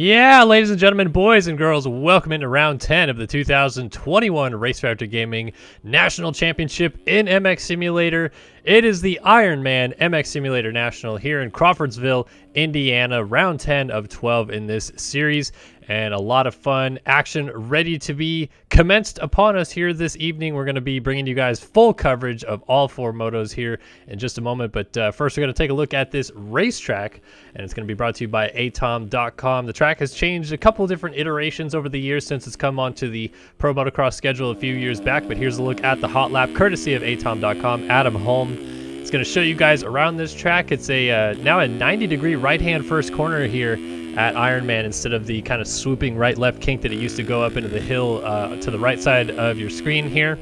Yeah, ladies and gentlemen, boys and girls, welcome into round 10 of the 2021 RaceFactory Gaming National Championship in MX Simulator. It is the Ironman MX Simulator National here in Crawfordsville, Indiana, round 10 of 12 in this series. And a lot of fun action ready to be commenced upon us here this evening. We're going to be bringing you guys full coverage of all four motos here in just a moment. But first, we're going to take a look at this racetrack, and it's going to be brought to you by atom.com. The track has changed a couple different iterations over the years since it's come onto the Pro Motocross schedule a few years back. But here's a look at the hot lap courtesy of atom.com. Adam Holm is going to show you guys around this track. It's a now a 90-degree right-hand first corner here at Ironman instead of the kind of swooping right-left kink that it used to go up into the hill to the right side of your screen here.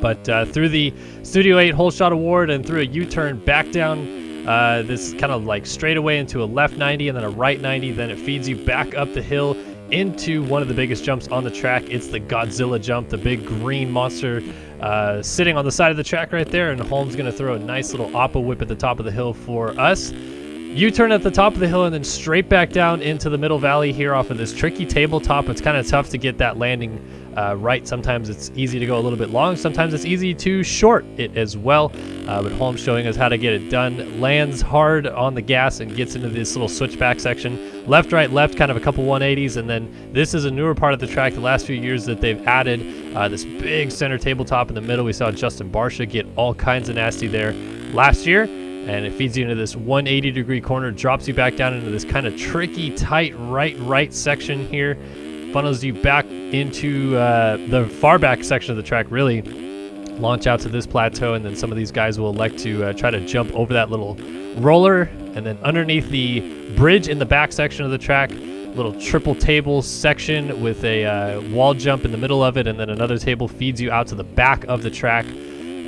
But through the Studio 8 hole shot award and through a U-turn back down this kind of like straightaway into a left 90 and then a right 90, then it feeds you back up the hill into one of the biggest jumps on the track. It's the Godzilla jump, the big green monster sitting on the side of the track right there, and Holmes going to throw a nice little oppo whip at the top of the hill for us. U-turn at the top of the hill and then straight back down into the middle valley here off of this tricky tabletop. It's kind of tough to get that landing right. Sometimes it's easy to go a little bit long. Sometimes it's easy to short it as well. But Holmes showing us how to get it done. Lands hard on the gas and gets into this little switchback section. Left, right, left, kind of a couple 180s. And then this is a newer part of the track the last few years that they've added this big center tabletop in the middle. We saw Justin Barsha get all kinds of nasty there last year. And it feeds you into this 180-degree corner, drops you back down into this kind of tricky, tight right section here, funnels you back into the far back section of the track, really. Launch out to this plateau, and then some of these guys will elect to try to jump over that little roller, and then underneath the bridge in the back section of the track, little triple table section with a wall jump in the middle of it, and then another table feeds you out to the back of the track.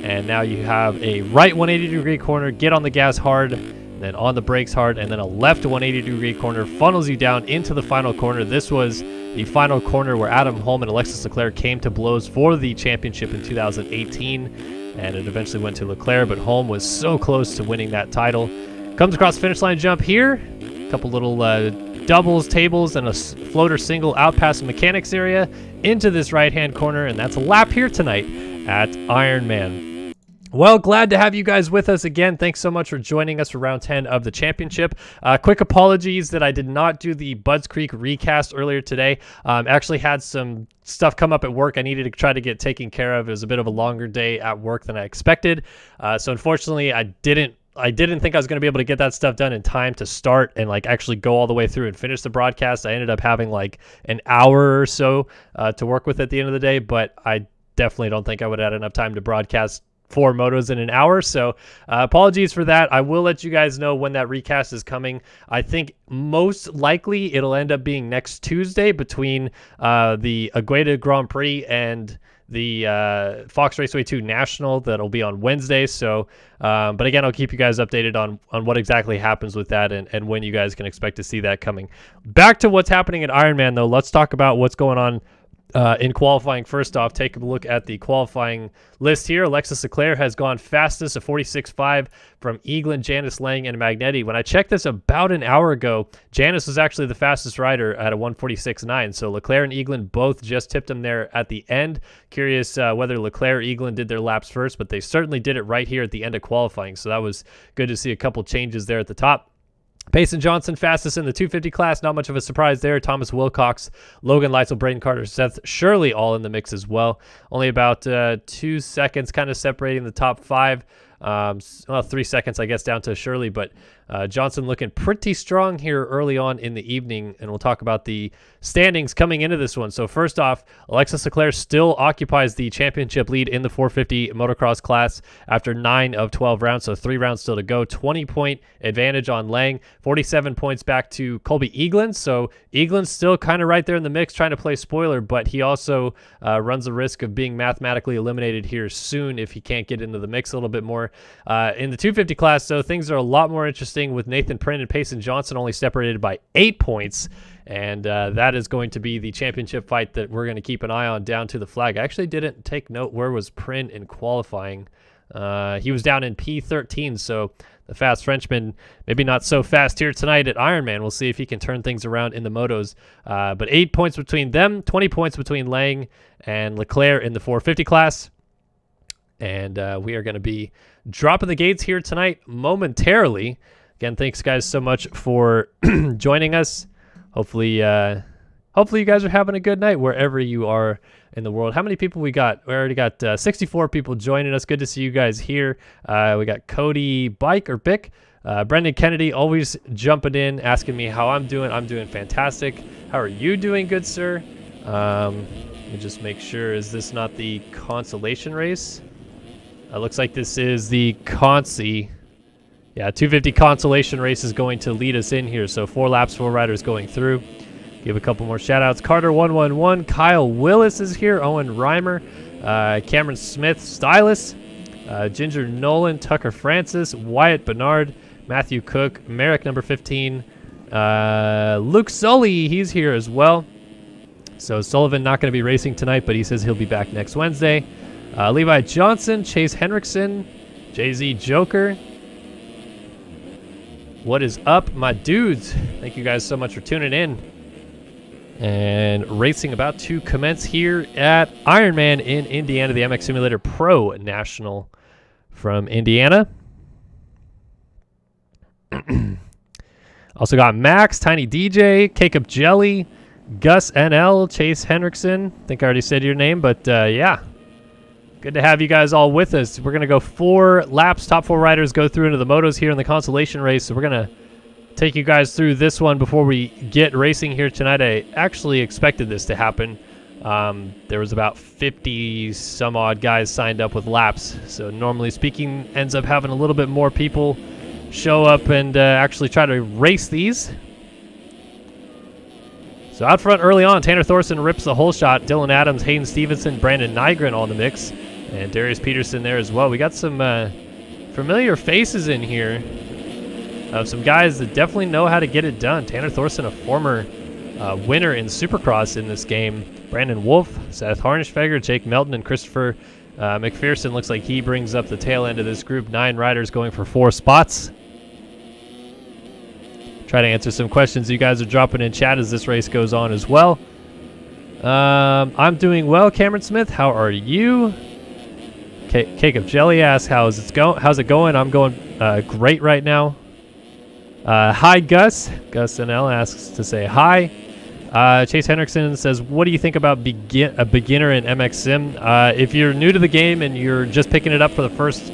And now you have a right 180-degree corner, get on the gas hard, then on the brakes hard, and then a left 180-degree corner funnels you down into the final corner. This was the final corner where Adam Holm and Alexis Leclerc came to blows for the championship in 2018, and it eventually went to Leclerc, but Holm was so close to winning that title. Comes across the finish line jump here, a couple little doubles, tables, and a floater single out past the mechanics area into this right-hand corner, and that's a lap here tonight at Ironman. Well, glad to have you guys with us again. Thanks so much for joining us for round 10 of the championship. Quick apologies that I did not do the Budds Creek recast earlier today. Actually had some stuff come up at work I needed to try to get taken care of. It was a bit of a longer day at work than I expected. So unfortunately, I didn't think I was going to be able to get that stuff done in time to start and like actually go all the way through and finish the broadcast. I ended up having like an hour or so to work with at the end of the day, but I definitely don't think I would have had enough time to broadcast 4 motos in an hour, so apologies for that. I will let you guys know when that recast is coming. I think most likely it'll end up being next Tuesday between the Agueda Grand Prix and the Fox Raceway 2 National. That'll be on Wednesday. So, but again, I'll keep you guys updated on what exactly happens with that and when you guys can expect to see that coming. Back to what's happening at Ironman, though. Let's talk about what's going on in qualifying. First off, take a look at the qualifying list here. Alexis Leclerc has gone fastest, a 46.5 from Eaglin, Janice Lang, and Magnetti. When I checked this about an hour ago, Janice was actually the fastest rider at a 146.9. So Leclerc and Eaglin both just tipped him there at the end. Curious whether Leclerc or Eaglin did their laps first, but they certainly did it right here at the end of qualifying. So that was good to see a couple changes there at the top. Payson Johnson fastest in the 250 class. Not much of a surprise there. Thomas Wilcox, Logan Leitzel, Braden Carter, Seth Shirley all in the mix as well. Only about 2 seconds kind of separating the top 5. Well, 3 seconds, I guess, down to Shirley, but Johnson looking pretty strong here early on in the evening, and we'll talk about the standings coming into this one. So first off, Alexis Leclerc still occupies the championship lead in the 450 motocross class after 9 of 12 rounds, so 3 rounds still to go. 20-point advantage on Lang, 47 points back to Colby Eaglin, so Eaglin's still kind of right there in the mix trying to play spoiler, but he also runs the risk of being mathematically eliminated here soon if he can't get into the mix a little bit more. In the 250 class, though, things are a lot more interesting with Nathan Prinn and Payson Johnson only separated by 8 points, and that is going to be the championship fight that we're going to keep an eye on down to the flag. I actually didn't take note where was Prinn in qualifying. He was down in P13, so the fast Frenchman, maybe not so fast here tonight at Ironman. We'll see if he can turn things around in the motos. But 8 points between them, 20 points between Lang and Leclerc in the 450 class. And we are going to be dropping the gates here tonight momentarily. Again, thanks guys so much for joining us. Hopefully you guys are having a good night wherever you are in the world. How many people we got? We already got 64 people joining us. Good to see you guys here. We got Cody Bike or Bick. Brendan Kennedy always jumping in, asking me how I'm doing. I'm doing fantastic. How are you doing, good sir? Let me just make sure. Is this not the consolation race? Looks like this is the Consi. Yeah, 250 consolation race is going to lead us in here. So 4 laps, 4 riders going through. Give a couple more shout outs. Carter111, Kyle Willis is here, Owen Reimer, Cameron Smith, Stylus, Ginger Nolan, Tucker Francis, Wyatt Bernard, Matthew Cook, Merrick number 15, Luke Sully, he's here as well. So Sullivan not going to be racing tonight, but he says he'll be back next Wednesday. Levi Johnson, Chase Henriksen, Jay-Z Joker. What is up, my dudes? Thank you guys so much for tuning in. And racing about to commence here at Ironman in Indiana, the MX Simulator Pro National from Indiana. Also got Max, Tiny DJ, Cake Up Jelly, Gus NL, Chase Henriksen. I think I already said your name, but yeah. Good to have you guys all with us. We're going to go 4 laps. Top 4 riders go through into the motos here in the consolation race. So we're going to take you guys through this one before we get racing here tonight. I actually expected this to happen. There was about 50 some odd guys signed up with laps. So normally speaking, ends up having a little bit more people show up and actually try to race these. So out front early on, Tanner Thorson rips the whole shot. Dylan Adams, Hayden Stevenson, Brandon Nygren all in the mix. And Darius Peterson there as well. We got some familiar faces in here of some guys that definitely know how to get it done. Tanner Thorson, a former winner in Supercross in this game. Brandon Wolf, Seth Harnischfeger, Jake Melton, and Christopher McPherson. Looks like he brings up the tail end of this group. 9 riders going for 4 spots. Try to answer some questions you guys are dropping in chat as this race goes on as well. I'm doing well, Cameron Smith. How are you? Cake of Jelly asks, how's it going? I'm going great right now. Hi, Gus. Gus NL asks to say hi. Chase Henriksen says, what do you think about a beginner in MX Sim? If you're new to the game and you're just picking it up for the first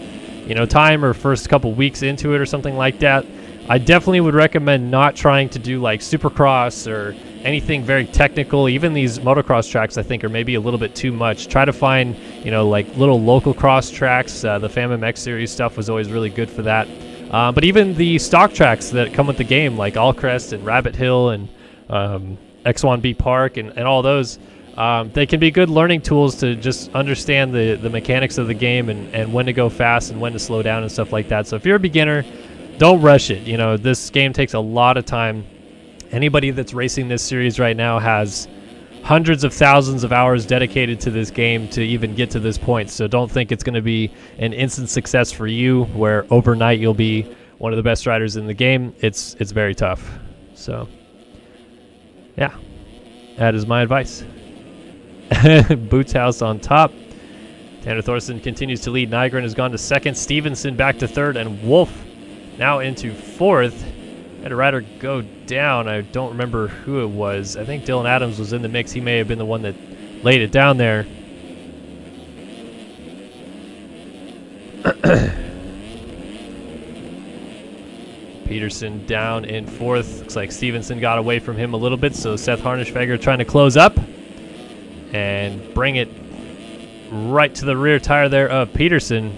time or first couple weeks into it or something like that, I definitely would recommend not trying to do like Supercross or anything very technical. Even these motocross tracks, I think, are maybe a little bit too much. Try to find, like little local cross tracks. The Fam MX series stuff was always really good for that. But even the stock tracks that come with the game, like Allcrest and Rabbit Hill and X1B Park and all those, they can be good learning tools to just understand the mechanics of the game and when to go fast and when to slow down and stuff like that. So if you're a beginner, don't rush it. This game takes a lot of time. Anybody that's racing this series right now has hundreds of thousands of hours dedicated to this game to even get to this point. So don't think it's going to be an instant success for you where overnight you'll be one of the best riders in the game. It's very tough. So yeah, that is my advice. Boots House on top. Tanner Thorson continues to lead. Nygren has gone to second. Stevenson back to third, and Wolf now into fourth. Had a rider go down. I don't remember who it was. I think Dylan Adams was in the mix. He may have been the one that laid it down there. Peterson down in fourth. Looks like Stevenson got away from him a little bit, so Seth Harnischfeger trying to close up and bring it right to the rear tire there of Peterson.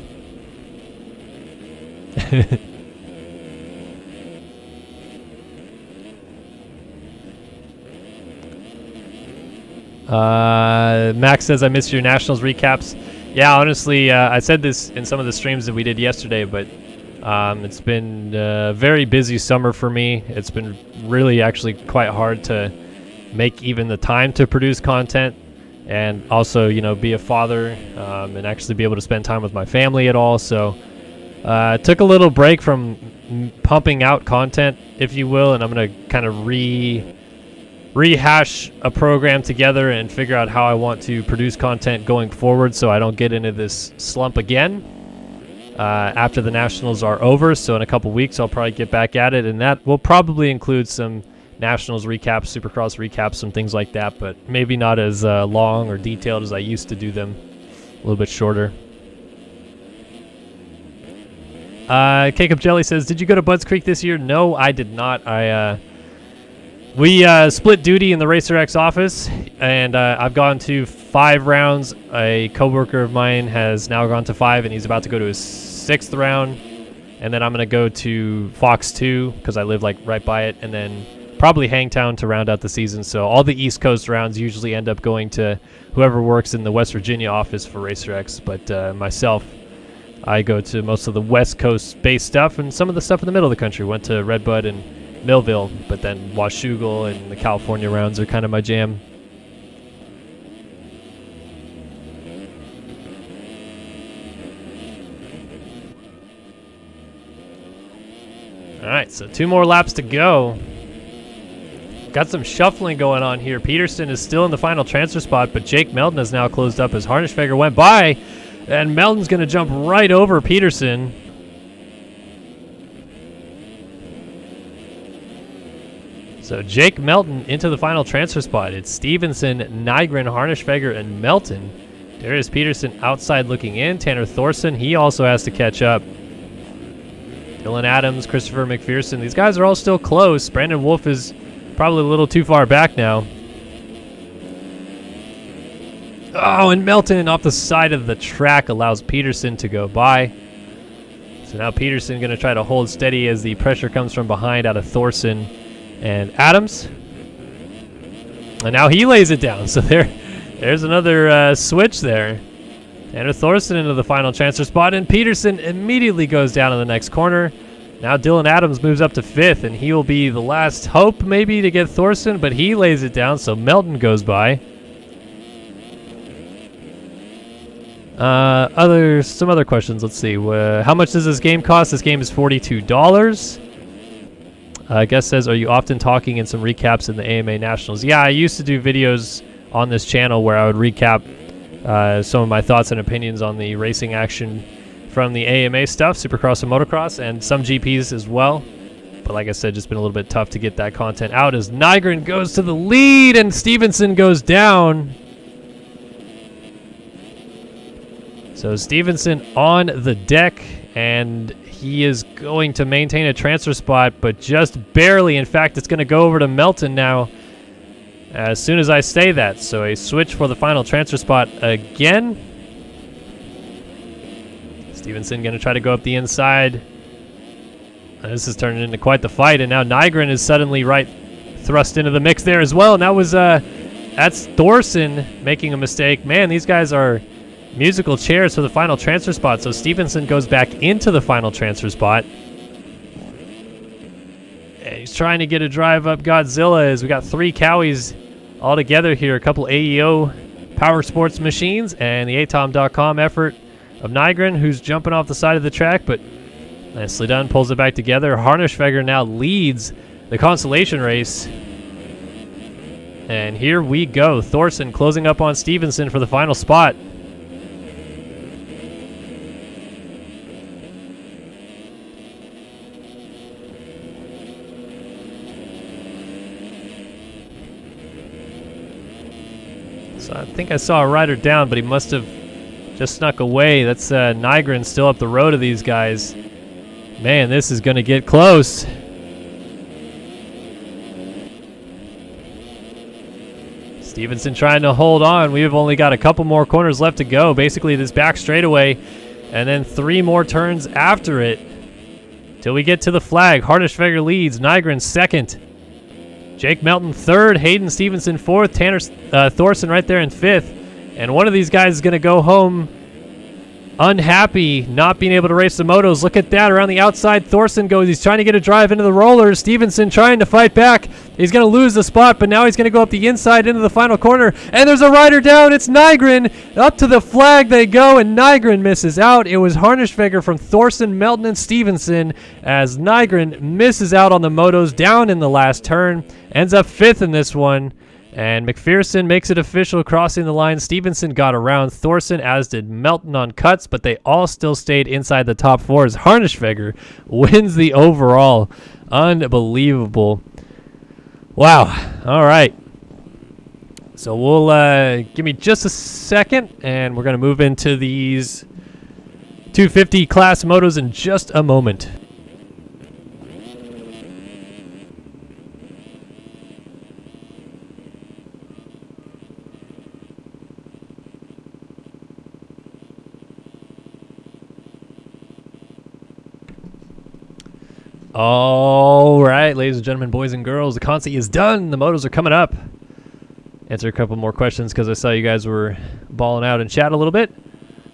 Max says, I missed your Nationals recaps. Yeah, honestly, I said this in some of the streams that we did yesterday, but it's been a very busy summer for me. It's been really actually quite hard to make even the time to produce content. and also, you know, be a father and actually be able to spend time with my family at all. So took a little break from pumping out content, if you will, and I'm going to kind of rehash a program together and figure out how I want to produce content going forward so I don't get into this slump again after the Nationals are over. So in a couple weeks, I'll probably get back at it, and that will probably include some Nationals recaps, Supercross recaps, some things like that, but maybe not as long or detailed as I used to do them, a little bit shorter. Cake-Up Jelly says, did you go to Budds Creek this year? No, I did not. We split duty in the Racer X office, and I've gone to 5 rounds. A coworker of mine has now gone to 5, and he's about to go to his 6th round. And then I'm going to go to Fox 2 because I live like right by it, and then probably Hangtown to round out the season. So all the East Coast rounds usually end up going to whoever works in the West Virginia office for Racer X. But myself, I go to most of the West Coast-based stuff and some of the stuff in the middle of the country. Went to Redbud and Millville, but then Washougal and the California rounds are kind of my jam. All right, so 2 more laps to go. Got some shuffling going on here. Peterson is still in the final transfer spot, but Jake Melton has now closed up as Harnischfeger went by, and Melton's going to jump right over Peterson. So Jake Melton into the final transfer spot. It's Stevenson, Nygren, Harnischfeger, and Melton. Darius Peterson outside looking in. Tanner Thorson, he also has to catch up. Dylan Adams, Christopher McPherson. These guys are all still close. Brandon Wolf is probably a little too far back now. Oh, and Melton off the side of the track allows Peterson to go by. So now Peterson going to try to hold steady as the pressure comes from behind out of Thorson and Adams. And now he lays it down. So there's another switch there. Tanner Thorson into the final transfer spot, and Peterson immediately goes down in the next corner. Now Dylan Adams moves up to 5th, and he will be the last hope maybe to get Thorson, but he lays it down, so Melton goes by. Some other questions. Let's see. How much does this game cost? This game is $42. Guest says, are you often talking in some recaps in the AMA Nationals? Yeah, I used to do videos on this channel where I would recap some of my thoughts and opinions on the racing action from the AMA stuff, Supercross and Motocross, and some GPs as well. But like I said, just been a little bit tough to get that content out as Nygren goes to the lead and Stevenson goes down. So Stevenson on the deck, and he is going to maintain a transfer spot, but just barely. In fact, it's going to go over to Melton now as soon as I say that. So a switch for the final transfer spot again. Stevenson going to try to go up the inside. This is turning into quite the fight, and now Nygren is suddenly thrust into the mix there as well. And that was that's Thorson making a mistake. Man, these guys are musical chairs for the final transfer spot. So Stevenson goes back into the final transfer spot. And he's trying to get a drive up Godzilla as we got 3 Cowies all together here. A couple AEO Power Sports machines and the atom.com effort of Nygren, who's jumping off the side of the track, but nicely done, pulls it back together. Harnischfeger now leads the consolation race. And here we go. Thorson closing up on Stevenson for the final spot. So I think I saw a rider down, but he must have just snuck away. That's Nygren still up the road of these guys. Man, this is going to get close. Stevenson trying to hold on. We've only got a couple more corners left to go. Basically, this back straightaway, and then 3 more turns after it till we get to the flag. Harnischfeger leads. Nygren 2nd. Jake Melton 3rd. Hayden Stevenson 4th. Tanner Thorson right there in 5th. And one of these guys is going to go home unhappy not being able to race the motos. Look at that. Around the outside, Thorson goes. He's trying to get a drive into the rollers. Stevenson trying to fight back. He's going to lose the spot, but now he's going to go up the inside into the final corner. And there's a rider down. It's Nygren. Up to the flag they go, and Nygren misses out. It was Harnischfeger from Thorson, Melton, and Stevenson as Nygren misses out on the motos down in the last turn. Ends up 5th in this one. And McPherson makes it official, crossing the line. Stevenson got around Thorson, as did Melton on cuts, but they all still stayed inside the top 4 as Harnischfeger wins the overall. Unbelievable. Wow. All right. So we'll give me just a second, and we're going to move into these 250 class motos in just a moment. All right, ladies and gentlemen, boys and girls, the consi is done. The motos are coming up. Answer a couple more questions because I saw you guys were balling out in chat a little bit.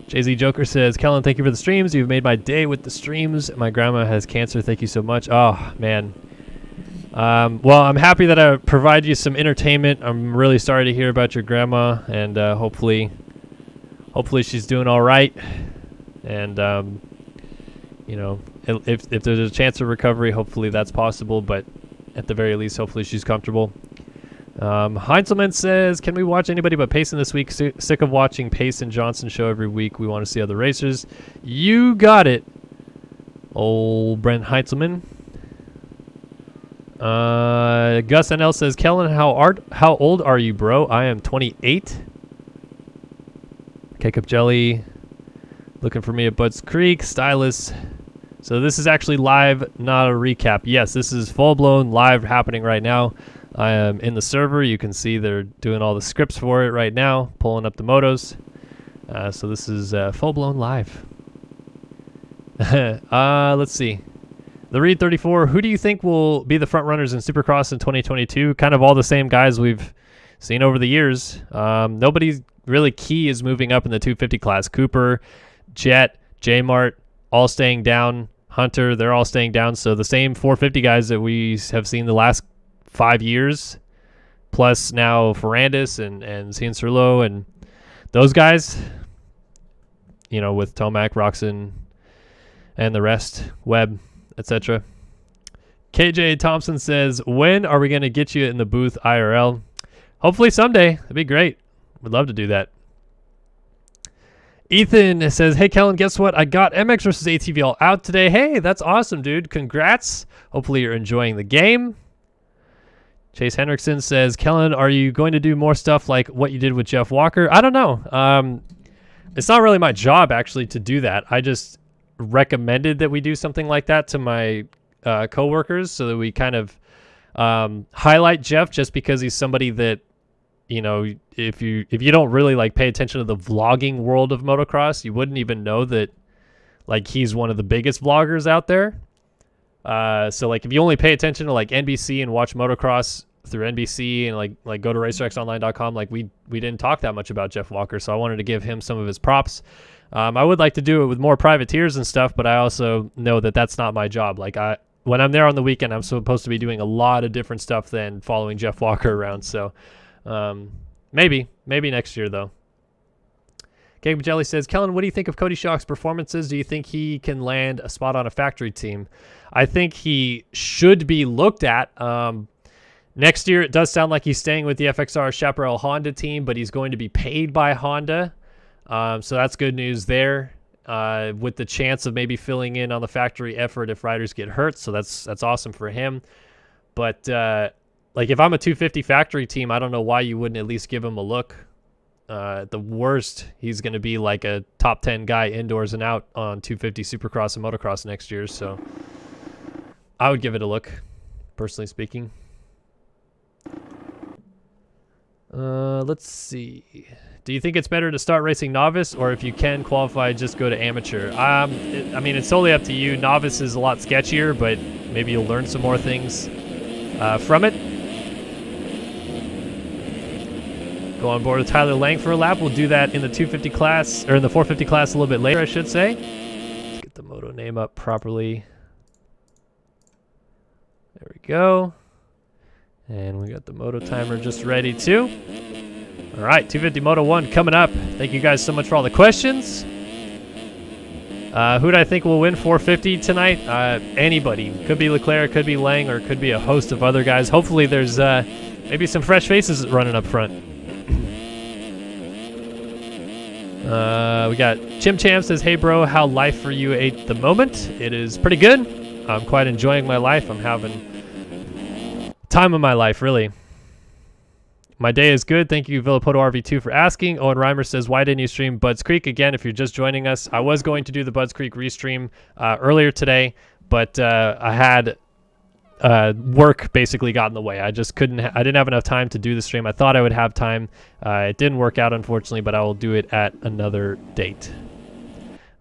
Jay-Z Joker says, Kellen, thank you for the streams. You've made my day with the streams. My grandma has cancer. Thank you so much. Oh, man. Well, I'm happy that I provide you some entertainment. I'm really sorry to hear about your grandma, and hopefully she's doing all right. And, you know, if there's a chance of recovery, hopefully that's possible, but at the very least, hopefully she's comfortable. Heinzelman says, can we watch anybody but Payson this week? Sick of watching Payson Johnson show every week. We want to see other racers. You got it, old Brent Heinzelman. Gus NL says, Kellen, how old are you, bro? I am 28. Cake Up Jelly, looking for me at Bud's Creek. Stylus. So this is actually live, not a recap. Yes, this is full-blown live happening right now. I am in the server. You can see they're doing all the scripts for it right now, pulling up the motos. So this is full-blown live. Let's see. The Reed 34, who do you think will be the front runners in Supercross in 2022? Kind of all the same guys we've seen over the years. Nobody really key is moving up in the 250 class. Cooper, Jet, J-Mart, all staying down. Hunter, they're all staying down. So the same 450 guys that we have seen the last 5 years, plus now Ferrandis and Cianciarulo and those guys, you know, with Tomac, Roxon, and the rest, Webb, etc. KJ Thompson says, when are we going to get you in the booth IRL? Hopefully someday. That'd be great. Would love to do that. Ethan says, hey, Kellen, guess what? I got MX versus ATV all out today. Hey, that's awesome, dude. Congrats. Hopefully you're enjoying the game. Chase Hendrickson says, Kellen, are you going to do more stuff like what you did with Jeff Walker? I don't know. It's not really my job, actually, to do that. I just recommended that we do something like that to my coworkers so that we kind of highlight Jeff just because he's somebody that, you know, if you don't really like pay attention to the vlogging world of motocross, you wouldn't even know that like he's one of the biggest vloggers out there. So like if you only pay attention to like NBC and watch motocross through NBC and like go to racetracksonline.com, like we didn't talk that much about Jeff Walker, so I wanted to give him some of his props. I would like to do it with more privateers and stuff, but I also know that that's not my job. Like when I'm there on the weekend, I'm supposed to be doing a lot of different stuff than following Jeff Walker around. So maybe next year though. Gabe Jelly says, Kellen, what do you think of Cody Schock's performances? Do you think he can land a spot on a factory team? I think he should be looked at. Next year, it does sound like he's staying with the FXR Chaparral Honda team, but he's going to be paid by Honda. So that's good news there. With the chance of maybe filling in on the factory effort if riders get hurt. So that's awesome for him. But like if I'm a 250 factory team, I don't know why you wouldn't at least give him a look. At the worst, he's going to be like a top 10 guy indoors and out on 250 Supercross and Motocross next year. So I would give it a look, personally speaking. Let's see. Do you think it's better to start racing novice, or if you can qualify, just go to amateur? I mean, it's totally up to you. Novice is a lot sketchier, but maybe you'll learn some more things from it. go on board with Tyler Lang for a lap. We'll do that in the 250 class, or in the 450 class a little bit later, I should say. Let's get the moto name up properly. There we go. And we got the moto timer just ready too. All right, 250 Moto 1 coming up. Thank you guys so much for all the questions. Who do I think will win 450 tonight? Anybody. Could be Leclerc, could be Lang, or could be a host of other guys. Hopefully there's maybe some fresh faces running up front. We got Chim Cham says, hey bro, how life for you at the moment? It is pretty good. I'm quite enjoying my life. I'm having time of my life, really. My day is good. Thank you, Villapoto RV2, for asking. Owen Reimer says, why didn't you stream Budds Creek? Again, if you're just joining us, I was going to do the Budds Creek restream earlier today, but I had work basically got in the way. I just couldn't. I didn't have enough time to do the stream. I thought I would have time. It didn't work out, unfortunately, but I will do it at another date.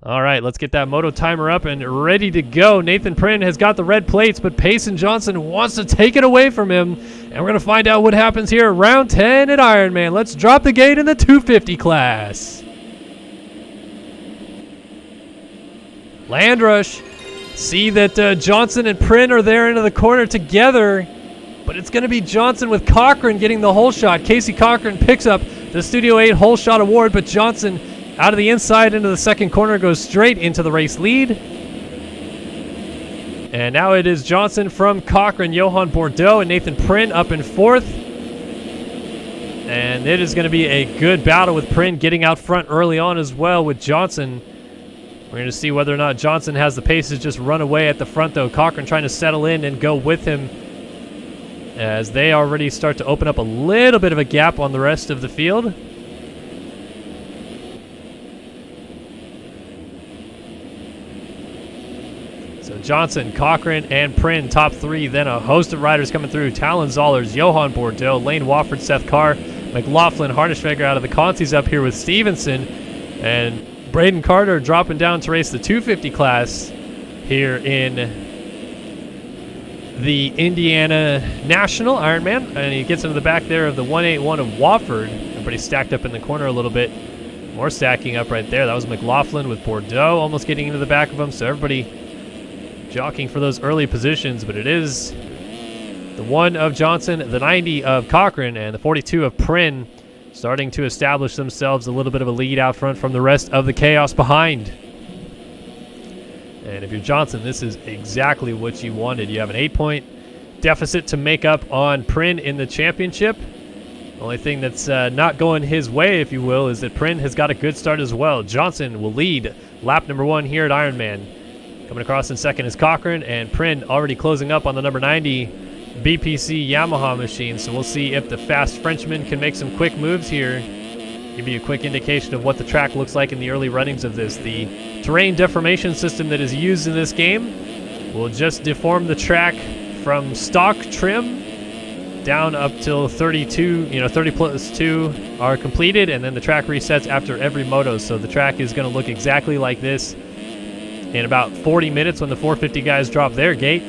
All right, let's get that moto timer up and ready to go. Nathan Prynne has got the red plates, but Payson Johnson wants to take it away from him. And we're going to find out what happens here at round 10 at Ironman. Let's drop the gate in the 250 class. Land rush. See that Johnson and Prynne are there into the corner together. But it's going to be Johnson with Cochran getting the hole shot. Casey Cochran picks up the Studio 8 hole shot award, but Johnson out of the inside into the second corner goes straight into the race lead. And now it is Johnson from Cochran, Johan Bordeaux, and Nathan Prynne up in fourth. And it is going to be a good battle with Prynne getting out front early on as well with Johnson. We're going to see whether or not Johnson has the pace to just run away at the front, though. Cochran trying to settle in and go with him as they already start to open up a little bit of a gap on the rest of the field. So Johnson, Cochran, and Prynne, top three. Then a host of riders coming through. Talon Zollers, Johan Bordeaux, Lane Wofford, Seth Carr, McLaughlin, Harnischweger out of the Consies up here with Stevenson. And Braden Carter dropping down to race the 250 class here in the Indiana National Ironman. And he gets into the back there of the 181 of Wofford. Everybody stacked up in the corner a little bit. More stacking up right there. That was McLaughlin with Bordeaux almost getting into the back of him. So everybody jockeying for those early positions, but it is the 1 of Johnson, the 90 of Cochran, and the 42 of Prynne starting to establish themselves a little bit of a lead out front from the rest of the chaos behind. And if you're Johnson, this is exactly what you wanted. You have an 8-point deficit to make up on Prynne in the championship. The only thing that's not going his way, if you will, is that Prynne has got a good start as well. Johnson will lead lap number 1 here at Ironman. Coming across in second is Cochran, and Prynne already closing up on the number 90 BPC Yamaha machine. So we'll see if the fast Frenchman can make some quick moves here. Give you a quick indication of what the track looks like in the early runnings of this. The terrain deformation system that is used in this game will just deform the track from stock trim down up till 32, 30 plus 2 are completed, and then the track resets after every moto. So the track is going to look exactly like this in about 40 minutes when the 450 guys drop their gate.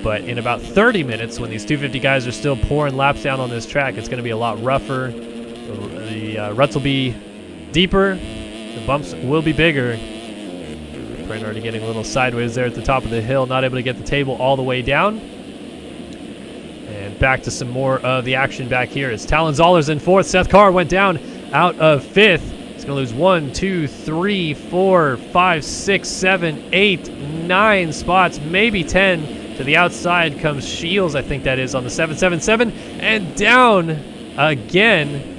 But in about 30 minutes when these 250 guys are still pouring laps down on this track, it's going to be a lot rougher. The ruts will be deeper. The bumps will be bigger. Prynne already getting a little sideways there at the top of the hill, not able to get the table all the way down. And back to some more of the action back here. It's Talon Zollers in fourth. Seth Carr went down out of fifth. He's going to lose 1, 2, 3, 4, 5, 6, 7, 8, 9 spots, maybe 10. To the outside comes Shields, I think that is, on the 777. And down again.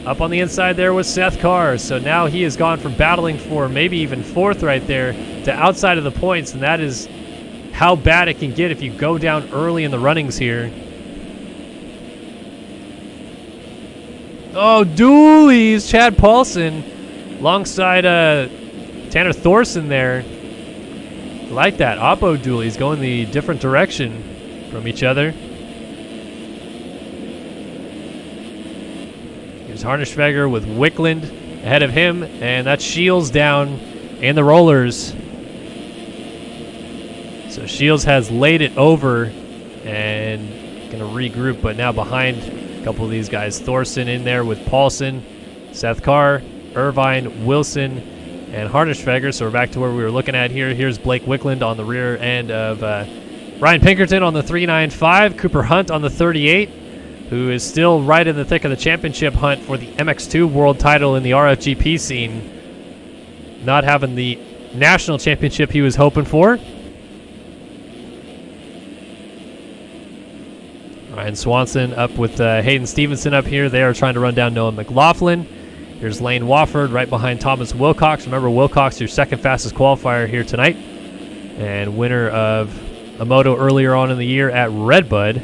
Up on the inside there was Seth Carr. So now he has gone from battling for maybe even fourth right there to outside of the points. And that is how bad it can get if you go down early in the runnings here. Oh, dualies, Chad Paulson alongside Tanner Thorson there. I like that. Oppo dualies going the different direction from each other. Here's Harnischweger with Wickland ahead of him, and that's Shields down in the rollers. So Shields has laid it over and going to regroup, but now behind A couple of these guys, Thorson in there with Paulson, Seth Carr, Irvine, Wilson, and Harnischfeger. So we're back to where we were looking at here. Here's Blake Wickland on the rear end of Ryan Pinkerton on the 395, Cooper Hunt on the 38, who is still right in the thick of the championship hunt for the MX2 world title in the RFGP scene. Not having the national championship he was hoping for. Ryan Swanson up with Hayden Stevenson up here. They are trying to run down Noah McLaughlin. Here's Lane Wofford right behind Thomas Wilcox. Remember, Wilcox, your second fastest qualifier here tonight, and winner of a moto earlier on in the year at Redbud.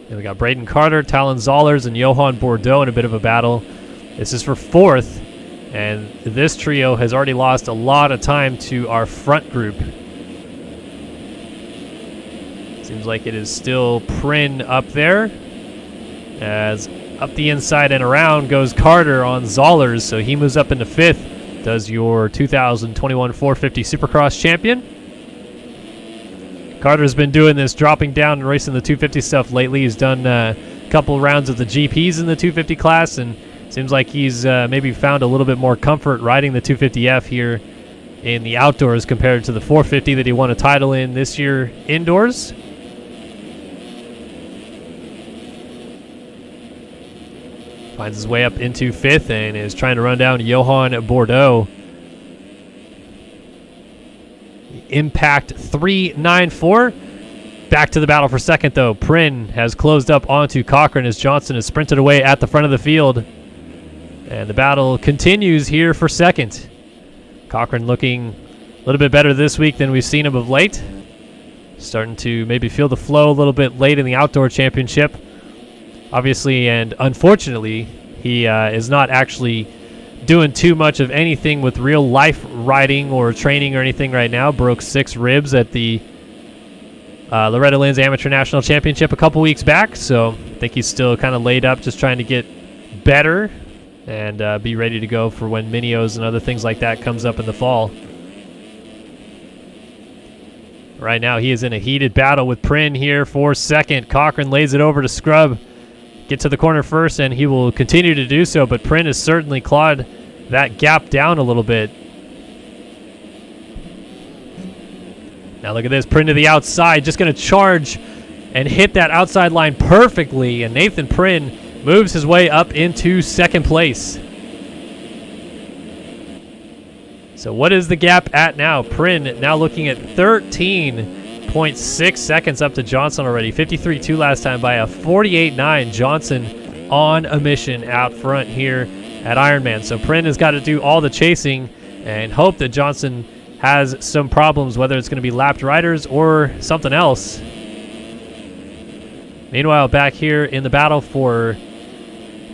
And we got Braden Carter, Talon Zollers, and Johan Bordeaux in a bit of a battle. This is for fourth, and this trio has already lost a lot of time to our front group. Seems like it is still Prin up there, as up the inside and around goes Carter on Zollers, so he moves up into fifth, does your 2021 450 Supercross champion. Carter's been doing this, dropping down and racing the 250 stuff lately. He's done a couple rounds of the GPs in the 250 class, and seems like he's maybe found a little bit more comfort riding the 250F here in the outdoors compared to the 450 that he won a title in this year indoors. Finds his way up into fifth and is trying to run down Johan Bordeaux. Impact 394. Back to the battle for second, though. Prin has closed up onto Cochran as Johnson has sprinted away at the front of the field. And the battle continues here for second. Cochran looking a little bit better this week than we've seen him of late. Starting to maybe feel the flow a little bit late in the outdoor championship. Obviously and unfortunately, he is not actually doing too much of anything with real life riding or training or anything right now. Broke 6 ribs at the Loretta Lynn's Amateur National Championship a couple weeks back, so I think he's still kind of laid up, just trying to get better and be ready to go for when Minios and other things like that comes up in the fall. Right now he is in a heated battle with Prin here for second. Cochran lays it over to Scrub. Get to the corner first, and he will continue to do so, but Prin has certainly clawed that gap down a little bit. Now look at this, Prin to the outside, just going to charge and hit that outside line perfectly, and Nathan Prin moves his way up into second place. So what is the gap at now? Prin now looking at 13.6 seconds up to Johnson already. 53.2 last time by a 48.9. Johnson on a mission out front here at Ironman. So Prin has got to do all the chasing and hope that Johnson has some problems, whether it's going to be lapped riders or something else. Meanwhile, back here in the battle for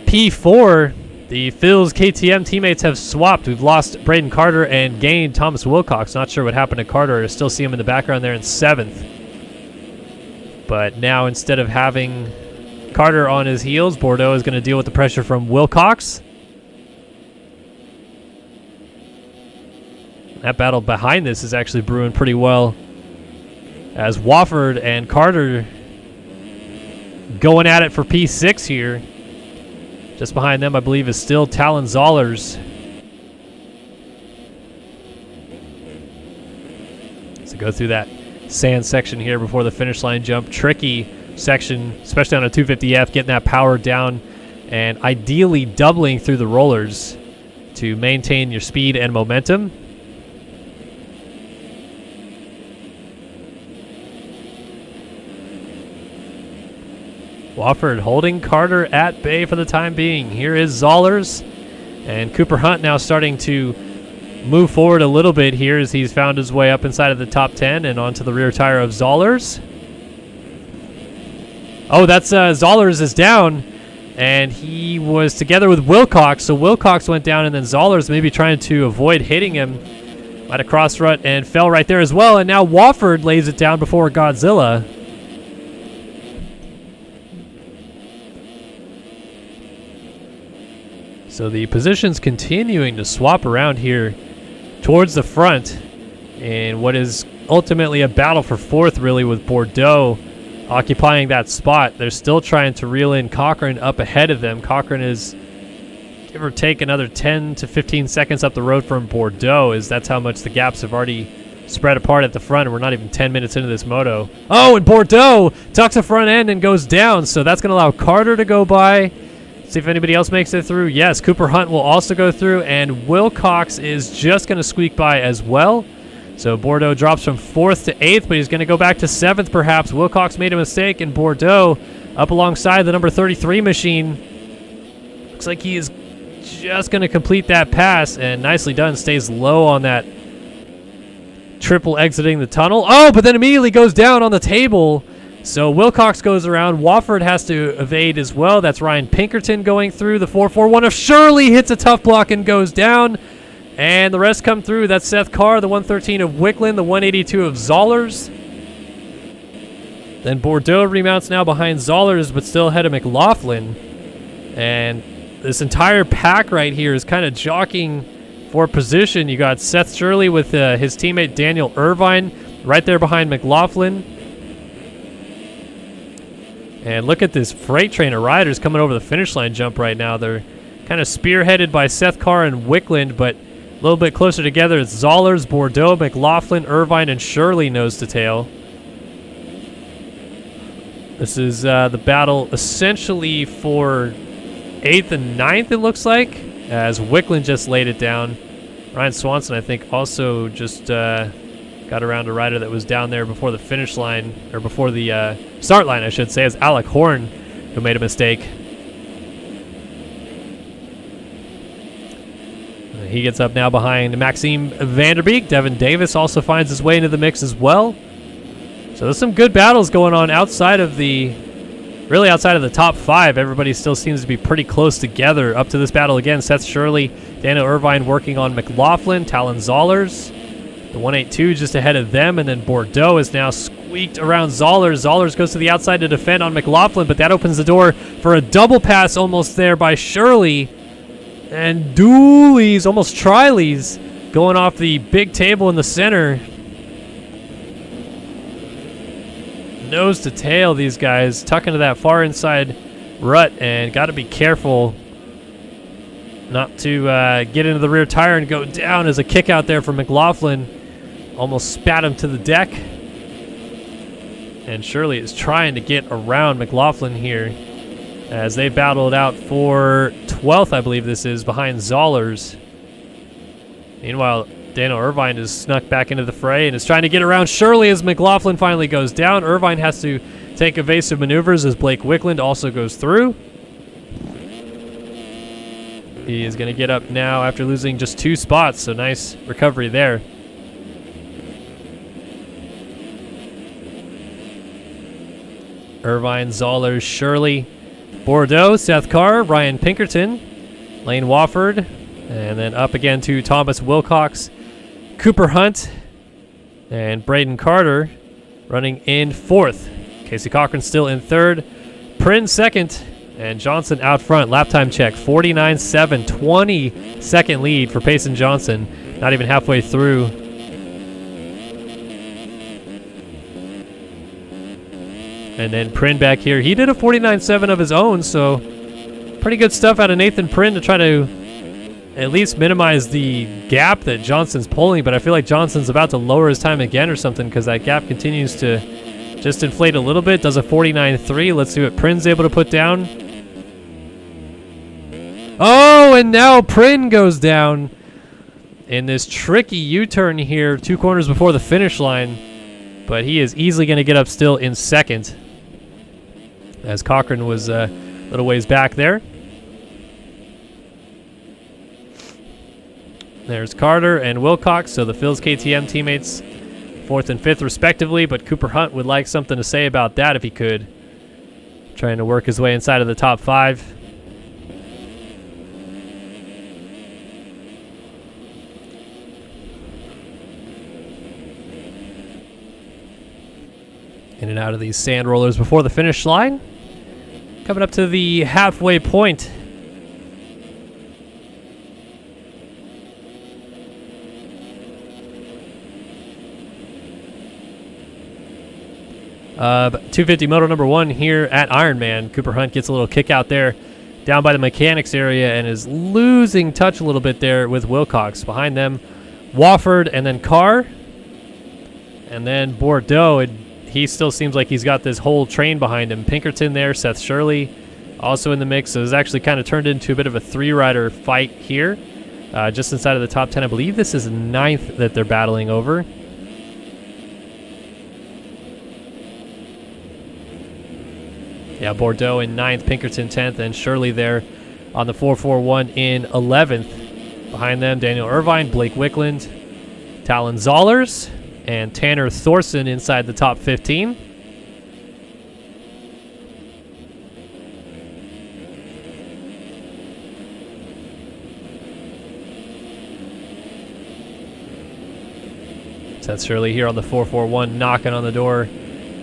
P4, the Phil's KTM teammates have swapped. We've lost Braden Carter and gained Thomas Wilcox. Not sure what happened to Carter. I still see him in the background there in 7th. But now instead of having Carter on his heels, Bordeaux is going to deal with the pressure from Wilcox. That battle behind this is actually brewing pretty well, as Wofford and Carter going at it for P6 here. Just behind them, I believe, is still Talon Zollers. So go through that sand section here before the finish line jump. Tricky section, especially on a 250F, getting that power down and ideally doubling through the rollers to maintain your speed and momentum. Wofford holding Carter at bay for the time being. Here is Zollers, and Cooper Hunt now starting to move forward a little bit here as he's found his way up inside of the top 10 and onto the rear tire of Zollers. Oh, that's Zollers is down, and he was together with Wilcox, so Wilcox went down, and then Zollers maybe trying to avoid hitting him. Might have cross rut and fell right there as well, and now Wofford lays it down before Godzilla. So the positions continuing to swap around here towards the front in what is ultimately a battle for fourth, really, with Bordeaux occupying that spot. They're still trying to reel in Cochran up ahead of them. Cochran is, give or take, another 10 to 15 seconds up the road from Bordeaux, as that's how much the gaps have already spread apart at the front, and we're not even 10 minutes into this moto. Oh, and Bordeaux tucks a front end and goes down, so that's going to allow Carter to go by. See if anybody else makes it through. Yes, Cooper Hunt will also go through, and Wilcox is just going to squeak by as well. So Bordeaux drops from 4th to 8th, but he's going to go back to 7th perhaps. Wilcox made a mistake, and Bordeaux up alongside the number 33 machine. Looks like he is just going to complete that pass, and nicely done. Stays low on that triple exiting the tunnel. Oh, but then immediately goes down on the table. So Wilcox goes around. Wofford has to evade as well. That's Ryan Pinkerton going through. The 441 of Shirley hits a tough block and goes down. And the rest come through. That's Seth Carr, the 113 of Wickland, the 182 of Zollers. Then Bordeaux remounts now behind Zollers, but still ahead of McLaughlin. And this entire pack right here is kind of jockeying for position. You got Seth Shirley with his teammate Daniel Irvine right there behind McLaughlin. And look at this freight train of riders coming over the finish line jump right now. They're kind of spearheaded by Seth Carr and Wickland, but a little bit closer together, it's Zollers, Bordeaux, McLaughlin, Irvine, and Shirley nose to tail. This is the battle essentially for 8th and 9th, it looks like, as Wickland just laid it down. Ryan Swanson, I think, also just got around a rider that was down there before the finish line, or before the start line, I should say, as Alec Horn, who made a mistake. He gets up now behind Maxime Vanderbeek. Devin Davis also finds his way into the mix as well. So there's some good battles going on outside of the, really outside of the top 5. Everybody still seems to be pretty close together up to this battle again. Seth Shirley, Daniel Irvine working on McLaughlin, Talon Zollers. The 182 just ahead of them, and then Bordeaux is now squeaked around Zollers. Zollers goes to the outside to defend on McLaughlin, but that opens the door for a double pass almost there by Shirley. And dualies, almost trileys, going off the big table in the center. Nose to tail, these guys tucking to that far inside rut, and got to be careful not to get into the rear tire and go down, as a kick out there from McLaughlin almost spat him to the deck. And Shirley is trying to get around McLaughlin here as they battled out for 12th, I believe this is, behind Zollers. Meanwhile, Daniel Irvine is snuck back into the fray and is trying to get around Shirley as McLaughlin finally goes down. Irvine has to take evasive maneuvers as Blake Wickland also goes through. He is going to get up now after losing just 2 spots, so nice recovery there. Irvine, Zollers, Shirley, Bordeaux, Seth Carr, Ryan Pinkerton, Lane Wofford, and then up again to Thomas Wilcox, Cooper Hunt, and Braden Carter running in 4th. Casey Cochran still in 3rd, Prin 2nd, and Johnson out front. Lap time check, 49.7, 20-second lead for Payson Johnson, not even halfway through. And then Prin back here. He did a 49.7 of his own, so pretty good stuff out of Nathan Prin to try to at least minimize the gap that Johnson's pulling, but I feel like Johnson's about to lower his time again or something, because that gap continues to just inflate a little bit. Does a 49.3. Let's see what Prin's able to put down. Oh, and now Prin goes down in this tricky U-turn here, 2 corners before the finish line, but he is easily going to get up still in 2nd, as Cochran was a little ways back there. There's Carter and Wilcox, so the Phil's KTM teammates 4th and 5th respectively, but Cooper Hunt would like something to say about that if he could. Trying to work his way inside of the top 5. In and out of these sand rollers before the finish line. Coming up to the halfway point. 250 moto number 1 here at Ironman. Cooper Hunt gets a little kick out there down by the mechanics area and is losing touch a little bit there with Wilcox. Behind them, Wofford and then Carr. And then Bordeaux, he still seems like he's got this whole train behind him. Pinkerton there, Seth Shirley also in the mix. So it's actually kind of turned into a bit of a 3-rider fight here. Just inside of the top 10. I believe this is 9th that they're battling over. Yeah, Bordeaux in 9th, Pinkerton 10th, and Shirley there on the 441 in 11th. Behind them, Daniel Irvine, Blake Wickland, Talon Zollers, and Tanner Thorson inside the top 15. Seth Shirley here on the 441, knocking on the door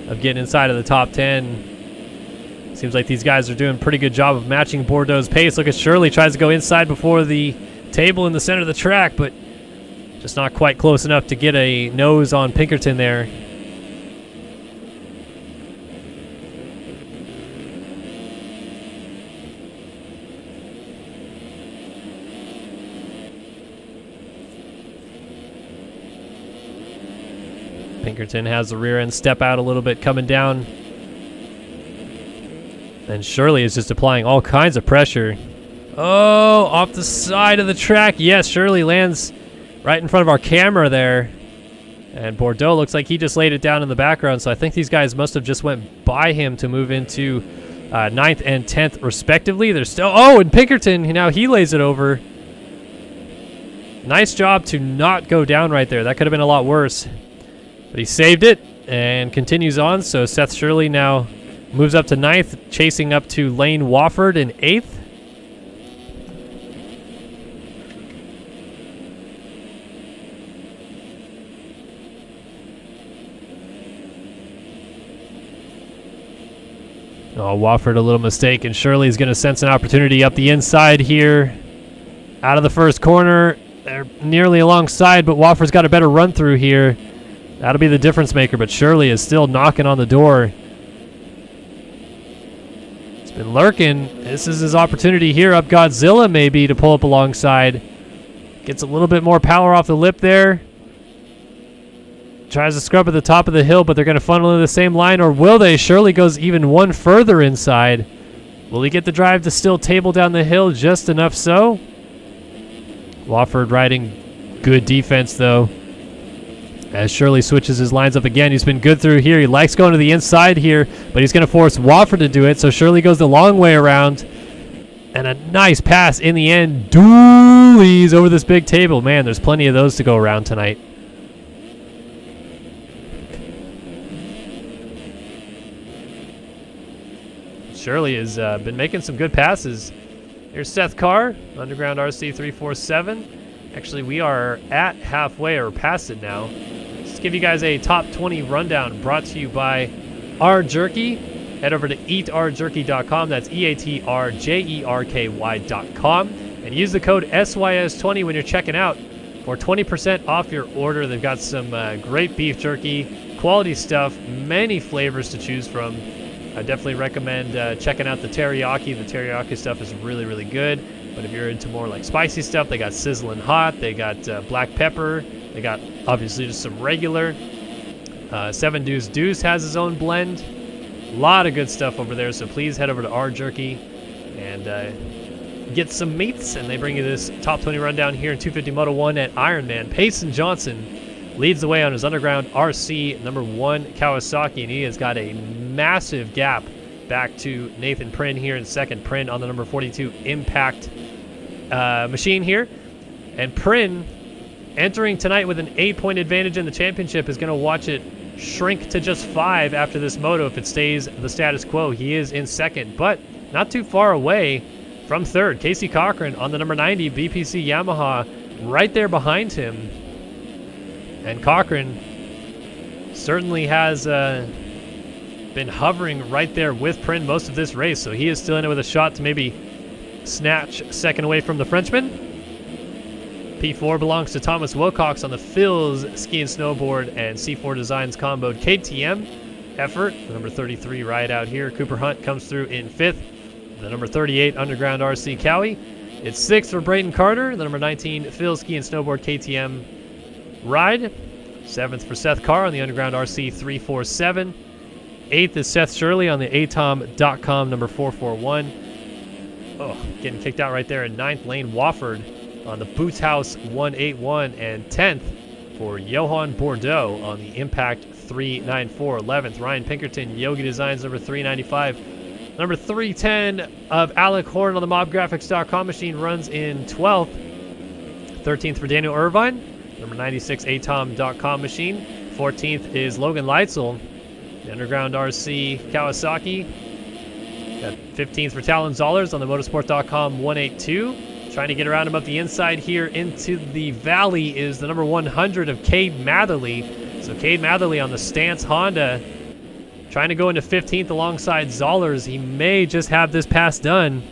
of getting inside of the top 10. Seems like these guys are doing a pretty good job of matching Bordeaux's pace. Look at Shirley, tries to go inside before the table in the center of the track, but just not quite close enough to get a nose on Pinkerton there. Pinkerton has the rear end step out a little bit coming down. And Shirley is just applying all kinds of pressure. Oh, off the side of the track. Yes, Shirley lands right in front of our camera there. And Bordeaux looks like he just laid it down in the background. So I think these guys must have just went by him to move into 9th and 10th respectively. They're still... Oh, and Pinkerton, now he lays it over. Nice job to not go down right there. That could have been a lot worse. But he saved it and continues on. So Seth Shirley now moves up to 9th, chasing up to Lane Wofford in 8th. Oh, Wofford a little mistake, and Shirley's going to sense an opportunity up the inside here. Out of the first corner. They're nearly alongside, but Wofford's got a better run through here. That'll be the difference maker, but Shirley is still knocking on the door. Been lurking. This is his opportunity here. Up Godzilla maybe to pull up alongside. Gets a little bit more power off the lip there. Tries to scrub at the top of the hill, but they're going to funnel into the same line, or will they? Shirley goes even one further inside. Will he get the drive to still table down the hill just enough so? Wofford riding good defense though. As Shirley switches his lines up again. He's been good through here. He likes going to the inside here, but he's going to force Wofford to do it. So Shirley goes the long way around. And a nice pass in the end. Doolies over this big table. Man, there's plenty of those to go around tonight. Shirley has been making some good passes. Here's Seth Carr, Underground RC 347. Actually, we are at halfway or past it now. Let's give you guys a top 20 rundown brought to you by R Jerky. Head over to eatrjerky.com. That's eatrjerky.com. And use the code SYS20 when you're checking out for 20% off your order. They've got some great beef jerky, quality stuff, many flavors to choose from. I definitely recommend checking out the teriyaki. The teriyaki stuff is really, really good. But if you're into more like spicy stuff, they got sizzling hot. They got black pepper. They got obviously just some regular. Seven Deuce Deuce has his own blend. A lot of good stuff over there. So please head over to R Jerky and get some meats. And they bring you this top 20 rundown here in 250 Moto 1 at Ironman. Payson Johnson leads the way on his Underground RC number 1 Kawasaki, and he has got a massive gap back to Nathan Prynn here in second. Prynn on the number 42 Impact machine here. And Prynn entering tonight with an 8-point advantage in the championship is going to watch it shrink to just 5 after this moto if it stays the status quo. He is in second, but not too far away from third. Casey Cochran on the number 90 BPC Yamaha right there behind him. And Cochran certainly has been hovering right there with Prynn most of this race, so he is still in it with a shot to maybe snatch second away from the Frenchman. P4 belongs to Thomas Wilcox on the Phil's Ski and Snowboard and C4 Designs comboed KTM. effort. The number 33 ride out here. Cooper Hunt comes through in 5th. The number 38 Underground RC Cowie. It's 6th for Braden Carter. The number 19 Phil Ski and Snowboard KTM ride. 7th for Seth Carr on the Underground RC 347. 8th is Seth Shirley on the atom.com number 441. Oh, getting kicked out right there. In 9th, Lane Wofford on the Boots House 181. And 10th for Johan Bordeaux on the Impact 394. 11th, Ryan Pinkerton, Yogi Designs number 395. Number 310 of Alec Horn on the mobgraphics.com machine runs in 12th. 13th for Daniel Irvine, number 96 atom.com machine. 14th is Logan Leitzel, the Underground RC Kawasaki. Got 15th for Talon Zollers on the motorsport.com 182. Trying to get around him up the inside here into the valley is the number 100 of Cade Matherly. So Cade Matherly on the Stance Honda, trying to go into 15th alongside Zollers. He may just have this pass done.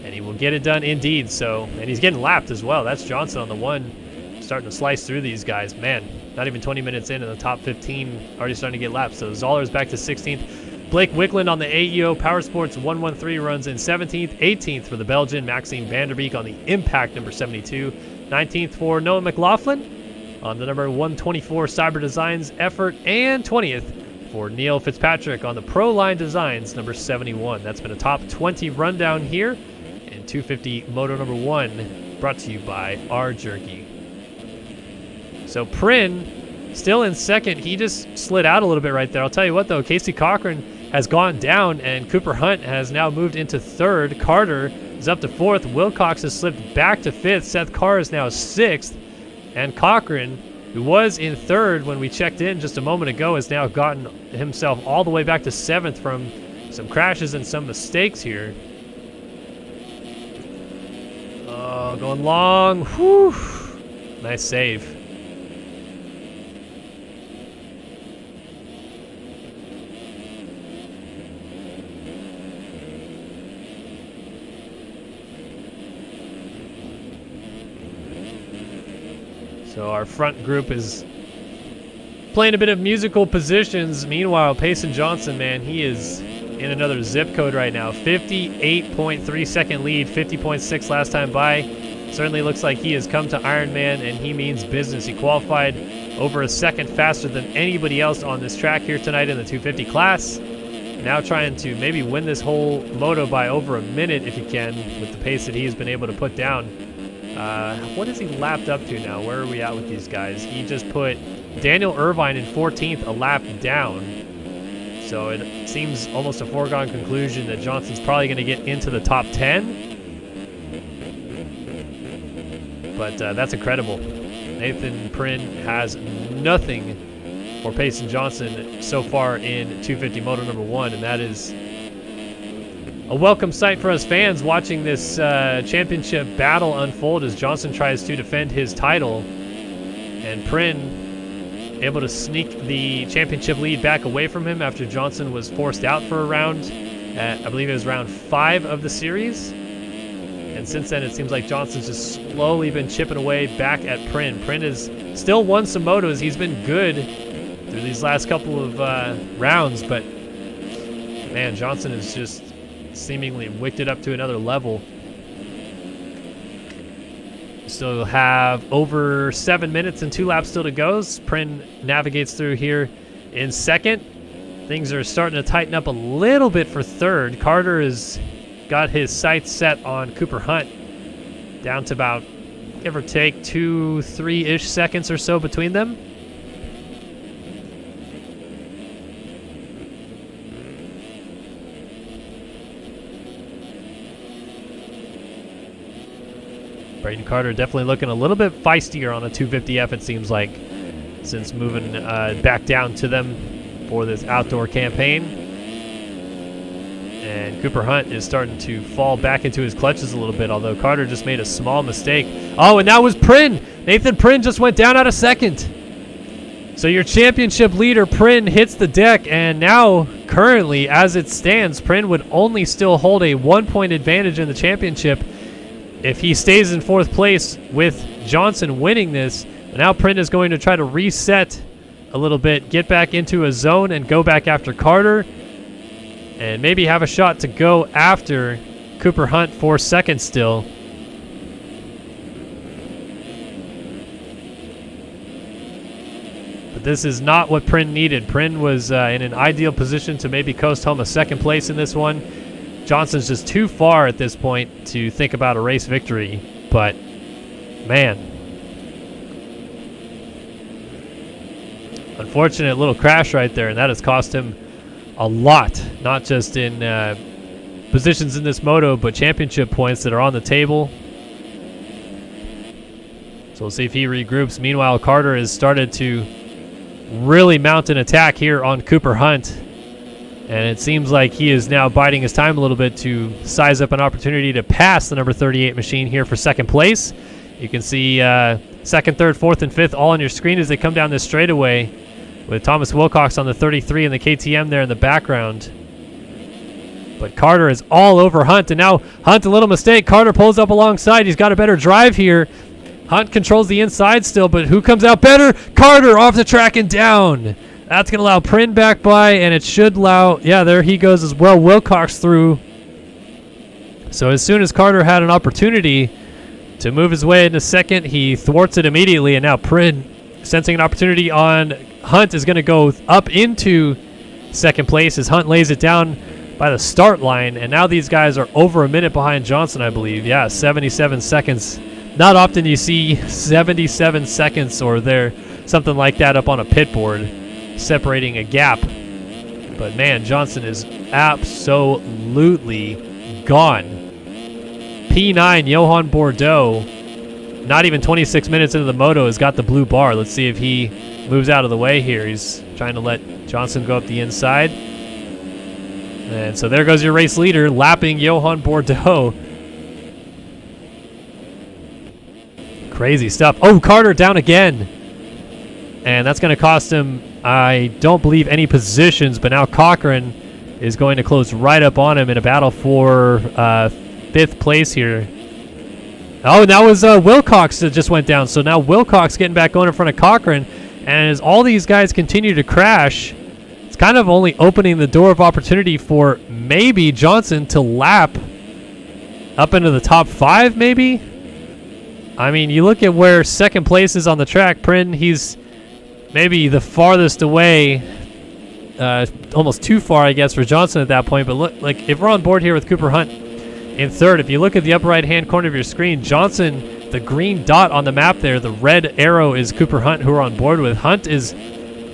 And he will get it done indeed. So, and he's getting lapped as well. That's Johnson on the 1, starting to slice through these guys. Man, not even 20 minutes in the top 15, already starting to get lapped. So Zollers back to 16th. Blake Wickland on the AEO Power Sports 113 runs in 17th. 18th for the Belgian Maxime Vanderbeek on the Impact number 72. 19th for Noah McLaughlin on the number 124 Cyber Designs effort. And 20th for Neil Fitzpatrick on the Pro Line Designs number 71. That's been a top 20 rundown here in 250 Moto number 1, brought to you by R Jerky. So Prin still in second. He just slid out a little bit right there. I'll tell you what though, Casey Cochran has gone down and Cooper Hunt has now moved into 3rd. Carter is up to 4th. Wilcox has slipped back to 5th. Seth Carr is now 6th. And Cochran, who was in 3rd when we checked in just a moment ago, has now gotten himself all the way back to 7th from some crashes and some mistakes here. Oh, going long. Whew. Nice save. So our front group is playing a bit of musical positions. Meanwhile, Payson Johnson, man, he is in another zip code right now. 58.3 second lead, 50.6 last time by. Certainly looks like he has come to Ironman and he means business. He qualified over a second faster than anybody else on this track here tonight in the 250 class. Now trying to maybe win this whole moto by over a minute if he can with the pace that he has been able to put down. What is he lapped up to now? Where are we at with these guys? He just put Daniel Irvine in 14th, a lap down. So it seems almost a foregone conclusion that Johnson's probably going to get into the top 10. But that's incredible. Nathan Prin has nothing for Payson Johnson so far in 250 Moto number 1, and that is a welcome sight for us fans watching this championship battle unfold as Johnson tries to defend his title. And Prin able to sneak the championship lead back away from him after Johnson was forced out for a round at, I believe it was round 5 of the series. And since then, it seems like Johnson's just slowly been chipping away back at Prin. Prin has still won some motos. He's been good through these last couple of rounds, but man, Johnson is just seemingly wicked it up to another level. Still have over 7 minutes and 2 laps still to go. Prin navigates through here in second. Things are starting to tighten up a little bit for third. Carter has got his sights set on Cooper Hunt, down to about, give or take, 2-3-ish seconds or so between them. Braden Carter definitely looking a little bit feistier on a 250F, it seems like, since moving back down to them for this outdoor campaign. And Cooper Hunt is starting to fall back into his clutches a little bit, although Carter just made a small mistake. Oh, and that was Prin. Nathan Prin just went down out of second. So your championship leader, Prin, hits the deck, and now, currently, as it stands, Prin would only still hold a 1-point advantage in the championship if he stays in 4th place with Johnson winning this. But now Print is going to try to reset a little bit, get back into a zone and go back after Carter. And maybe have a shot to go after Cooper Hunt for second still. But this is not what Prin needed. Prin was in an ideal position to maybe coast home a second place in this one. Johnson's just too far at this point to think about a race victory. But, man. Unfortunate little crash right there, and that has cost him a lot. Not just in positions in this moto, but championship points that are on the table. So we'll see if he regroups. Meanwhile, Carter has started to really mount an attack here on Cooper Hunt. And it seems like he is now biding his time a little bit to size up an opportunity to pass the number 38 machine here for second place. You can see second, third, fourth, and fifth all on your screen as they come down this straightaway with Thomas Wilcox on the 33 and the KTM there in the background. But Carter is all over Hunt, and now Hunt, a little mistake. Carter pulls up alongside. He's got a better drive here. Hunt controls the inside still, but who comes out better? Carter off the track and down. That's going to allow Prin back by, and it should allow, yeah, there he goes as well. Wilcox through. So as soon as Carter had an opportunity to move his way into second, he thwarts it immediately, and now Prin, sensing an opportunity on Hunt, is going to go up into second place as Hunt lays it down by the start line, and now these guys are over a minute behind Johnson, I believe. Yeah, 77 seconds. Not often you see 77 seconds or there something like that up on a pit board separating a gap. But man, Johnson is absolutely gone. P9, Johan Bordeaux, not even 26 minutes into the moto, has got the blue bar. Let's see if he moves out of the way here. He's trying to let Johnson go up the inside. And so there goes your race leader, lapping Johan Bordeaux. Crazy stuff. Oh, Carter down again. And that's going to cost him, I don't believe, any positions. But now Cochran is going to close right up on him in a battle for fifth place here. Oh, and that was Wilcox that just went down. So now Wilcox getting back going in front of Cochran. And as all these guys continue to crash, it's kind of only opening the door of opportunity for maybe Johnson to lap up into the top 5, maybe? I mean, you look at where second place is on the track. Prin, he's maybe the farthest away, almost too far, I guess, for Johnson at that point. But look, like if we're on board here with Cooper Hunt in third, if you look at the upper right-hand corner of your screen, Johnson, the green dot on the map there, the red arrow is Cooper Hunt, who we're on board with. Hunt is,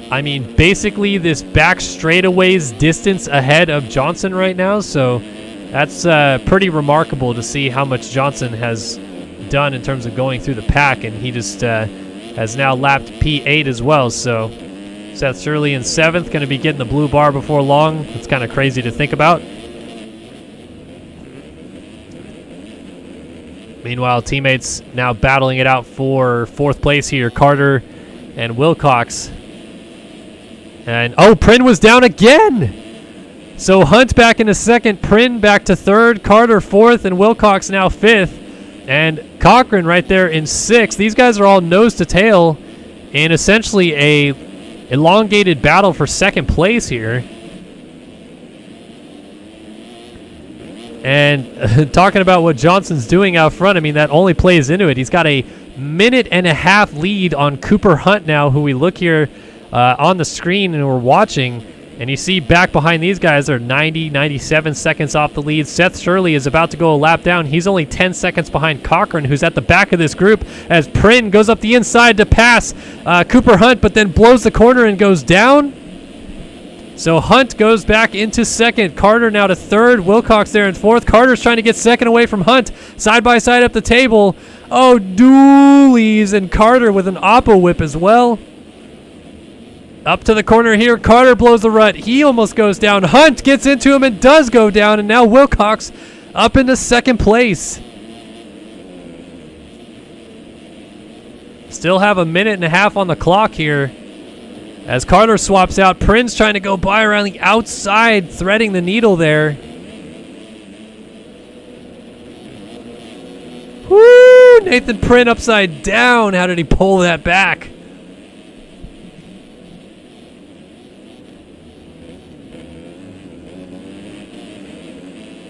I mean, basically this back straightaways distance ahead of Johnson right now. So that's pretty remarkable to see how much Johnson has done in terms of going through the pack, and he just has now lapped P8 as well. So Seth Shirley in 7th, going to be getting the blue bar before long. It's kind of crazy to think about. Meanwhile, teammates now battling it out for 4th place here, Carter and Wilcox. And oh, Prin was down again. So Hunt back into 2nd, Prin back to 3rd, Carter 4th, and Wilcox now 5th. And Cochran right there in 6th. These guys are all nose to tail in essentially a elongated battle for 2nd place here. And talking about what Johnson's doing out front, I mean, that only plays into it. He's got a minute-and-a-half lead on Cooper Hunt now, who we look here on the screen and we're watching. And you see back behind these guys are 90, 97 seconds off the lead. Seth Shirley is about to go a lap down. He's only 10 seconds behind Cochran, who's at the back of this group, as Prin goes up the inside to pass Cooper Hunt, but then blows the corner and goes down. So Hunt goes back into 2nd. Carter now to 3rd. Wilcox there in 4th. Carter's trying to get 2nd away from Hunt. Side by side up the table. Oh, dualies, and Carter with an oppo whip as well. Up to the corner here. Carter blows the rut. He almost goes down. Hunt gets into him and does go down. And now Wilcox up into 2nd place. Still have a minute and a half on the clock here. As Carter swaps out, Prin's trying to go by around the outside, threading the needle there. Woo! Nathan Prin upside down. How did he pull that back?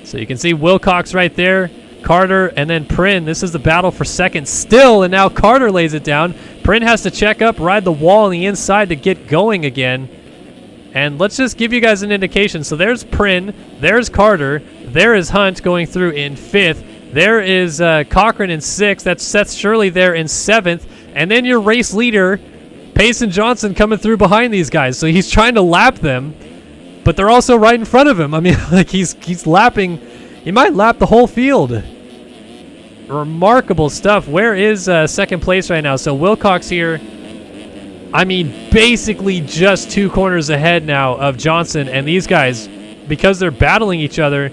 So you can see Wilcox right there, Carter, and then Prin. This is the battle for second still, and now Carter lays it down. Prin has to check up, ride the wall on the inside to get going again. And let's just give you guys an indication. So there's Prin, there's Carter, there is Hunt going through in 5th, there is Cochran in 6th, that's Seth Shirley there in 7th, and then your race leader, Payson Johnson, coming through behind these guys. So he's trying to lap them, but they're also right in front of him. I mean, like he's lapping. He might lap the whole field. Remarkable stuff. Where is second place right now? So Wilcox here, I mean, basically just 2 corners ahead now of Johnson. And these guys, because they're battling each other,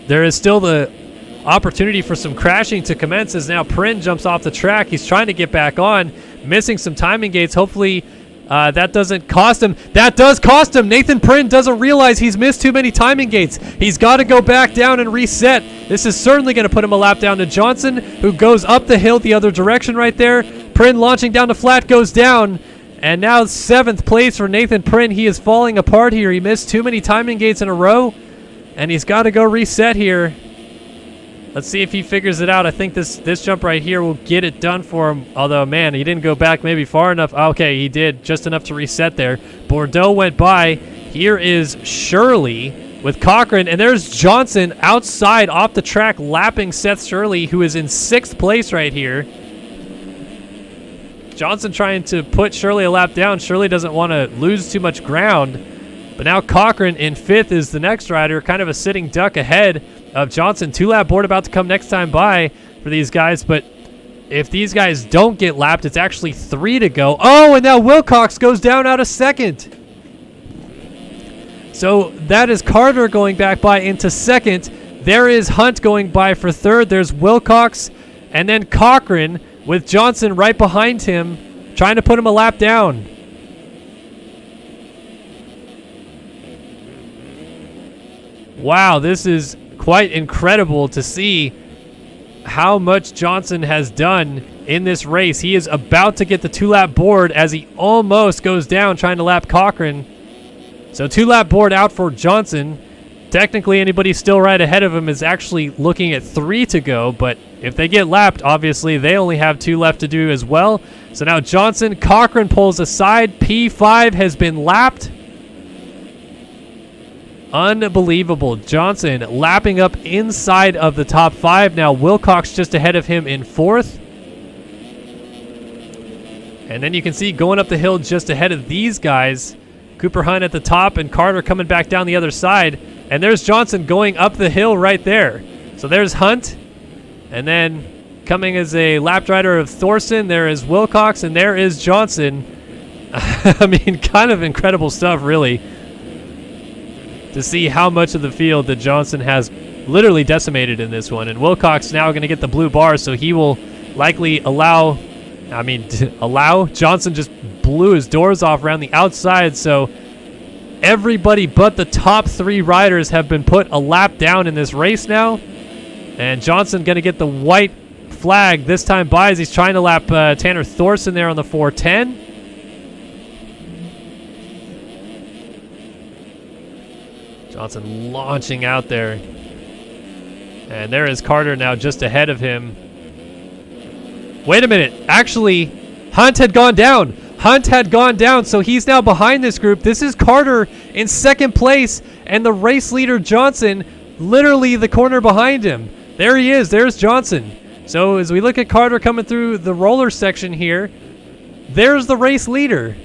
there is still the opportunity for some crashing to commence as now Prin jumps off the track. He's trying to get back on, missing some timing gates. Hopefully that doesn't cost him. That does cost him. Nathan Prin doesn't realize he's missed too many timing gates. He's got to go back down and reset. This is certainly going to put him a lap down to Johnson, who goes up the hill the other direction right there. Prin launching down the flat goes down. And now 7th place for Nathan Prin. He is falling apart here. He missed too many timing gates in a row, and he's got to go reset here. Let's see if he figures it out. I think this jump right here will get it done for him. Although, man, he didn't go back maybe far enough. Okay, he did. Just enough to reset there. Bordeaux went by. Here is Shirley with Cochran. And there's Johnson outside off the track lapping Seth Shirley, who is in 6th place right here. Johnson trying to put Shirley a lap down. Shirley doesn't want to lose too much ground. But now Cochran in 5th is the next rider. Kind of a sitting duck ahead of Johnson. 2-lap board about to come next time by for these guys, but if these guys don't get lapped, it's actually 3 to go. Oh, and now Wilcox goes down out of 2nd. So that is Carter going back by into 2nd. There is Hunt going by for 3rd. There's Wilcox, and then Cochran with Johnson right behind him, trying to put him a lap down. Wow, this is quite incredible to see how much Johnson has done in this race. He is about to get the 2-lap board as he almost goes down trying to lap Cochran. So 2-lap board out for Johnson. Technically, anybody still right ahead of him is actually looking at 3 to go, but if they get lapped, obviously they only have 2 left to do as well. So now Johnson, Cochran pulls aside. P5 has been lapped. Unbelievable. Johnson lapping up inside of the top 5. Now Wilcox just ahead of him in 4th. And then you can see going up the hill just ahead of these guys, Cooper Hunt at the top and Carter coming back down the other side. And there's Johnson going up the hill right there. So there's Hunt. And then coming as a lapped rider of Thorson, there is Wilcox, and there is Johnson. I mean, kind of incredible stuff, really, to see how much of the field that Johnson has literally decimated in this one. And Wilcox now going to get the blue bar, so he will likely allow Johnson just blew his doors off around the outside, so everybody but the top 3 riders have been put a lap down in this race now. And Johnson going to get the white flag this time by as he's trying to lap Tanner Thorson there on the 410. Johnson launching out there. And there is Carter now just ahead of him. Wait a minute. Actually, Hunt had gone down. Hunt had gone down, so he's now behind this group. This is Carter in 2nd place, and the race leader, Johnson, literally the corner behind him. There he is. There's Johnson. So as we look at Carter coming through the roller section here, there's the race leader.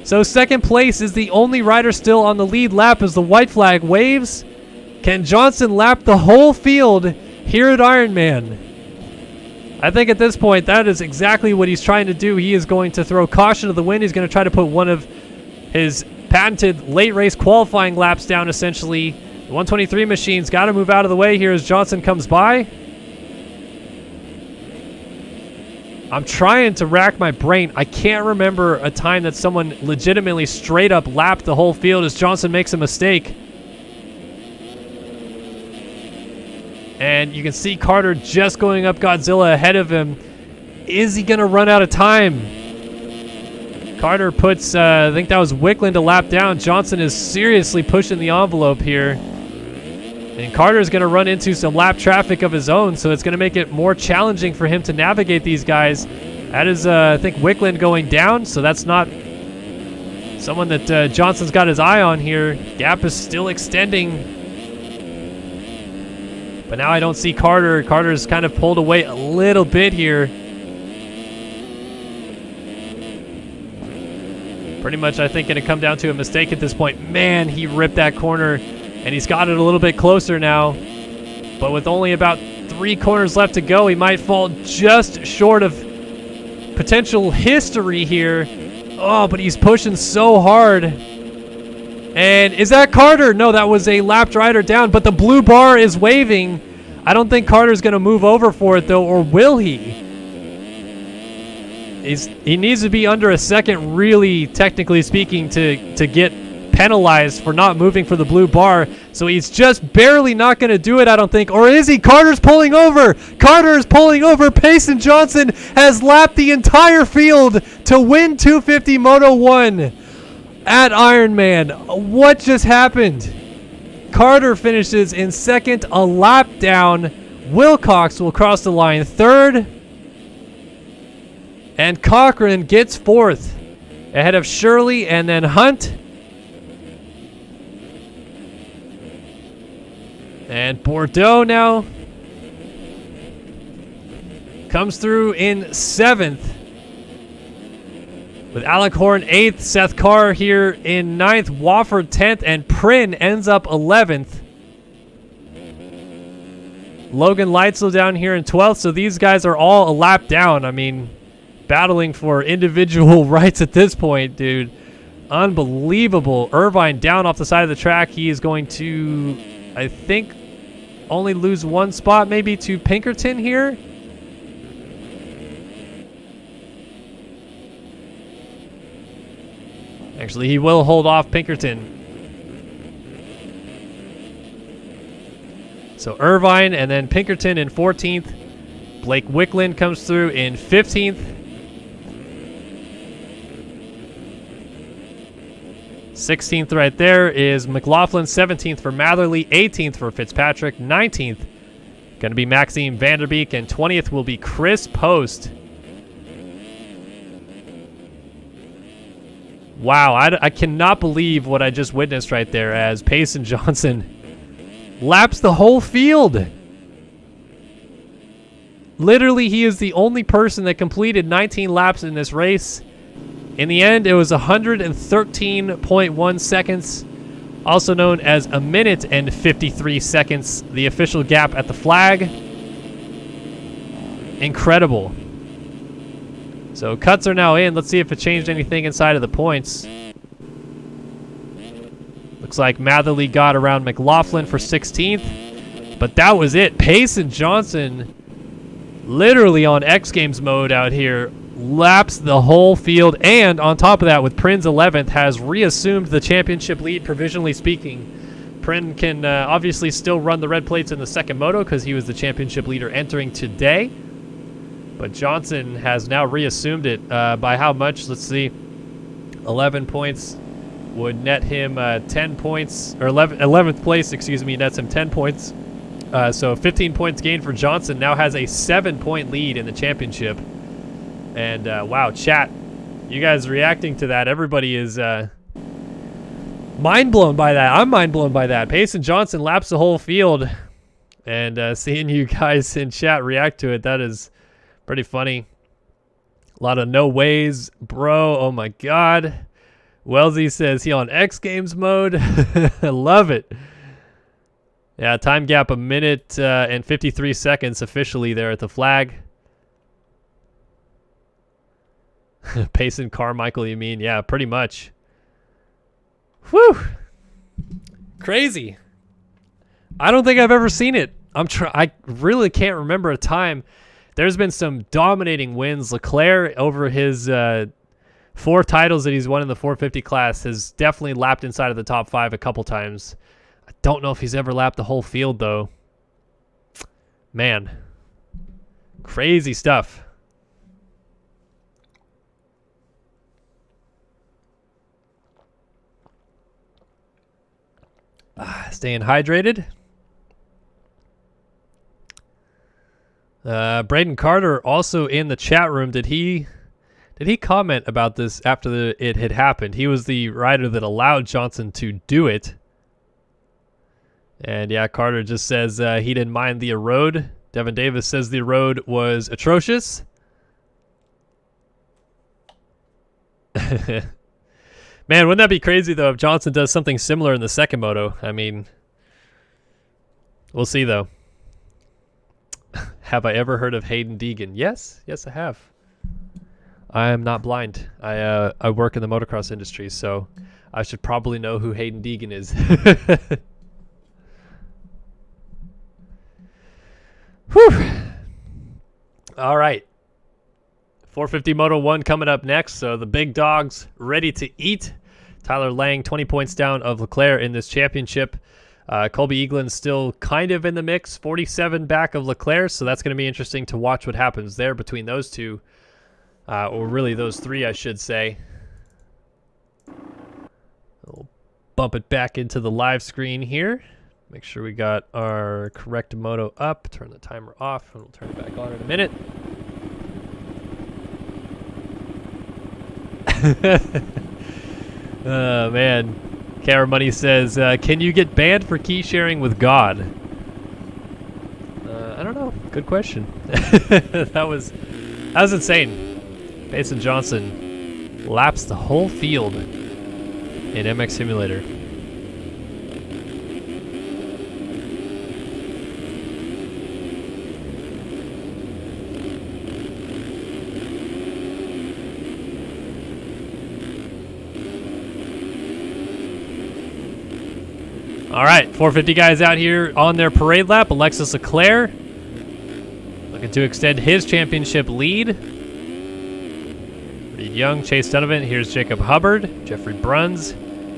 So 2nd place is the only rider still on the lead lap as the white flag waves. Can Johnson lap the whole field here at Ironman? I think at this point that is exactly what he's trying to do. He is going to throw caution to the wind. He's going to try to put one of his patented late race qualifying laps down, essentially. The 123 machine's got to move out of the way here as Johnson comes by. I'm trying to rack my brain. I can't remember a time that someone legitimately straight up lapped the whole field as Johnson makes a mistake. And And you can see Carter just going up Godzilla ahead of him. Is he going to run out of time? Carter puts, I think that was Wickland a lap down. Johnson is seriously pushing the envelope here. And Carter's going to run into some lap traffic of his own, so it's going to make it more challenging for him to navigate these guys. That is, I think, Wickland going down, so that's not someone that Johnson's got his eye on here. Gap is still extending. But now I don't see Carter. Carter's kind of pulled away a little bit here. Pretty much, I think, going to come down to a mistake at this point. Man, he ripped that corner, and he's got it a little bit closer now. But with only about 3 corners left to go, he might fall just short of potential history here. Oh, but he's pushing so hard. And is that Carter? No, that was a lapped rider down, but the blue bar is waving. I don't think Carter's going to move over for it, though, or will he? He needs to be under a second, really, technically speaking, to get penalized for not moving for the blue bar. So he's just barely not going to do it, I don't think. Or is he? Carter's pulling over. Carter is pulling over. Payson Johnson has lapped the entire field to win 250 Moto 1 at Ironman. What just happened? Carter finishes in second, a lap down. Wilcox will cross the line third. And Cochran gets fourth ahead of Shirley and then Hunt. And Bordeaux now comes through in seventh, with Alec Horn 8th, Seth Carr here in 9th, Wofford 10th, and Prynne ends up 11th. Logan Leitzel down here in 12th, so these guys are all a lap down. I mean, battling for individual rights at this point, dude. Unbelievable. Irvine down off the side of the track. He is going to, I think, only lose 1 spot maybe to Pinkerton here. Actually, he will hold off Pinkerton. So Irvine and then Pinkerton in 14th. Blake Wickland comes through in 15th. 16th right there is McLaughlin. 17th for Matherly. 18th for Fitzpatrick. 19th going to be Maxime Vanderbeek. And 20th will be Chris Post. Wow, I cannot believe what I just witnessed right there as Payson Johnson laps the whole field. Literally, he is the only person that completed 19 laps in this race. In the end, it was 113.1 seconds, also known as a minute and 53 seconds, the official gap at the flag. Incredible. So cuts are now in. Let's see if it changed anything inside of the points. Looks like Matherly got around McLaughlin for 16th, but that was it. Payson Johnson, literally on X Games mode out here, laps the whole field, and on top of that, with Prynne's 11th, has reassumed the championship lead, provisionally speaking. Prynne can obviously still run the red plates in the second moto because he was the championship leader entering today. But Johnson has now reassumed it by how much? Let's see. 11 points would net him 10 points, or 11th place, excuse me, nets him 10 points. So 15 points gained for Johnson, now has a 7-point lead in the championship. And wow, chat, you guys reacting to that. Everybody is mind blown by that. I'm mind blown by that. Payson Johnson laps the whole field. And seeing you guys in chat react to it, that is pretty funny. A lot of no ways, bro. Oh my God. Wellesley says he on X Games mode. I love it. Yeah, time gap 1 minute and 53 seconds officially there at the flag. Payson Carmichael, you mean? Yeah, pretty much. Whew. Crazy. I don't think I've ever seen it. I really can't remember a time. There's been some dominating wins. Leclerc, over his 4 titles that he's won in the 450 class, has definitely lapped inside of the top 5 a couple times. I don't know if he's ever lapped the whole field, though. Man. Crazy stuff. Staying hydrated. Braden Carter also in the chat room. Did he comment about this after it had happened? He was the rider that allowed Johnson to do it. And yeah, Carter just says he didn't mind the erode. Devin Davis says the erode was atrocious. Man, wouldn't that be crazy, though, if Johnson does something similar in the second moto? I mean, we'll see, though. Have I ever heard of Hayden Deegan? Yes. Yes, I have. I am not blind. I work in the motocross industry, so I should probably know who Hayden Deegan is. Whew. All right. 450 Moto 1 coming up next, so the big dogs ready to eat. Tyler Lang 20 points down of Leclerc in this championship. Colby Eaglin's still kind of in the mix, 47 back of Leclerc, so that's going to be interesting to watch what happens there between those two, or really those three, I should say. We'll bump it back into the live screen here. Make sure we got our correct moto up, turn the timer off, and we'll turn it back on in a minute. Oh, man. Camera Money says, can you get banned for key sharing with God? I don't know. Good question. That was insane. Mason Johnson laps the whole field in MX Simulator. All right, 450 guys out here on their parade lap. Alexis Leclerc looking to extend his championship lead. Reed Young, Chase Donovan. Here's Jacob Hubbard, Jeffrey Bruns,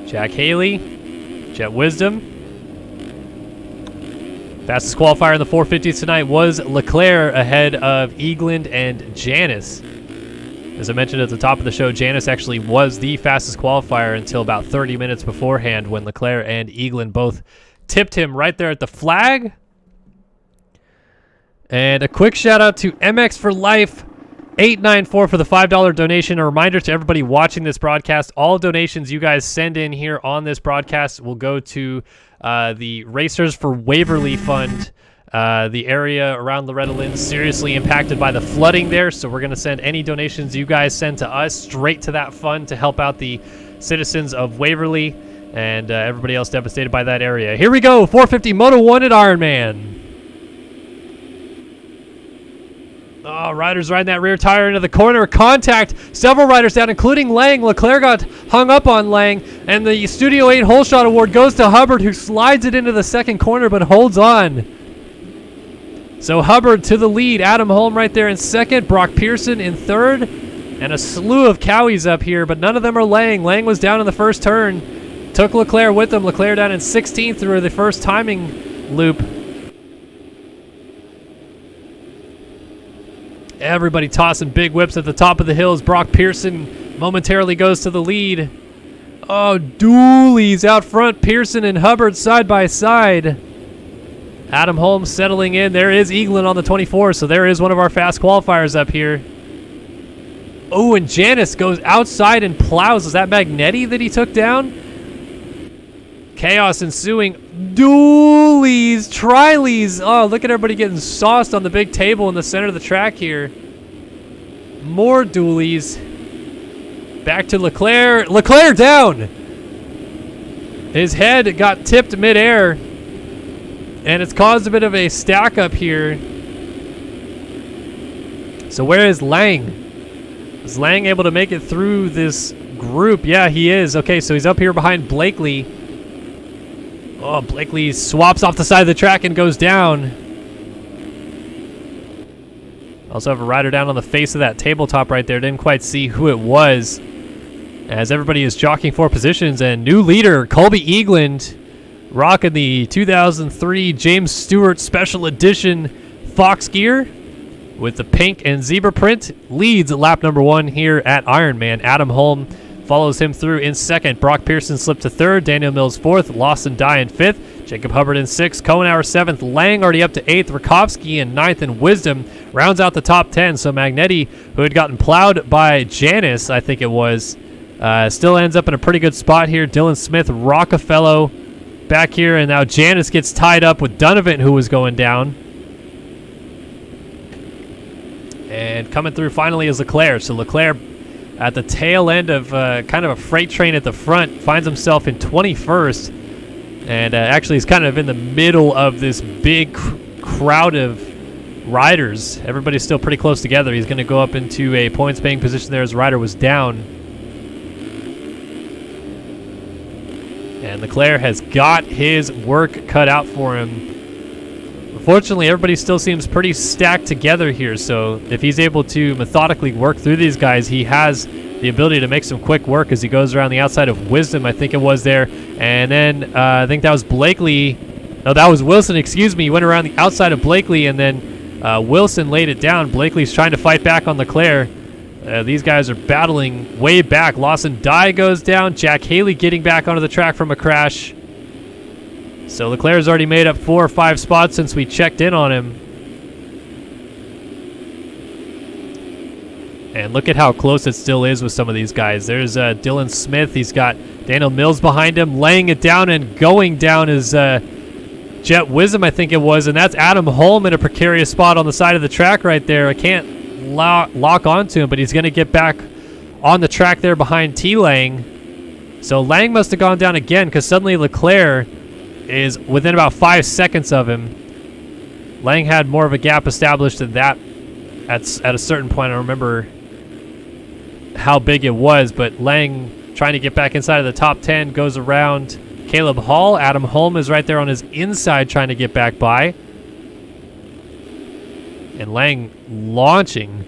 Jack Haley, Jet Wisdom. Fastest qualifier in the 450s tonight was Leclerc ahead of Eagland and Janice. As I mentioned at the top of the show, Janice actually was the fastest qualifier until about 30 minutes beforehand when Leclerc and Eagland both tipped him right there at the flag. And a quick shout out to MX for Life 894 for the $5 donation. A reminder to everybody watching this broadcast, all donations you guys send in here on this broadcast will go to the Racers for Waverly Fund. The area around Loretta Lynn seriously impacted by the flooding there, so we're going to send any donations you guys send to us straight to that fund to help out the citizens of Waverly and everybody else devastated by that area. Here we go, 450 Moto 1 at Ironman. Oh, riders riding that rear tire into the corner. Contact. Several riders down, including Lang. Leclerc got hung up on Lang, and the Studio 8 hole shot award goes to Hubbard, who slides it into the second corner but holds on. So Hubbard to the lead. Adam Holm right there in second. Brock Pearson in third. And a slew of Cowies up here, but none of them are Lang. Lang was down in the first turn. Took Leclerc with him. Leclerc down in 16th through the first timing loop. Everybody tossing big whips at the top of the hills. Brock Pearson momentarily goes to the lead. Oh, dualies out front. Pearson and Hubbard side by side. Adam Holmes settling in. There is Eagland on the 24, so there is one of our fast qualifiers up here. Oh, and Janice goes outside and plows. Is that Magnetti that he took down? Chaos ensuing. Dualies, Trileys. Oh, look at everybody getting sauced on the big table in the center of the track here. More dualies. Back to Leclerc. Leclerc down. His head got tipped midair. And it's caused a bit of a stack up here. So where is Lang? Is Lang able to make it through this group? Yeah, he is. Okay, so he's up here behind Blakely. Oh, Blakely swaps off the side of the track and goes down. Also have a rider down on the face of that tabletop right there. Didn't quite see who it was. As everybody is jockeying for positions. And new leader, Colby Eagland, rocking the 2003 James Stewart Special Edition Fox gear with the pink and zebra print leads lap number 1 here at Ironman. Adam Holm follows him through in second. Brock Pearson slipped to third. Daniel Mills fourth. Lawson Dye in fifth. Jacob Hubbard in sixth. Cohenauer seventh. Lang already up to eighth. Rakovsky in ninth. And Wisdom rounds out the top 10. So Magnetti, who had gotten plowed by Janis, I think it was, still ends up in a pretty good spot here. Dylan Smith, Rockefeller back here. And now Janis gets tied up with Donovan, who was going down. And coming through finally is Leclerc. So Leclerc at the tail end of kind of a freight train at the front finds himself in 21st. And actually he's kind of in the middle of this big crowd of riders. Everybody's still pretty close together. He's going to go up into a points paying position there as Ryder was down. And Leclerc has got his work cut out for him. Unfortunately, everybody still seems pretty stacked together here, so if he's able to methodically work through these guys, he has the ability to make some quick work as he goes around the outside of Wisdom, I think it was there. And then I think that was Blakely. No, that was Wilson, excuse me. He went around the outside of Blakely, and then Wilson laid it down. Blakely's trying to fight back on Leclerc. These guys are battling way back. Lawson Dye goes down. Jack Haley getting back onto the track from a crash. So Leclerc's already made up 4 or 5 spots since we checked in on him. And look at how close it still is with some of these guys. There's Dylan Smith. He's got Daniel Mills behind him, laying it down, and going down is Jet Wisdom, I think it was. And that's Adam Holm in a precarious spot on the side of the track right there. I can't lock onto him, but he's going to get back on the track there behind T-Lang. So Lang must have gone down again because suddenly Leclerc is within about 5 seconds of him. Lang had more of a gap established than that at a certain point. I don't remember how big it was, but Lang trying to get back inside of the top 10 goes around Caleb Hall. Adam Holm is right there on his inside trying to get back by. And Lang launching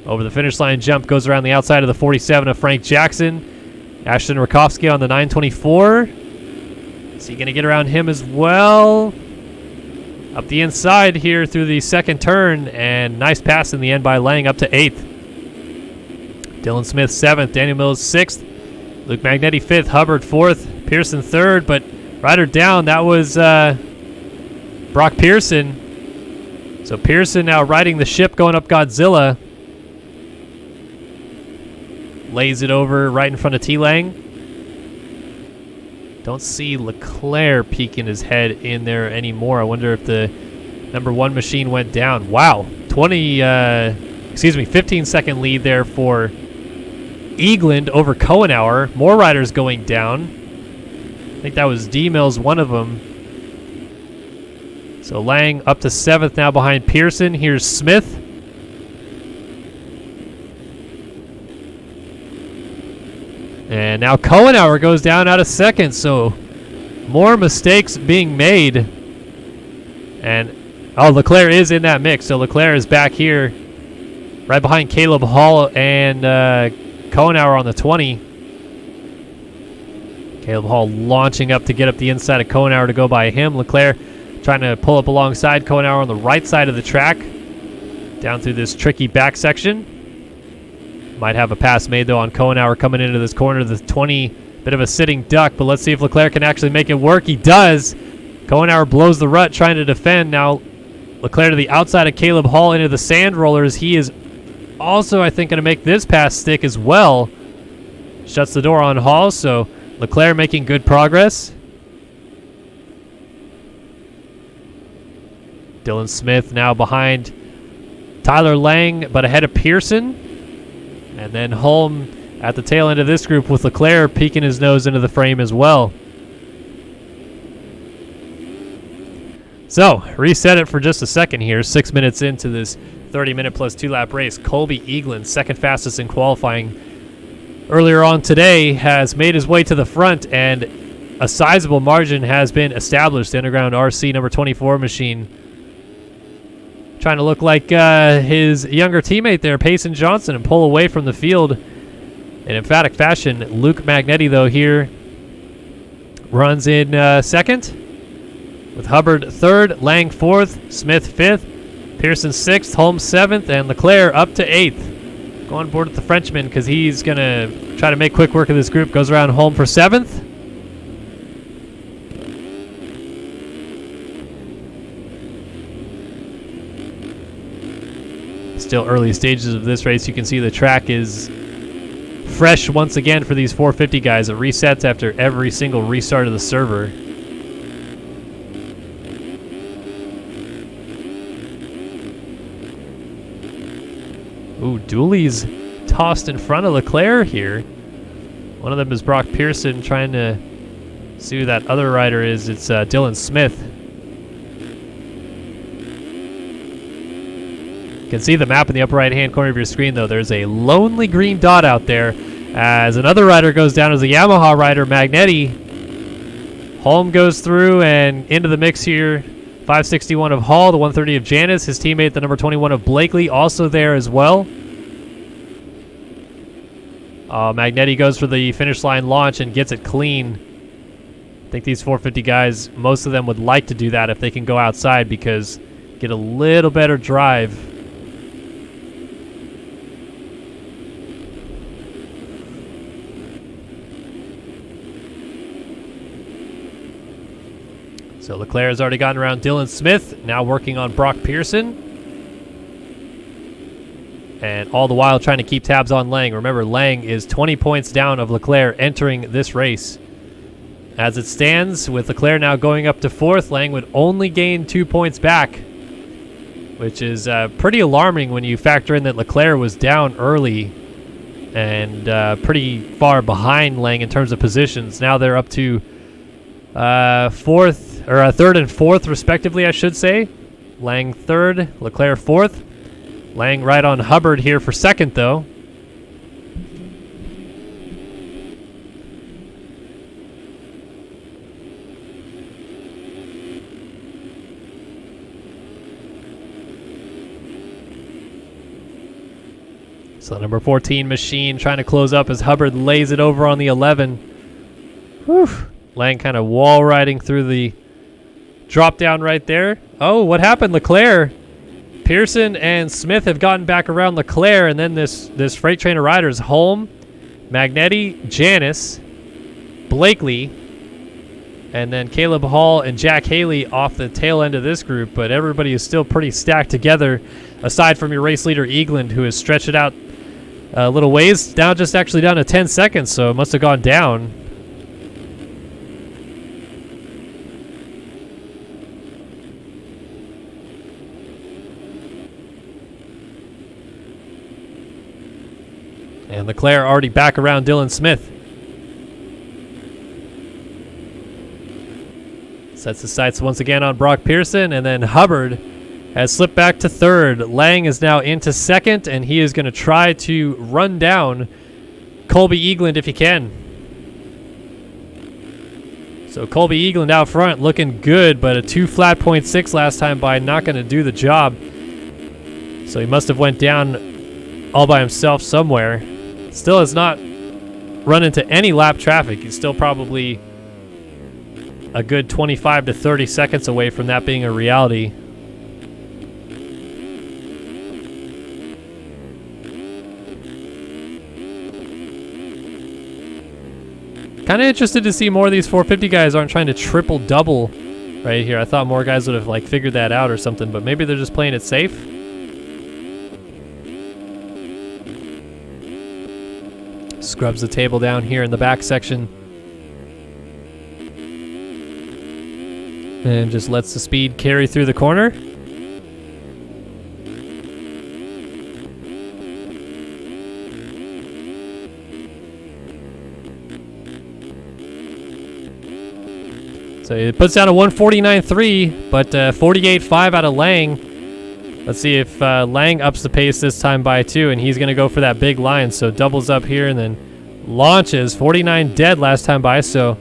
over the finish line jump goes around the outside of the 47 of Frank Jackson. Ashton Rakovsky on the 924. Is he going to get around him as well? Up the inside here through the second turn, and nice pass in the end by Lang up to 8th. Dylan Smith 7th, Daniel Mills 6th, Luke Magnetti 5th, Hubbard 4th, Pearson 3rd, but rider down, that was Brock Pearson. So Pearson now riding the ship going up Godzilla. Lays it over right in front of T-Lang. Don't see Leclerc peeking his head in there anymore. I wonder if the number 1 machine went down. Wow, 15-second lead there for Eagland over Cohenauer. More riders going down. I think that was D-Mills, one of them. So Lang up to 7th now behind Pearson. Here's Smith. And now Cohenauer goes down out of 2nd, so more mistakes being made. And, Leclerc is in that mix, so Leclerc is back here right behind Caleb Hall and Cohenauer on the 20. Caleb Hall launching up to get up the inside of Cohenauer to go by him. Leclerc trying to pull up alongside Cohenauer on the right side of the track down through this tricky back section. Might have a pass made, though, on Cohenauer coming into this corner. The 20, bit of a sitting duck, but let's see if Leclerc can actually make it work. He does. Cohenauer blows the rut trying to defend. Now Leclerc to the outside of Caleb Hall into the sand rollers. He is also, I think, going to make this pass stick as well. Shuts the door on Hall, so Leclerc making good progress. Dylan Smith now behind Tyler Lang, but ahead of Pearson. And then Holm at the tail end of this group with Leclerc peeking his nose into the frame as well. So, reset it for just a second here. 6 minutes into this 30-minute plus 2-lap race. Colby Eagland, second fastest in qualifying earlier on today, has made his way to the front, and a sizable margin has been established. The Underground RC number 24 machine trying to look like his younger teammate there, Payson Johnson, and pull away from the field in emphatic fashion. Luke Magnetti, though, here runs in second, with Hubbard third, Lang fourth, Smith fifth, Pearson 6th, Holmes 7th, and Leclerc up to 8th. Go on board with the Frenchman because he's going to try to make quick work of this group. Goes around Holmes for 7th. Still early stages of this race. You can see the track is fresh once again for these 450 guys. It resets after every single restart of the server. Ooh, Dooley's tossed in front of Leclerc here. One of them is Brock Pearson trying to see who that other rider is. It's Dylan Smith. You can see the map in the upper right-hand corner of your screen, though. There's a lonely green dot out there as another rider goes down as a Yamaha rider, Magnetti. Holm goes through and into the mix here. 561 of Hall, the 130 of Janis. His teammate, the number 21 of Blakely, also there as well. Magnetti goes for the finish line launch and gets it clean. I think these 450 guys, most of them would like to do that if they can go outside because get a little better drive. So Leclerc has already gotten around Dylan Smith, now working on Brock Pearson. And all the while trying to keep tabs on Lang. Remember, Lang is 20 points down of Leclerc entering this race. As it stands, with Leclerc now going up to 4th, Lang would only gain 2 points back, which is pretty alarming when you factor in that Leclerc was down early and pretty far behind Lang in terms of positions. Now they're up to 3rd and 4th respectively, I should say. Lang 3rd, Leclerc 4th. Lang right on Hubbard here for 2nd, though. So number 14 machine trying to close up as Hubbard lays it over on the 11. Whew. Lang kind of wall riding through the drop down right there. Oh, what happened? Leclerc, Pearson, and Smith have gotten back around Leclerc, and then this freight train of riders, Holm, Magnetti, Janis, Blakely, and then Caleb Hall and Jack Haley off the tail end of this group, but everybody is still pretty stacked together, aside from your race leader, Eagland, who has stretched it out a little ways, now just actually down to 10 seconds, so it must have gone down. And Leclerc already back around Dylan Smith. Sets his sights once again on Brock Pearson, and then Hubbard has slipped back to 3rd. Lang is now into 2nd, and he is going to try to run down Colby Eagland if he can. So Colby Eagland out front looking good, but a 2.6 last time by, not going to do the job. So he must have went down all by himself somewhere. Still has not run into any lap traffic. He's still probably a good 25 to 30 seconds away from that being a reality. Kind of interested to see more of these 450 guys aren't trying to triple double right here. I thought more guys would have like figured that out or something, but maybe they're just playing it safe. Scrubs the table down here in the back section. And just lets the speed carry through the corner. So it puts down a 149.3, but 48.5 out of Lang. Let's see if Lang ups the pace this time by 2, and he's going to go for that big line. So doubles up here and then launches. 49 dead last time by, so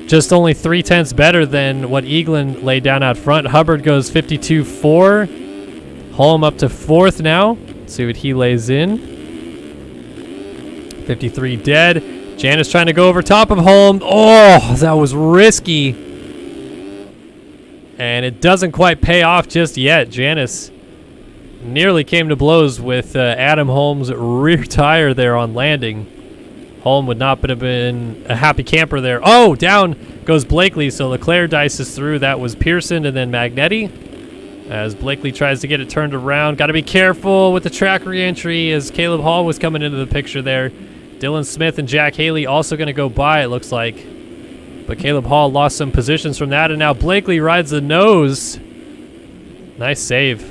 just only 0.3 better than what Eagland laid down out front. Hubbard goes 52.4. Holm up to 4th now. Let's see what he lays in. 53 dead. Janis trying to go over top of Holm. Oh, that was risky. And it doesn't quite pay off just yet. Janis nearly came to blows with Adam Holmes' rear tire there on landing. Holm would not have been a happy camper there. Oh, down goes Blakely, so Leclerc dices through. That was Pearson and then Magnetti as Blakely tries to get it turned around. Got to be careful with the track re-entry as Caleb Hall was coming into the picture there. Dylan Smith and Jack Haley also going to go by, it looks like. But Caleb Hall lost some positions from that, and now Blakely rides the nose. Nice save.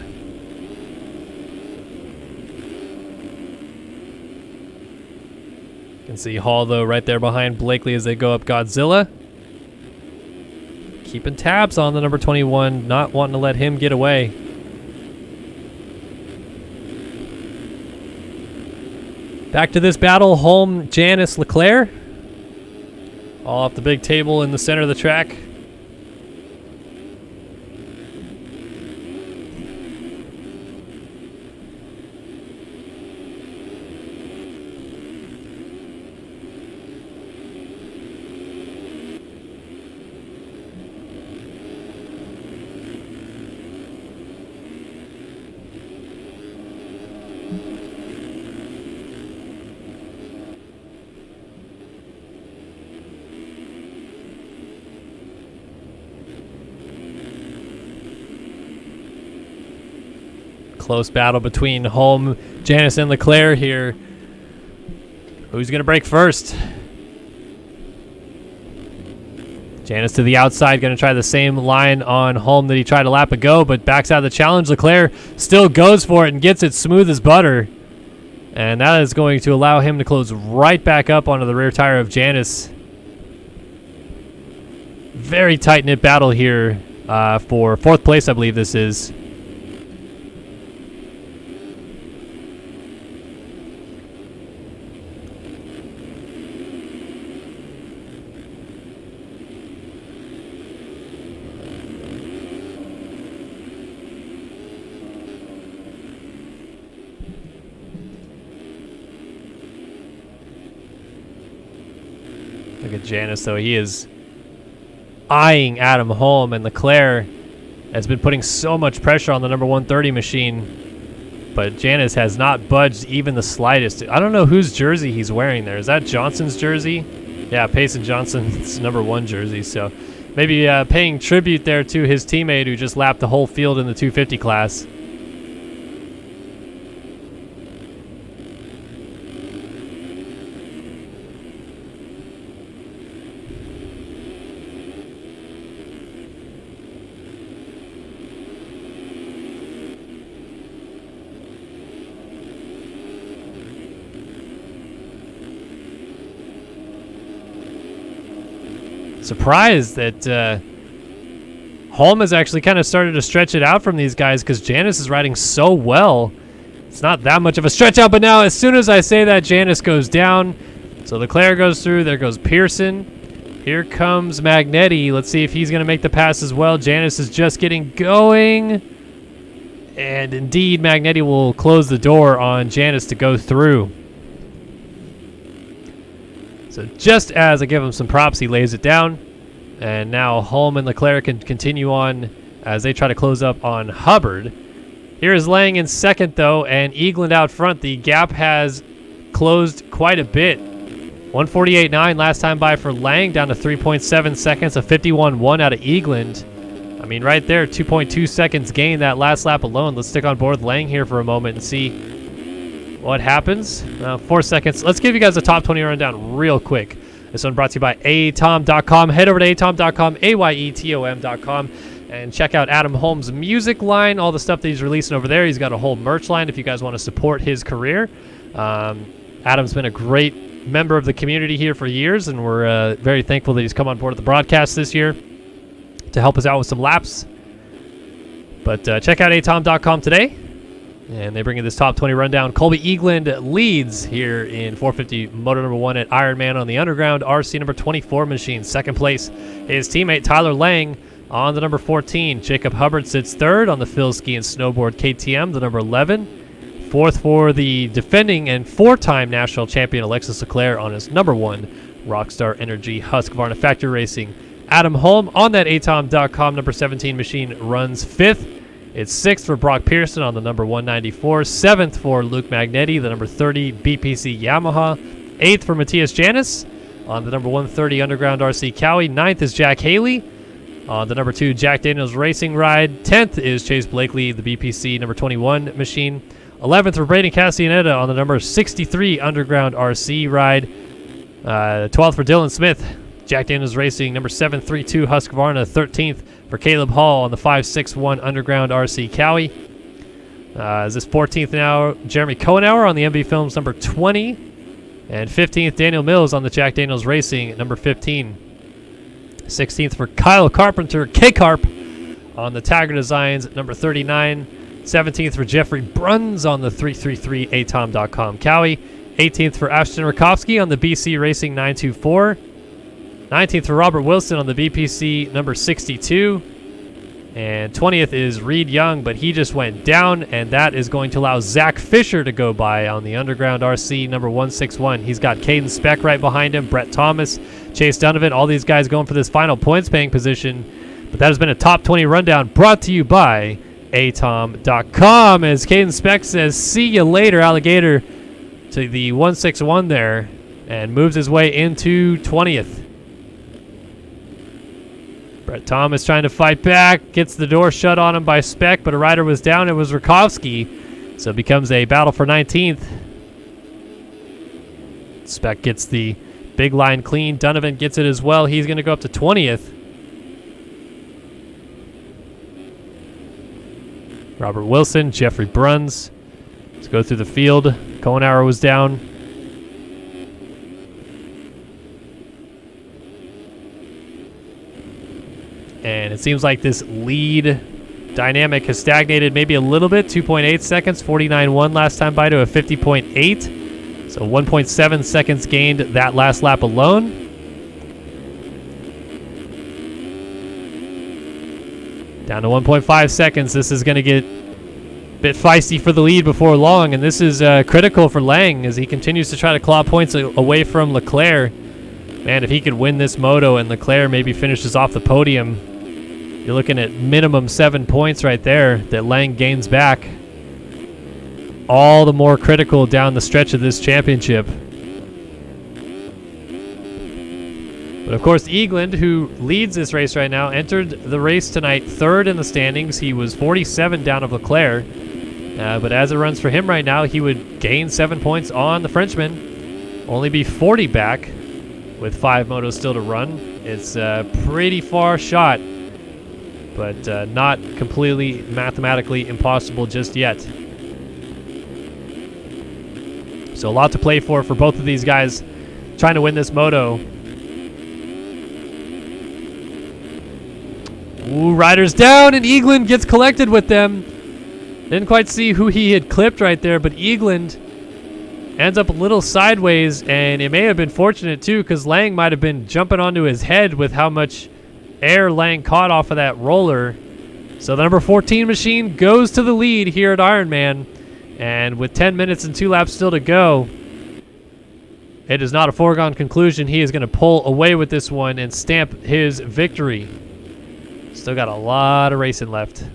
You can see Hall, though, right there behind Blakely as they go up Godzilla. Keeping tabs on the number 21, not wanting to let him get away. Back to this battle, Holm, Janice, Leclerc. All off the big table in the center of the track. Close battle between Holm, Janice, and Leclerc here. Who's going to break first? Janice to the outside, going to try the same line on Holm that he tried a lap ago, but backs out of the challenge. Leclerc still goes for it and gets it smooth as butter. And that is going to allow him to close right back up onto the rear tire of Janice. Very tight-knit battle here for fourth place, I believe this is. Look at Janice, though. He is eyeing Adam Holm, and Leclerc has been putting so much pressure on the number 130 machine, but Janice has not budged even the slightest. I don't know whose jersey he's wearing there. Is that Johnson's jersey? Yeah, Payson Johnson's number 1 jersey, so maybe paying tribute there to his teammate who just lapped the whole field in the 250 class. Surprised that Holm has actually kind of started to stretch it out from these guys because Janice is riding so well. It's not that much of a stretch out, but now as soon as I say that, Janice goes down. So Leclerc goes through. There goes Pearson. Here comes Magnetti. Let's see if he's going to make the pass as well. Janice is just getting going. And indeed, Magnetti will close the door on Janice to go through. So just as I give him some props, he lays it down. And now Holm and Leclerc can continue on as they try to close up on Hubbard. Here is Lang in second, though, and Eagland out front. The gap has closed quite a bit. 148.9 last time by for Lang, down to 3.7 seconds, a 51.1 out of Eagland. I mean, right there, 2.2 seconds gain that last lap alone. Let's stick on board Lang here for a moment and see what happens. 4 seconds. Let's give you guys a top 20 rundown real quick. This one brought to you by atom.com. Head over to atom.com, ayetom.com, and check out Adam Holmes' music line, all the stuff that he's releasing over there. He's got a whole merch line if you guys want to support his career. Adam's been a great member of the community here for years, and we're very thankful that he's come on board at the broadcast this year to help us out with some laps. But check out atom.com today. And they bring you this top 20 rundown. Colby Eagland leads here in 450 Moto number 1 at Ironman on the Underground RC number 24 machine. Second place, his teammate Tyler Lang on the number 14. Jacob Hubbard sits third on the Phil Ski and Snowboard KTM, the number 11. Fourth for the defending and 4-time national champion Alexis Leclerc on his number 1 Rockstar Energy Husqvarna Factory Racing. Adam Holm on that atom.com number 17 machine runs 5th. It's 6th for Brock Pearson on the number 194. 7th for Luke Magnetti, the number 30 BPC Yamaha. 8th for Matthias Janis on the number 130 Underground RC Cowie. 9th is Jack Haley on the number 2 Jack Daniels Racing ride. 10th is Chase Blakely, the BPC number 21 machine. 11th for Braden Castellaneta on the number 63 Underground RC ride. 12th for Dylan Smith, Jack Daniels Racing number 732 Husqvarna. 13th for Caleb Hall on the 561 Underground RC Cowie. Is this 14th now? Jeremy Cohenauer on the MB Films number 20. And 15th, Daniel Mills on the Jack Daniels Racing number 15. 16th for Kyle Carpenter, K-Carp on the Tiger Designs number 39. 17th for Jeffrey Bruns on the 333 atom.com Cowie. 18th for Ashton Rakowski on the BC Racing 924. 19th for Robert Wilson on the BPC number 62. And 20th is Reed Young, but he just went down, and that is going to allow Zach Fisher to go by on the Underground RC number 161. He's got Caden Speck right behind him, Brett Thomas, Chase Donovan, all these guys going for this final points-paying position. But that has been a top 20 rundown brought to you by atom.com. As Caden Speck says, see you later, alligator, to the 161 there, and moves his way into 20th. Brett Thomas trying to fight back, gets the door shut on him by Speck, but a rider was down. It was Rakowski, so it becomes a battle for 19th. Speck gets the big line clean. Donovan gets it as well. He's going to go up to 20th. Robert Wilson, Jeffrey Bruns. Let's go through the field. Cohenauer was down. And it seems like this lead dynamic has stagnated maybe a little bit. 2.8 seconds, 49.1 last time by to a 50.8. So 1.7 seconds gained that last lap alone. Down to 1.5 seconds. This is going to get a bit feisty for the lead before long, and this is critical for Lang as he continues to try to claw points away from Leclerc. Man, if he could win this moto and Leclerc maybe finishes off the podium, you're looking at minimum 7 points right there that Lang gains back. All the more critical down the stretch of this championship. But of course, Eagland, who leads this race right now, entered the race tonight third in the standings. He was 47 down of Leclerc. But as it runs for him right now, he would gain 7 points on the Frenchman, only be 40 back with 5 motos still to run. It's a pretty far shot, but not completely mathematically impossible just yet. So a lot to play for both of these guys trying to win this moto. Ooh, riders down, and Eagland gets collected with them. Didn't quite see who he had clipped right there, but Eagland ends up a little sideways, and it may have been fortunate too, because Lang might have been jumping onto his head with how much air Lang caught off of that roller. So the number 14 machine goes to the lead here at Ironman, and with 10 minutes and 2 laps still to go, it is not a foregone conclusion. He is going to pull away with this one and stamp his victory. Still got a lot of racing left.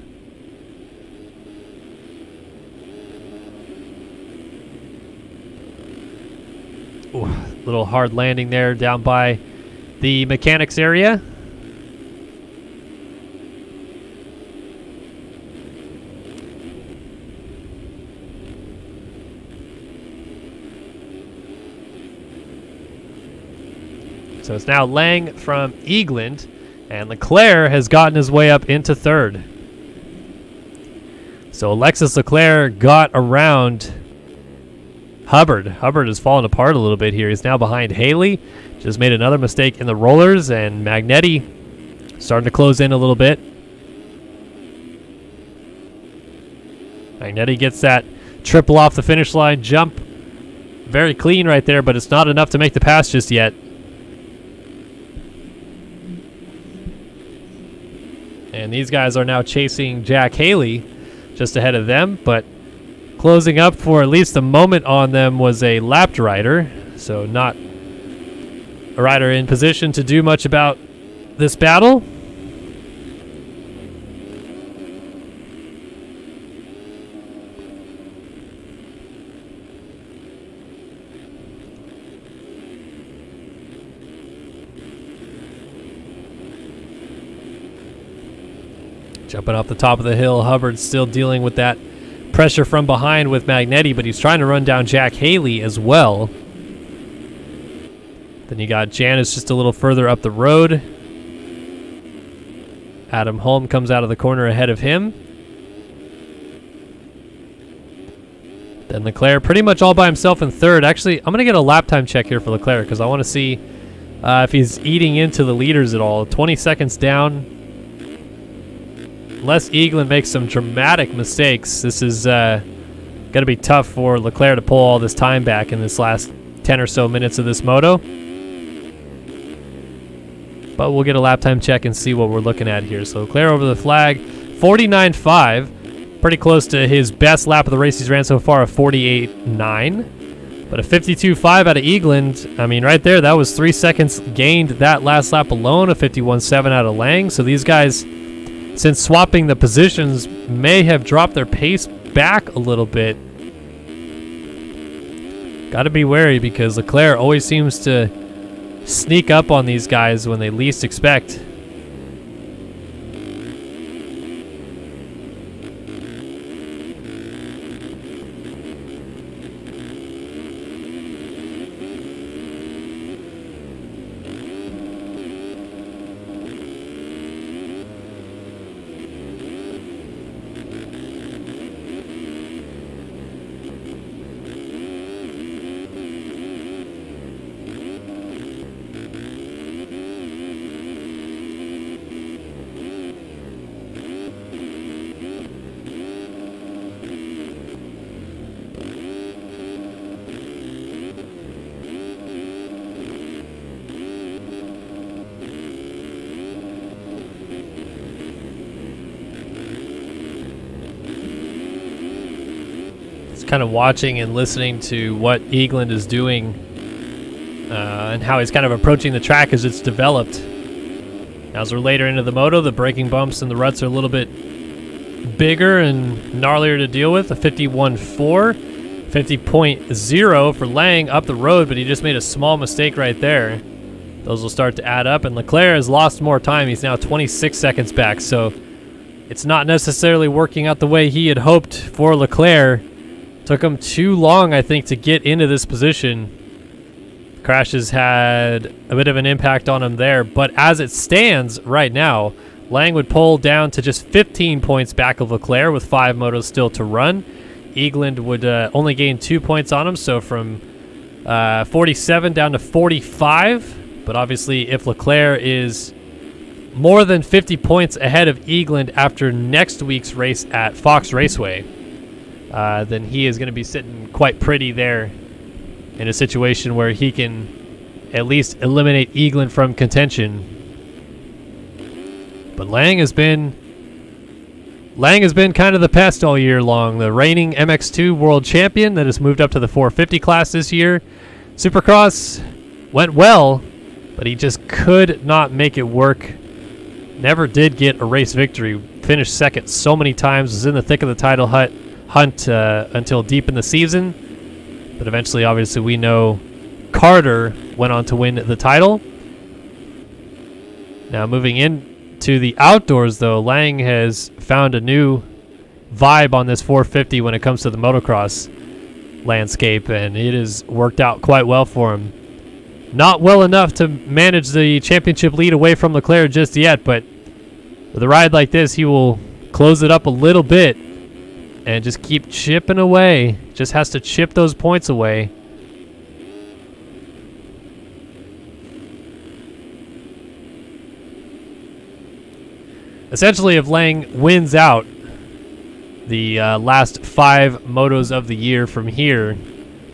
Ooh, little hard landing there down by the mechanics area. So it's now Lang from Eagland, and Leclerc has gotten his way up into third. So Alexis Leclerc got around Hubbard. Hubbard has fallen apart a little bit here. He's now behind Haley. Just made another mistake in the rollers, and Magnetti starting to close in a little bit. Magnetti gets that triple off the finish line jump. Very clean right there, but it's not enough to make the pass just yet. And these guys are now chasing Jack Haley just ahead of them, but closing up for at least a moment on them was a lapped rider, so not a rider in position to do much about this battle. Jumping off the top of the hill, Hubbard still dealing with that pressure from behind with Magnetti, but he's trying to run down Jack Haley as well. Then you got Janice just a little further up the road. Adam Holm comes out of the corner ahead of him. Then Leclerc pretty much all by himself in third. Actually, I'm going to get a lap time check here for Leclerc because I want to see if he's eating into the leaders at all. 20 seconds down. Unless Eaglin makes some dramatic mistakes, this is going to be tough for Leclerc to pull all this time back in this last 10 or so minutes of this moto. But we'll get a lap time check and see what we're looking at here. So Leclerc over the flag, 49.5. Pretty close to his best lap of the race he's ran so far of 48.9. But a 52.5 out of Eagland, I mean, right there, that was 3 seconds gained that last lap alone, a 51.7 out of Lang. So these guys, since swapping the positions, may have dropped their pace back a little bit. Got to be wary because Leclerc always seems to sneak up on these guys when they least expect. Kind of watching and listening to what Eagland is doing and how he's kind of approaching the track as it's developed. Now, as we're later into the moto, the braking bumps and the ruts are a little bit bigger and gnarlier to deal with. A 51.4, 50.0 for Lang up the road, but he just made a small mistake right there. Those will start to add up, and Leclerc has lost more time. He's now 26 seconds back, so it's not necessarily working out the way he had hoped for Leclerc. Took him too long, I think, to get into this position. Crashes had a bit of an impact on him there, but as it stands right now, Lang would pull down to just 15 points back of Leclerc with 5 motos still to run. Eagland would only gain 2 points on him, so from 47 down to 45. But obviously, if Leclerc is more than 50 points ahead of Eagland after next week's race at Fox Raceway, then he is going to be sitting quite pretty there in a situation where he can at least eliminate Eagland from contention. But Lang has been kind of the pest all year long. The reigning MX2 world champion that has moved up to the 450 class this year. Supercross went well, but he just could not make it work. Never did get a race victory. Finished second so many times. Was in the thick of the title hunt until deep in the season. But eventually, obviously, we know Carter went on to win the title. Now, moving into the outdoors, though, Lang has found a new vibe on this 450 when it comes to the motocross landscape, and it has worked out quite well for him. Not well enough to manage the championship lead away from Leclerc just yet, but with a ride like this, he will close it up a little bit and just keep chipping away. Just has to chip those points away. Essentially, if Lang wins out the last 5 motos of the year from here,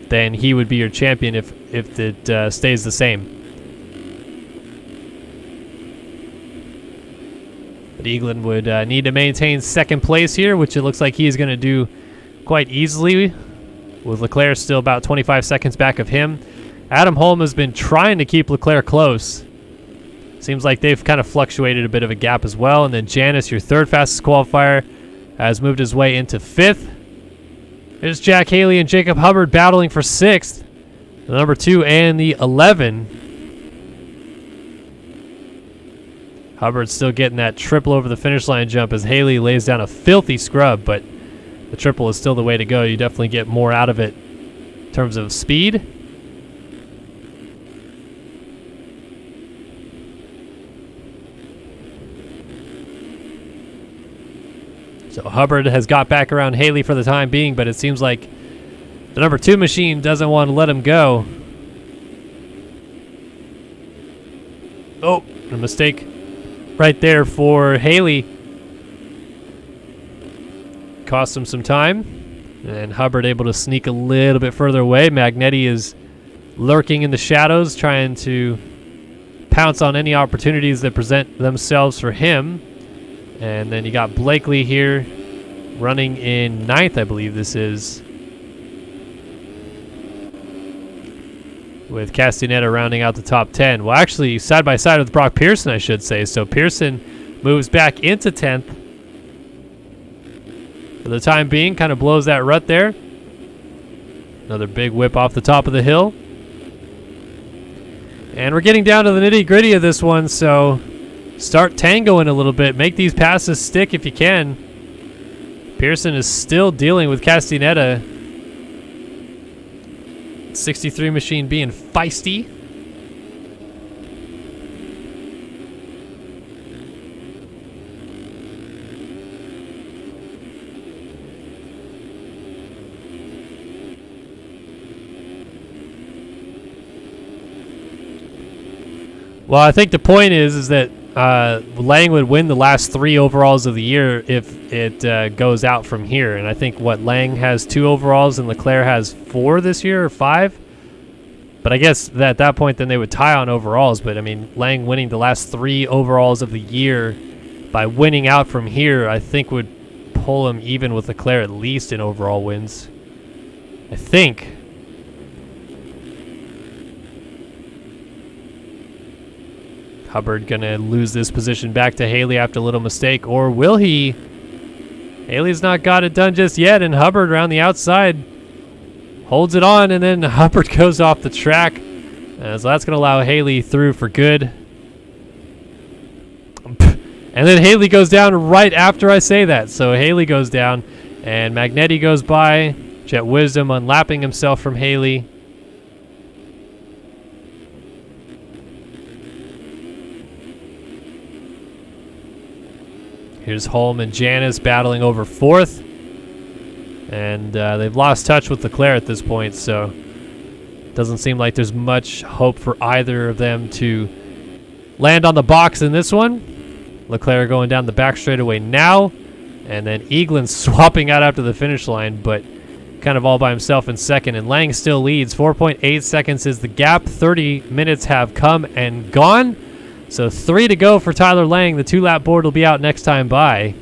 then he would be your champion if it stays the same. But Eagland would need to maintain second place here, which it looks like he is going to do quite easily, with Leclerc still about 25 seconds back of him. Adam Holm has been trying to keep Leclerc close. Seems like they've kind of fluctuated a bit of a gap as well. And then Janice, your third fastest qualifier, has moved his way into 5th. There's Jack Haley and Jacob Hubbard battling for 6th. The number 2 and the 11. Hubbard's still getting that triple over the finish line jump as Haley lays down a filthy scrub, but the triple is still the way to go. You definitely get more out of it in terms of speed. So Hubbard has got back around Haley for the time being, but it seems like the number 2 machine doesn't want to let him go. Oh, a mistake right there for Haley. Cost him some time. And Hubbard able to sneak a little bit further away. Magnetti is lurking in the shadows, trying to pounce on any opportunities that present themselves for him. And then you got Blakely here running in 9th, I believe this is, with Castaneda rounding out the top 10. Well, actually, side by side with Brock Pearson, I should say. So Pearson moves back into 10th for the time being, kind of blows that rut there. Another big whip off the top of the hill. And we're getting down to the nitty-gritty of this one, so start tangoing a little bit. Make these passes stick if you can. Pearson is still dealing with Castaneda. 63 machine being feisty. Well, I think the point is that Lang would win the last 3 overalls of the year if it goes out from here. And I think, Lang has 2 overalls and Leclerc has 4 this year, or 5? But I guess that at that point then they would tie on overalls. But, I mean, Lang winning the last 3 overalls of the year by winning out from here, I think would pull him even with Leclerc at least in overall wins. I think. Hubbard gonna lose this position back to Haley after a little mistake, or will he? Haley's not got it done just yet, and Hubbard around the outside holds it on, and then Hubbard goes off the track. So that's gonna allow Haley through for good. And then Haley goes down right after I say that. So Haley goes down, and Magnetti goes by. Jet Wisdom unlapping himself from Haley. Here's Holm and Janice battling over 4th. And they've lost touch with Leclerc at this point, so it doesn't seem like there's much hope for either of them to land on the box in this one. Leclerc going down the back straightaway now. And then Eaglin swapping out after the finish line, but kind of all by himself in second. And Lang still leads. 4.8 seconds is the gap. 30 minutes have come and gone. So 3 to go for Tyler Lang. The 2-lap board will be out next time by.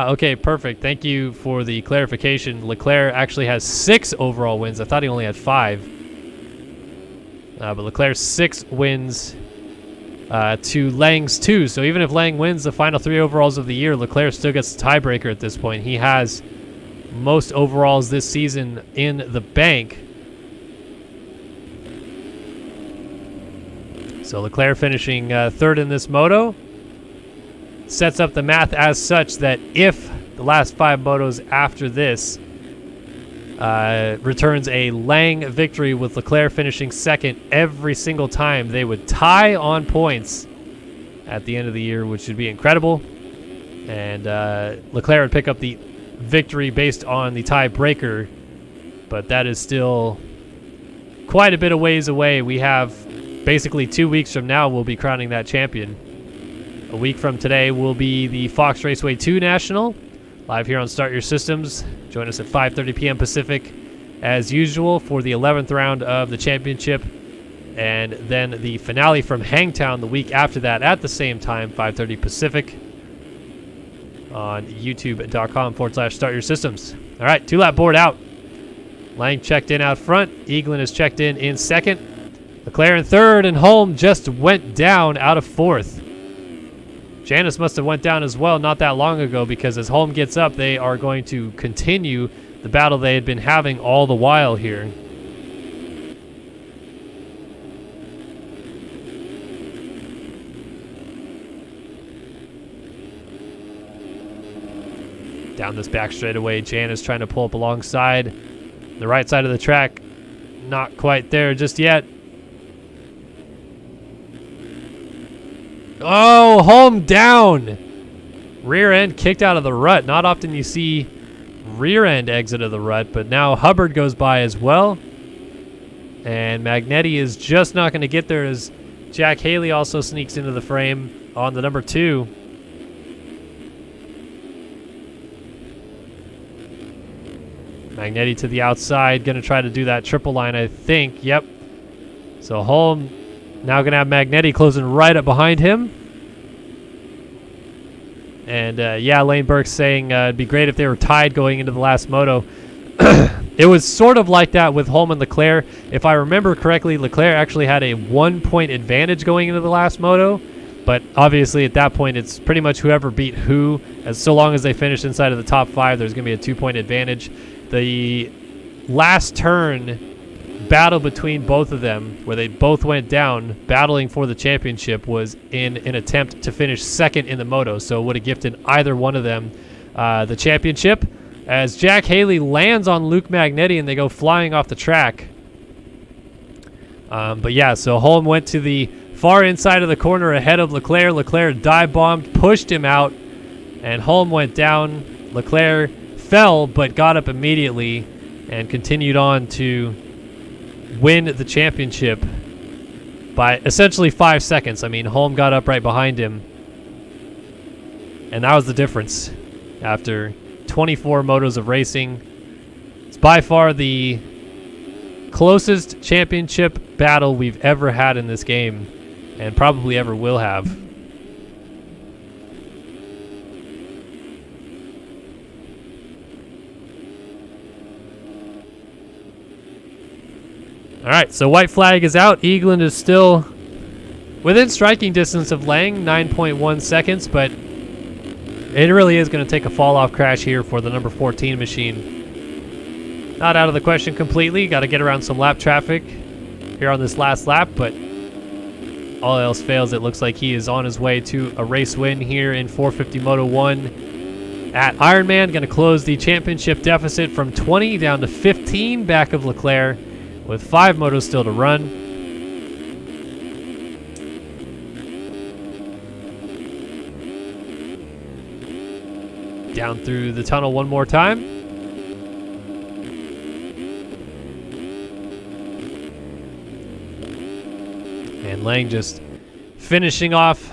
Okay, perfect. Thank you for the clarification. Leclerc actually has 6 overall wins. I thought he only had 5. But Leclerc's 6 wins to Lang's 2. So even if Lang wins the final 3 overalls of the year, Leclerc still gets the tiebreaker at this point. He has most overalls this season in the bank. So Leclerc finishing 3rd in this moto sets up the math as such that if the last 5 motos after this returns a Lang victory with Leclerc finishing 2nd every single time, they would tie on points at the end of the year, which would be incredible. And Leclerc would pick up the victory based on the tiebreaker, but that is still quite a bit of ways away. We have basically 2 weeks from now we'll be crowning that champion. A week from today will be the Fox Raceway 2 National, live here on Start Your Systems. Join us at 5:30 p.m. Pacific as usual for the 11th round of the championship, and then the finale from Hangtown the week after that at the same time, 5:30 Pacific, on youtube.com/Start Your Systems. All right, 2-lap board out. Lang checked in out front. Eaglin is checked in 2nd. Leclerc in 3rd, and Holm just went down out of 4th. Janice must have went down as well not that long ago, because as Holm gets up, they are going to continue the battle they had been having all the while here. Down this back straightaway, Janice trying to pull up alongside the right side of the track. Not quite there just yet. Oh, Holm down. Rear end kicked out of the rut. Not often you see rear end exit of the rut, but now Hubbard goes by as well. And Magnetti is just not going to get there as Jack Haley also sneaks into the frame on the number 2. Magnetti to the outside, going to try to do that triple line, I think. Yep. So Holm now going to have Magnetti closing right up behind him. And yeah, Lane Burke's saying it'd be great if they were tied going into the last moto. It was sort of like that with Holm and Leclerc. If I remember correctly, Leclerc actually had a 1-point advantage going into the last moto. But obviously at that point, it's pretty much whoever beat who. As so long as they finish inside of the top 5, there's going to be a 2-point advantage. The last turn battle between both of them, where they both went down battling for the championship, was in an attempt to finish second in the moto. So it would have gifted either one of them the championship. As Jack Haley lands on Luke Magnetti and they go flying off the track. But yeah, so Holm went to the far inside of the corner ahead of Leclerc. Leclerc dive bombed, pushed him out, and Holm went down. Leclerc fell but got up immediately and continued on to win the championship by essentially 5 seconds. I mean, Holm got up right behind him, and that was the difference. After 24 motos of racing, it's by far the closest championship battle we've ever had in this game, and probably ever will have. All right, so white flag is out. Eagland is still within striking distance of Lang, 9.1 seconds, but it really is going to take a fall-off crash here for the number 14 machine. Not out of the question completely. Got to get around some lap traffic here on this last lap, but all else fails, it looks like he is on his way to a race win here in 450 Moto 1 at Ironman. Going to close the championship deficit from 20 down to 15 back of Leclerc, with 5 motos still to run. Down through the tunnel one more time. And Lang just finishing off,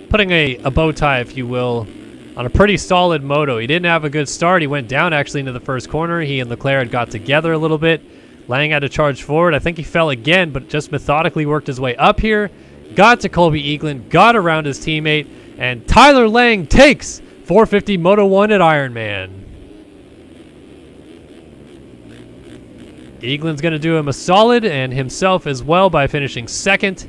putting a bow tie, if you will, on a pretty solid moto. He didn't have a good start. He went down actually into the first corner. He and Leclerc had got together a little bit. Lang had to charge forward. I think he fell again, but just methodically worked his way up here. Got to Colby Eagland, got around his teammate, and Tyler Lang takes 450 Moto 1 at Ironman. Eagland's going to do him a solid, and himself as well, by finishing second.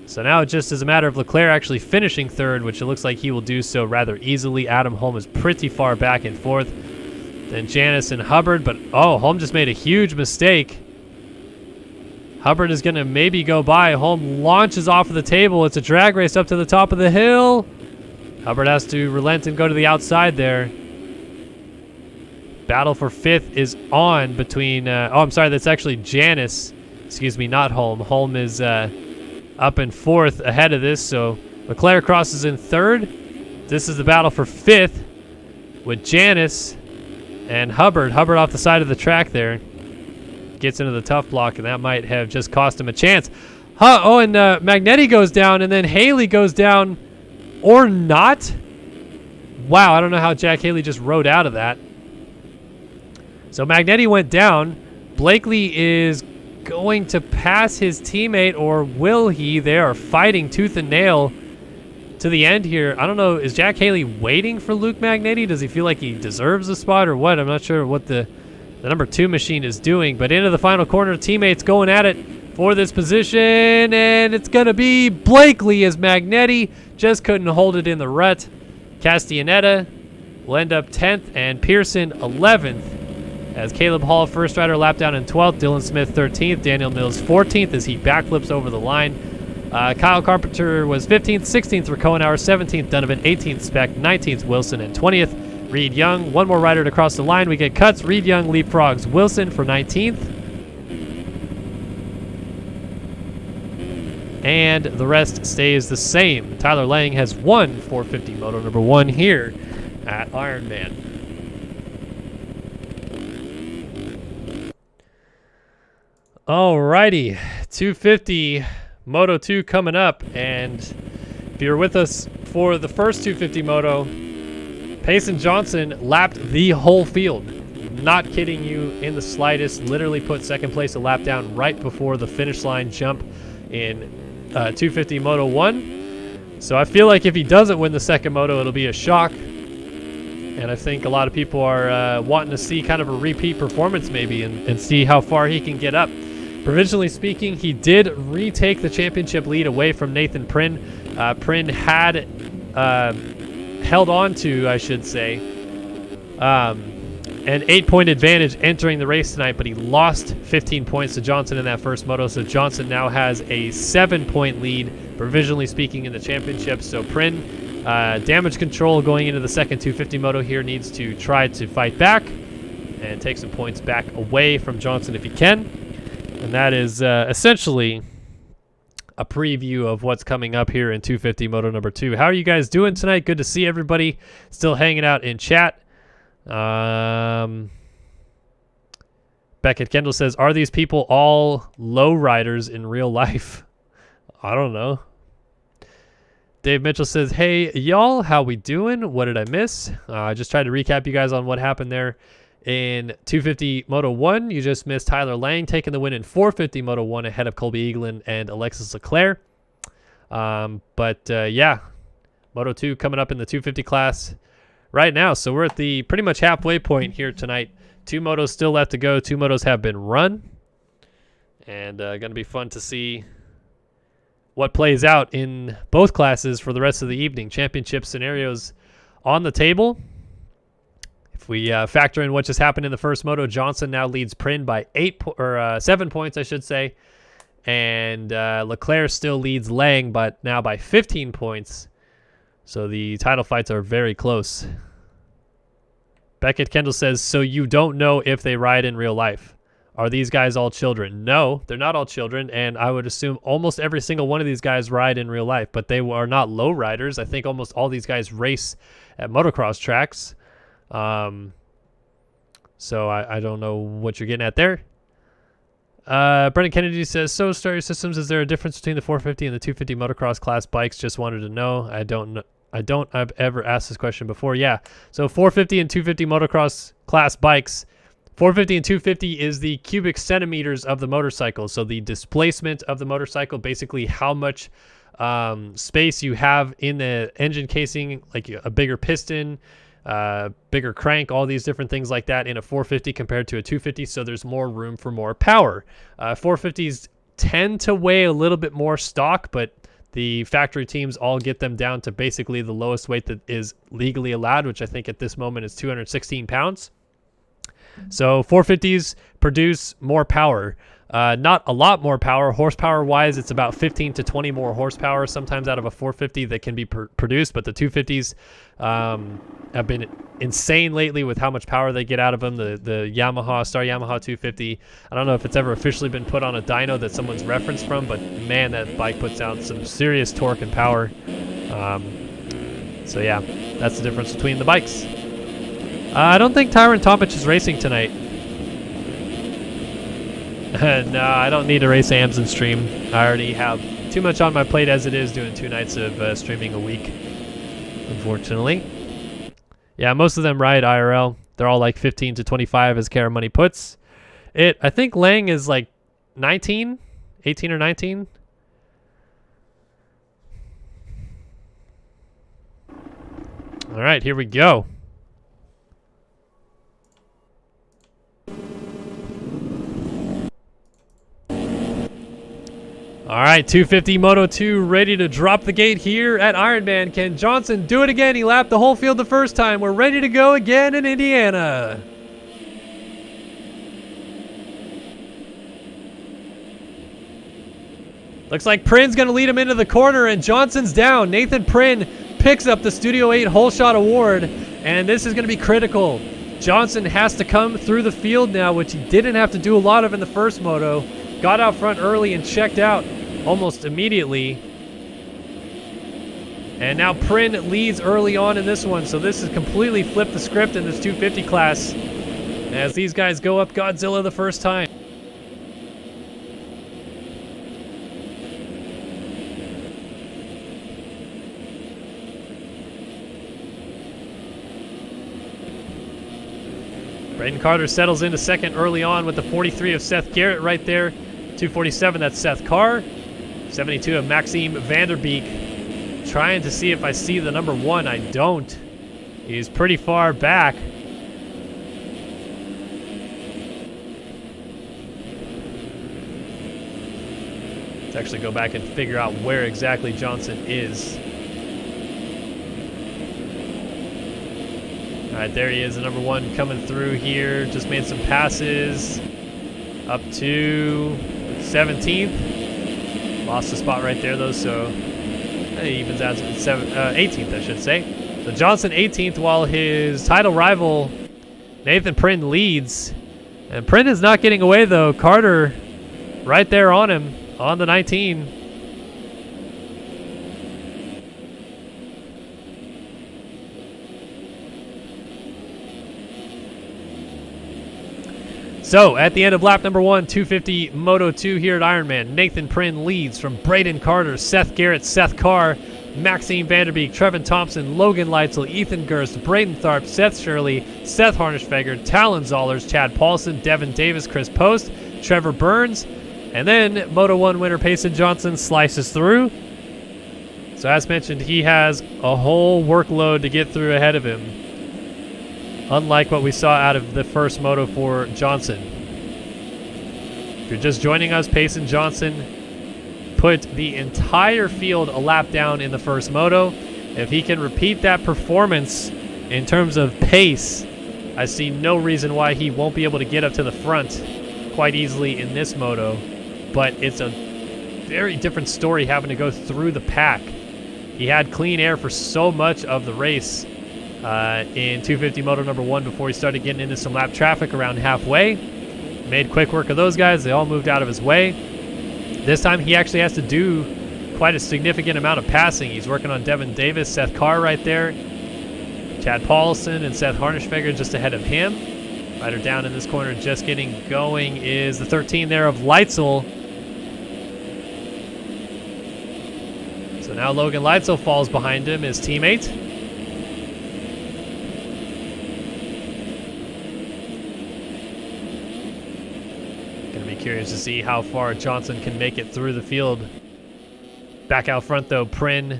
So now it just is a matter of Leclerc actually finishing third, which it looks like he will do so rather easily. Adam Holm is pretty far back and forth. Then Janice and Hubbard, but oh, Holm just made a huge mistake. Hubbard is going to maybe go by. Holm launches off of the table. It's a drag race up to the top of the hill. Hubbard has to relent and go to the outside there. Battle for 5th is on between, oh, I'm sorry, that's actually Janice. Excuse me, not Holm. Holm is up in 4th ahead of this, so Leclerc crosses in 3rd. This is the battle for 5th with Janice and Hubbard. Hubbard off the side of the track there. Gets into the tough block, and that might have just cost him a chance. Oh, and Magnetti goes down, and then Haley goes down, or not. Wow, I don't know how Jack Haley just rode out of that. So Magnetti went down. Blakely is going to pass his teammate, or will he? They are fighting tooth and nail to the end here. I don't know, is Jack Haley waiting for Luke Magnetti? Does he feel like he deserves a spot or what? I'm not sure what the number 2 machine is doing, but into the final corner, teammates going at it for this position, and it's going to be Blakely as Magnetti. Just couldn't hold it in the rut. Castellaneta will end up 10th, and Pearson 11th, as Caleb Hall, first rider, lapped down in 12th. Dylan Smith 13th. Daniel Mills 14th as he backflips over the line. Kyle Carpenter was 15th, 16th for Cohenauer, 17th Donovan, 18th Speck, 19th Wilson, and 20th Reed Young. One more rider to cross the line. We get cuts. Reed Young leapfrogs Wilson for 19th. And the rest stays the same. Tyler Lang has won 450 Moto number 1 here at Ironman. Alrighty, 250 Moto 2 coming up, and if you're with us for the first 250 Moto, Payson Johnson lapped the whole field. Not kidding you in the slightest. Literally put second place a lap down right before the finish line jump in 250 Moto 1. So I feel like if he doesn't win the second Moto, it'll be a shock. And I think a lot of people are wanting to see kind of a repeat performance maybe and see how far he can get up. Provisionally speaking, he did retake the championship lead away from Nathan Prynne. Prynne had held on to, I should say, an 8-point advantage entering the race tonight, but he lost 15 points to Johnson in that first moto. So Johnson now has a 7-point lead, provisionally speaking, in the championship. So Prynne, damage control going into the second 250 moto here, needs to try to fight back and take some points back away from Johnson if he can. And that is essentially a preview of what's coming up here in 250 Moto number 2. How are you guys doing tonight? Good to see everybody still hanging out in chat. Beckett Kendall says, are these people all low riders in real life? I don't know. Dave Mitchell says, hey, y'all, how we doing? What did I miss? I just tried to recap you guys on what happened there. In 250 Moto 1, you just missed Tyler Lang taking the win in 450 Moto 1 ahead of Colby Eaglin and Alexis Leclerc. Yeah, Moto 2 coming up in the 250 class right now. So we're at the pretty much halfway point here tonight. 2 motos still left to go. 2 motos have been run. And going to be fun to see what plays out in both classes for the rest of the evening. Championship scenarios on the table. If we factor in what just happened in the first moto, Johnson now leads Prynne by 7 points, I should say. And Leclerc still leads Lang, but now by 15 points. So the title fights are very close. Beckett Kendall says, so you don't know if they ride in real life. Are these guys all children? No, they're not all children, and I would assume almost every single one of these guys ride in real life, but they are not low riders. I think almost all these guys race at motocross tracks. So I don't know what you're getting at there. Brendan Kennedy says, so Stereo Systems, is there a difference between the 450 and the 250 motocross class bikes? Just wanted to know. I've ever asked this question before. Yeah. So 450 and 250 motocross class bikes, 450 and 250 is the cubic centimeters of the motorcycle. So the displacement of the motorcycle, basically how much space you have in the engine casing, like a bigger piston, bigger crank, all these different things like that in a 450 compared to a 250. So there's more room for more power. 450s tend to weigh a little bit more stock, but the factory teams all get them down to basically the lowest weight that is legally allowed, which I think at this moment is 216 pounds. So 450s produce more power. Not a lot more power. Horsepower-wise, it's about 15 to 20 more horsepower sometimes out of a 450 that can be produced, but the 250s have been insane lately with how much power they get out of them. The Yamaha, Star Yamaha 250, I don't know if it's ever officially been put on a dyno that someone's referenced from, but man, that bike puts out some serious torque and power. So yeah, that's the difference between the bikes. I don't think Tyron Topic is racing tonight. No, I don't need to race AMs and stream. I already have too much on my plate as it is, doing 2 nights of streaming a week, unfortunately. Yeah, most of them ride IRL. They're all like 15 to 25 as Cara Money puts it. I think Lang is like 18 or 19. All right, here we go. All right, 250 Moto 2 ready to drop the gate here at Ironman. Can Johnson do it again? He lapped the whole field the first time. We're ready to go again in Indiana. Looks like Prin's going to lead him into the corner, and Johnson's down. Nathan Prin picks up the Studio 8 Hole Shot Award, and this is going to be critical. Johnson has to come through the field now, which he didn't have to do a lot of in the first moto. Got out front early and checked out almost immediately. And now Prin leads early on in this one, so this has completely flipped the script in this 250 class as these guys go up Godzilla the first time. Braden Carter settles into second early on with the 43 of Seth Garrett right there. 247, that's Seth Carr. 72 of Maxime Vanderbeek. Trying to see if I see the number 1. I don't. He's pretty far back. Let's actually go back and figure out where exactly Johnson is. All right, there he is, the number 1 coming through here. Just made some passes up to 17th. Lost a spot right there, though, so he evens out to 18th, I should say. So Johnson 18th, while his title rival, Nathan Prin, leads. And Prin is not getting away, though. Carter right there on him, on the 19. So, at the end of lap number 1, 250 Moto 2 here at Ironman, Nathan Prin leads from Braden Carter, Seth Garrett, Seth Carr, Maxime Vanderbeek, Trevin Thompson, Logan Leitzel, Ethan Gerst, Braden Tharp, Seth Shirley, Seth Harnischfeger, Talon Zollers, Chad Paulson, Devin Davis, Chris Post, Trevor Burns, and then Moto 1 winner Payson Johnson slices through. So, as mentioned, he has a whole workload to get through ahead of him, unlike what we saw out of the first moto for Johnson. If you're just joining us, Payson Johnson put the entire field a lap down in the first moto. If he can repeat that performance in terms of pace, I see no reason why he won't be able to get up to the front quite easily in this moto. But it's a very different story having to go through the pack. He had clean air for so much of the race in 250 Moto number 1 before he started getting into some lap traffic around halfway. Made quick work of those guys. They all moved out of his way. This time he actually has to do quite a significant amount of passing. He's working on Devin Davis, Seth Carr right there. Chad Paulson and Seth Harnischfeger just ahead of him. Rider down in this corner just getting going is the 13 there of Leitzel. So now Logan Leitzel falls behind him, his teammate. Curious to see how far Johnson can make it through the field. Back out front, though, Prin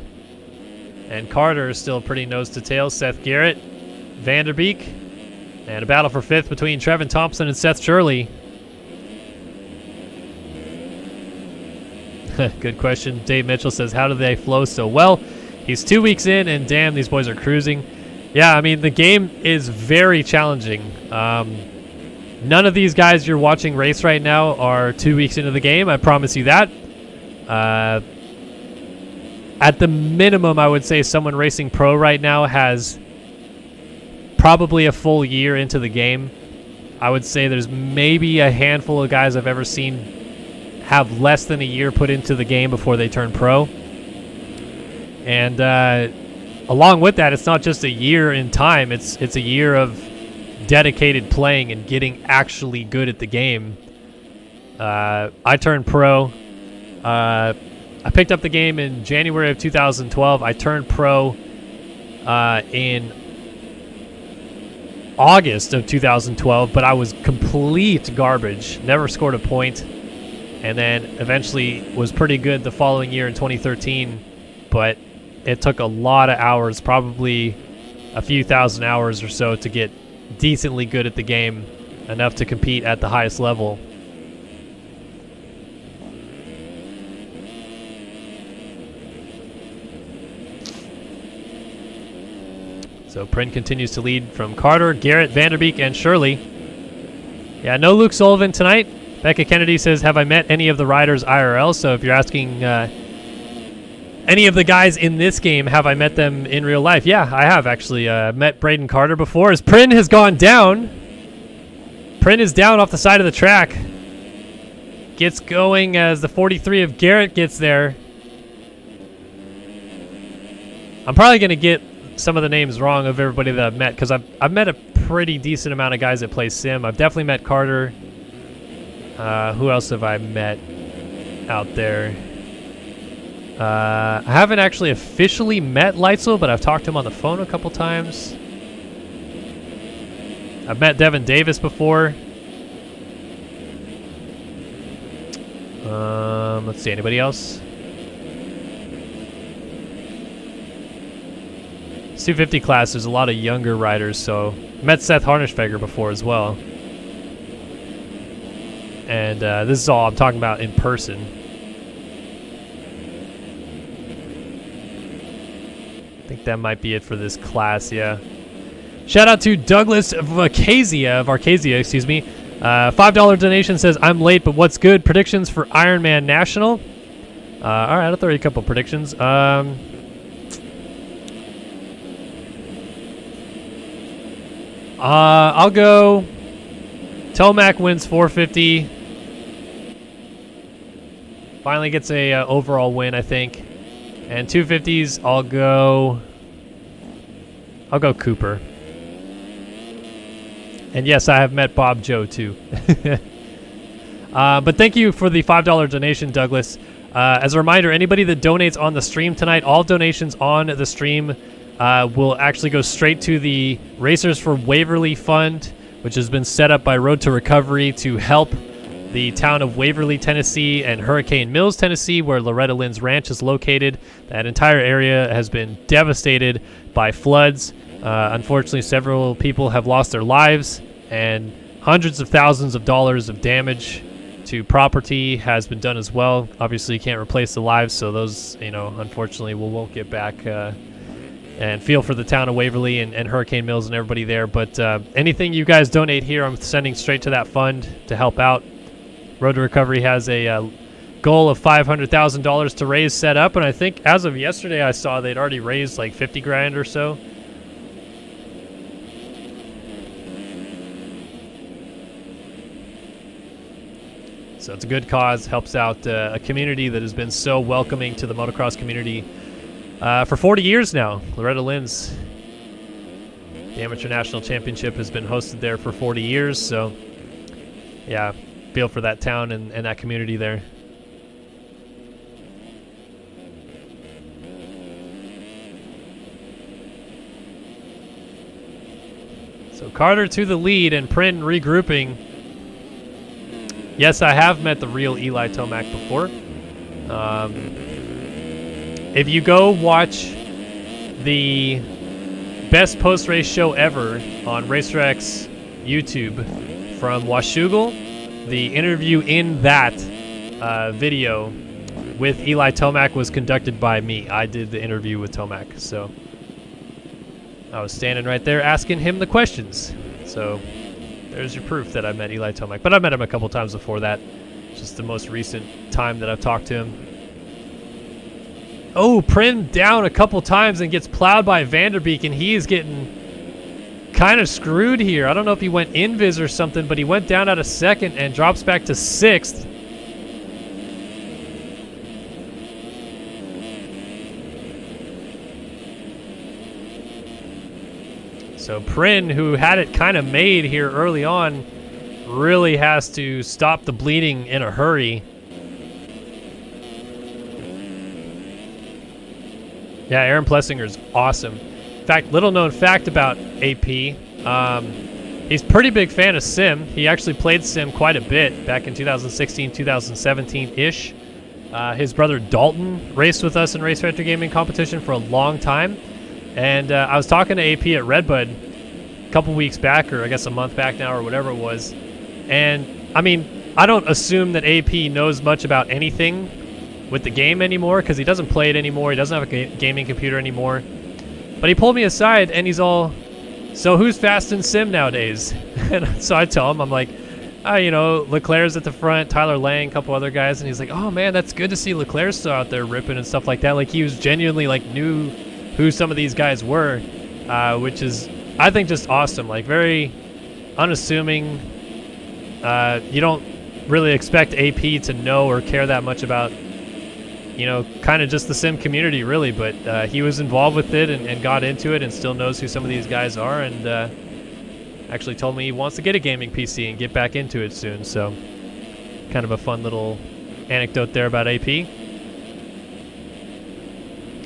and Carter are still pretty nose to tail. Seth Garrett, Vanderbeek, and a battle for 5th between Trevin Thompson and Seth Shirley. Good question. Dave Mitchell says, how do they flow so well? He's 2 weeks in, and damn, these boys are cruising. Yeah, I mean, the game is very challenging. None of these guys you're watching race right now are 2 weeks into the game. I promise you that. At the minimum, I would say someone racing pro right now has probably a full year into the game. I would say there's maybe a handful of guys I've ever seen have less than a year put into the game before they turn pro. And along with that, it's not just a year in time. It's a year of dedicated playing and getting actually good at the game. I turned pro. I picked up the game in January of 2012. I turned pro in August of 2012, but I was complete garbage. Never scored a point. And then eventually was pretty good the following year in 2013, but it took a lot of hours, probably a few thousand hours or so, to get decently good at the game, enough to compete at the highest level. So Prin continues to lead from Carter, Garrett, Vanderbeek, and Shirley. Yeah, no Luke Sullivan tonight. Becca Kennedy says, have I met any of the riders IRL? So if you're asking any of the guys in this game, have I met them in real life? Yeah, I have actually met Braden Carter before. As Prin has gone down. Prin is down off the side of the track. Gets going as the 43 of Garrett gets there. I'm probably going to get some of the names wrong of everybody that I've met, because I've met a pretty decent amount of guys that play sim. I've definitely met Carter. Who else have I met out there? I haven't actually officially met Leitzel, but I've talked to him on the phone a couple times. I've met Devin Davis before. Let's see, anybody else? 250 class, there's a lot of younger riders, so met Seth Harnischfeger before as well. And this is all I'm talking about in person. I think that might be it for this class, yeah. Shout out to Douglas of Arcasia, excuse me. $5 donation says, I'm late, but what's good? Predictions for Ironman National? All right, I'll throw you a couple predictions. I'll go Tomac wins 450. Finally gets a overall win, I think. And 250s, I'll go Cooper. And yes, I have met Bob Joe too. But thank you for the $5 donation, Douglas. As a reminder, anybody that donates on the stream tonight, all donations on the stream will actually go straight to the Racers for Waverly Fund, which has been set up by Road to Recovery to help the town of Waverly, Tennessee, and Hurricane Mills, Tennessee, where Loretta Lynn's ranch is located. That entire area has been devastated by floods. Unfortunately, several people have lost their lives, and hundreds of thousands of dollars of damage to property has been done as well. Obviously, you can't replace the lives, so those, unfortunately, won't get back. And feel for the town of Waverly and Hurricane Mills and everybody there. But anything you guys donate here, I'm sending straight to that fund to help out. Road to Recovery has a goal of $500,000 to raise set up, and I think as of yesterday I saw they'd already raised like 50 grand or so. So it's a good cause, helps out a community that has been so welcoming to the motocross community for 40 years now. Loretta Lynn's the Amateur National Championship has been hosted there for 40 years, so yeah, feel for that town and that community there. So Carter to the lead and Prin regrouping. Yes, I have met the real Eli Tomac before. If you go watch the best post-race show ever on RaceRac's YouTube from Washougal, the interview in that video with Eli Tomac was conducted by me. I did the interview with Tomac, so I was standing right there asking him the questions. So there's your proof that I met Eli Tomac. But I met him a couple times before that. Just the most recent time that I've talked to him. Oh, Prin down a couple times and gets plowed by Vanderbeek, and he is getting kind of screwed here. I don't know if he went invis or something, but he went down at a second and drops back to 6th. So Prin, who had it kind of made here early on, really has to stop the bleeding in a hurry. Yeah, Aaron Plessinger's awesome. In fact, little known fact about AP, he's a pretty big fan of Sim. He actually played Sim quite a bit back in 2016, 2017-ish. His brother Dalton raced with us in RaceFactory Gaming competition for a long time. And I was talking to AP at Redbud a couple weeks back, or I guess a month back now, or whatever it was. And, I mean, I don't assume that AP knows much about anything with the game anymore, because he doesn't play it anymore. He doesn't have a gaming computer anymore. But he pulled me aside and he's all, so who's fast in sim nowadays? And so I tell him, I'm like, you know, Leclerc's at the front, Tyler Lang, a couple other guys. And he's like, oh man, that's good to see Leclerc still out there ripping and stuff like that. Like he was genuinely like knew who some of these guys were, which is, I think, just awesome. Like very unassuming. You don't really expect AP to know or care that much about, you know, kind of just the sim community really, but he was involved with it and got into it and still knows who some of these guys are, and actually told me he wants to get a gaming PC and get back into it soon. So kind of a fun little anecdote there about AP.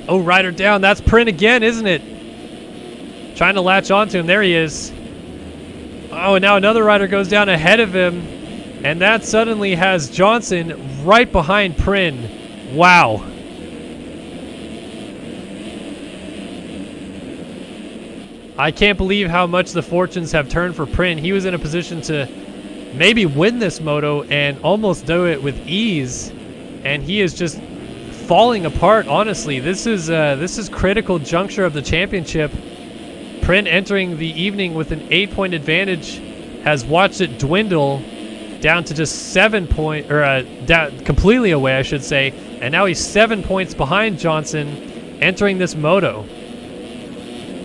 Oh, rider down. That's Print again, isn't it? Trying to latch onto him. There he is. Oh, and now another rider goes down ahead of him, and that suddenly has Johnson right behind Prin. Wow. I can't believe how much the fortunes have turned for Prin. He was in a position to maybe win this moto and almost do it with ease, and he is just falling apart. Honestly, this is critical juncture of the championship. Prin entering the evening with an 8-point advantage has watched it dwindle down to just 7 points, or down completely away, I should say, and now he's 7 points behind Johnson entering this moto.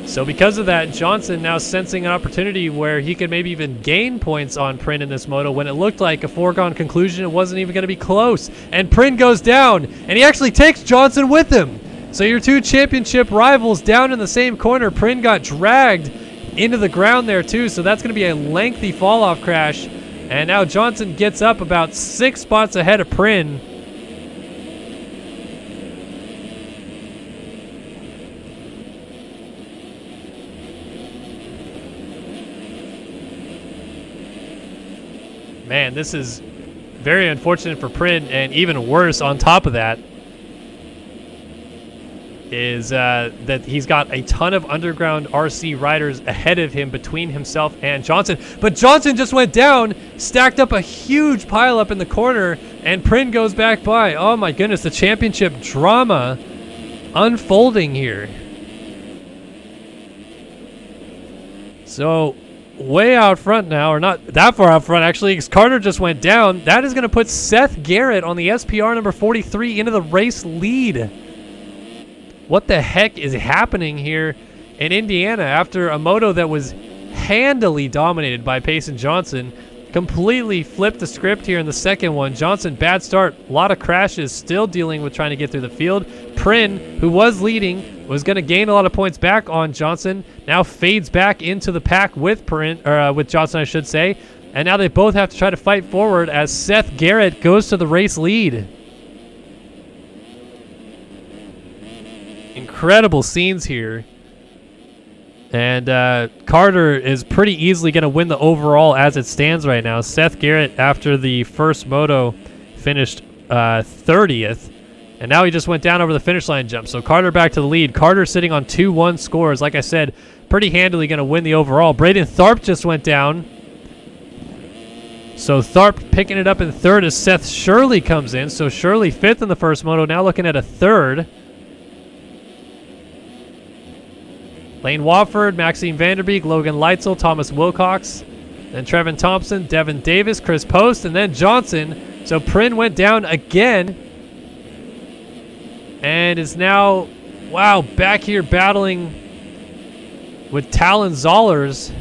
So because of that, Johnson now sensing an opportunity where he could maybe even gain points on Prin in this moto when it looked like a foregone conclusion. It wasn't even going to be close. And Prin goes down, and he actually takes Johnson with him. So your two championship rivals down in the same corner. Prin got dragged into the ground there too, so that's going to be a lengthy fall-off crash. And now Johnson gets up about 6 spots ahead of Prin. Man, this is very unfortunate for Prin, and even worse on top of that is that he's got a ton of underground RC riders ahead of him between himself and Johnson. But Johnson just went down, stacked up a huge pile up in the corner, and Prin goes back by. Oh my goodness, the championship drama unfolding here. So way out front now, or not that far out front actually, because Carter just went down. That is going to put Seth Garrett on the SPR number 43 into the race lead. What the heck is happening here in Indiana after a moto that was handily dominated by Payson Johnson? Completely flipped the script here in the second one. Johnson, bad start, a lot of crashes, still dealing with trying to get through the field. Prin, who was leading, was going to gain a lot of points back on Johnson, now fades back into the pack with Prin, or with Johnson, I should say. And now they both have to try to fight forward as Seth Garrett goes to the race lead. Incredible scenes here. And Carter is pretty easily going to win the overall as it stands right now. Seth Garrett, after the first moto, finished 30th. And now he just went down over the finish line jump. So Carter back to the lead. Carter sitting on 2-1 scores. Like I said, pretty handily going to win the overall. Braden Tharp just went down. So Tharp picking it up in third as Seth Shirley comes in. So Shirley fifth in the first moto, now looking at a third. Lane Wofford, Maxime Vanderbeek, Logan Leitzel, Thomas Wilcox, then Trevin Thompson, Devin Davis, Chris Post, and then Johnson. So Prin went down again and is now, wow, back here battling with Talon Zollers.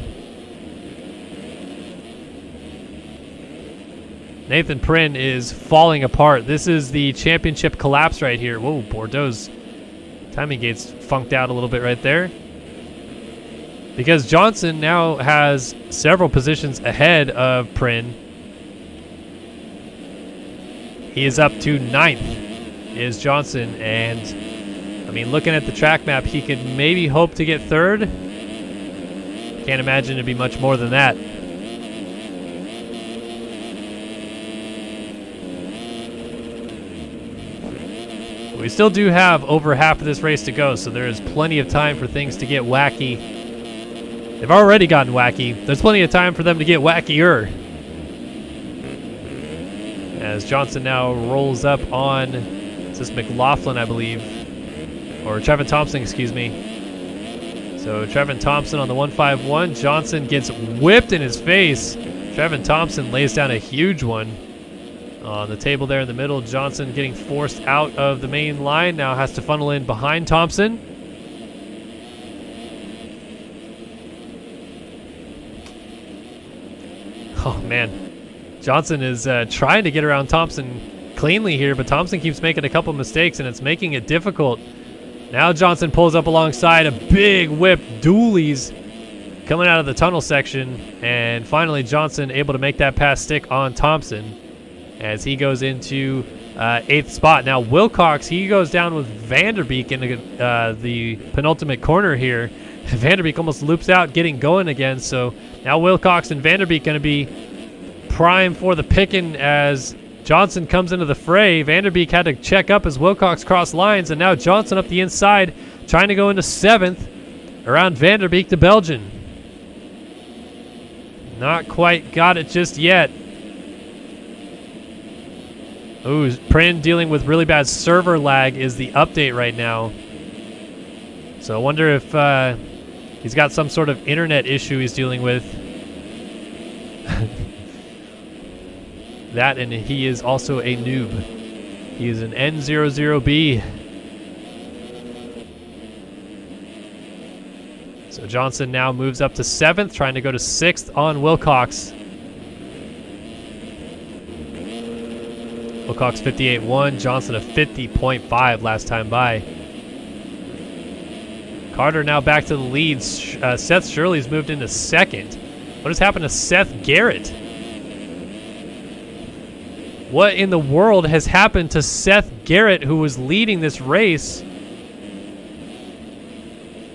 Nathan Prin is falling apart. This is the championship collapse right here. Whoa, Bordeaux's timing gates funked out a little bit right there, because Johnson now has several positions ahead of Prin. He is up to 9th, is Johnson, and I mean, looking at the track map, he could maybe hope to get third. Can't imagine it'd be much more than that. We still do have over half of this race to go, so there is plenty of time for things to get wacky. They've already gotten wacky. There's plenty of time for them to get wackier. As Johnson now rolls up on, is this McLaughlin, I believe, or Trevin Thompson, excuse me. So Trevin Thompson on the 151. Johnson gets whipped in his face. Trevin Thompson lays down a huge one on the table there in the middle. Johnson getting forced out of the main line. Now has to funnel in behind Thompson. Oh, man. Johnson is trying to get around Thompson cleanly here, but Thompson keeps making a couple mistakes, and it's making it difficult. Now Johnson pulls up alongside a big whip, dualies coming out of the tunnel section, and finally Johnson able to make that pass stick on Thompson as he goes into 8th spot. Now Wilcox, he goes down with Vanderbeek in the penultimate corner here. Vanderbeek almost loops out, getting going again, so now Wilcox and Vanderbeek going to be prime for the picking as Johnson comes into the fray. Vanderbeek had to check up as Wilcox crossed lines, and now Johnson up the inside trying to go into 7th around Vanderbeek, the Belgian. Not quite got it just yet. Ooh, Prin dealing with really bad server lag is the update right now. So I wonder if he's got some sort of internet issue he's dealing with. That, and he is also a noob. He is an N00B. So Johnson now moves up to 7th, trying to go to 6th on Wilcox. Wilcox 58.1, Johnson a 50.5 last time by. Carter now back to the lead. Seth Shirley's moved into 2nd. What has happened to Seth Garrett? What in the world has happened to Seth Garrett, who was leading this race?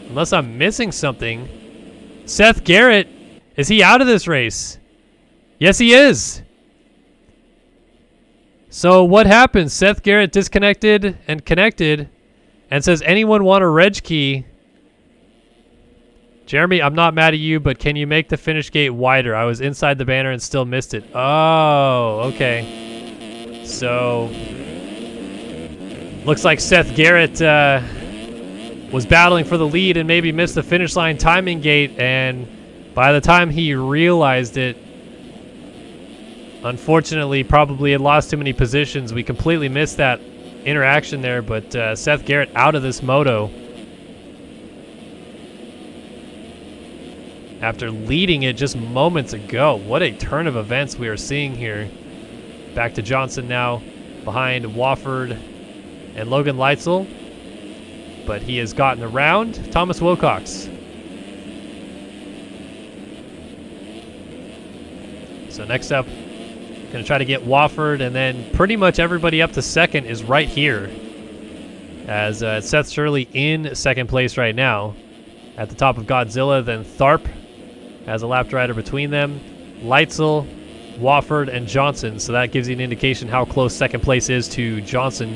Unless I'm missing something. Seth Garrett, is he out of this race? Yes, he is. So what happened? Seth Garrett disconnected and connected and says, anyone want a reg key? Jeremy, I'm not mad at you, but can you make the finish gate wider? I was inside the banner and still missed it. Oh, okay. So, looks like Seth Garrett was battling for the lead and maybe missed the finish line timing gate, and by the time he realized it, unfortunately, probably had lost too many positions. We completely missed that interaction there, but Seth Garrett out of this moto after leading it just moments ago. What a turn of events we are seeing here. Back to Johnson now behind Wofford and Logan Leitzel, but he has gotten around Thomas Wilcox. So next up, going to try to get Wofford, and then pretty much everybody up to 2nd is right here, as Seth Shirley in 2nd place right now. At the top of Godzilla, then Tharp has a lap rider between them. Leitzel, Wofford, and Johnson, so that gives you an indication how close 2nd place is to Johnson,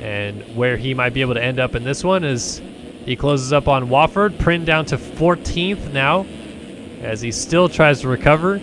and where he might be able to end up in this one as he closes up on Wofford. Prin down to 14th now as he still tries to recover.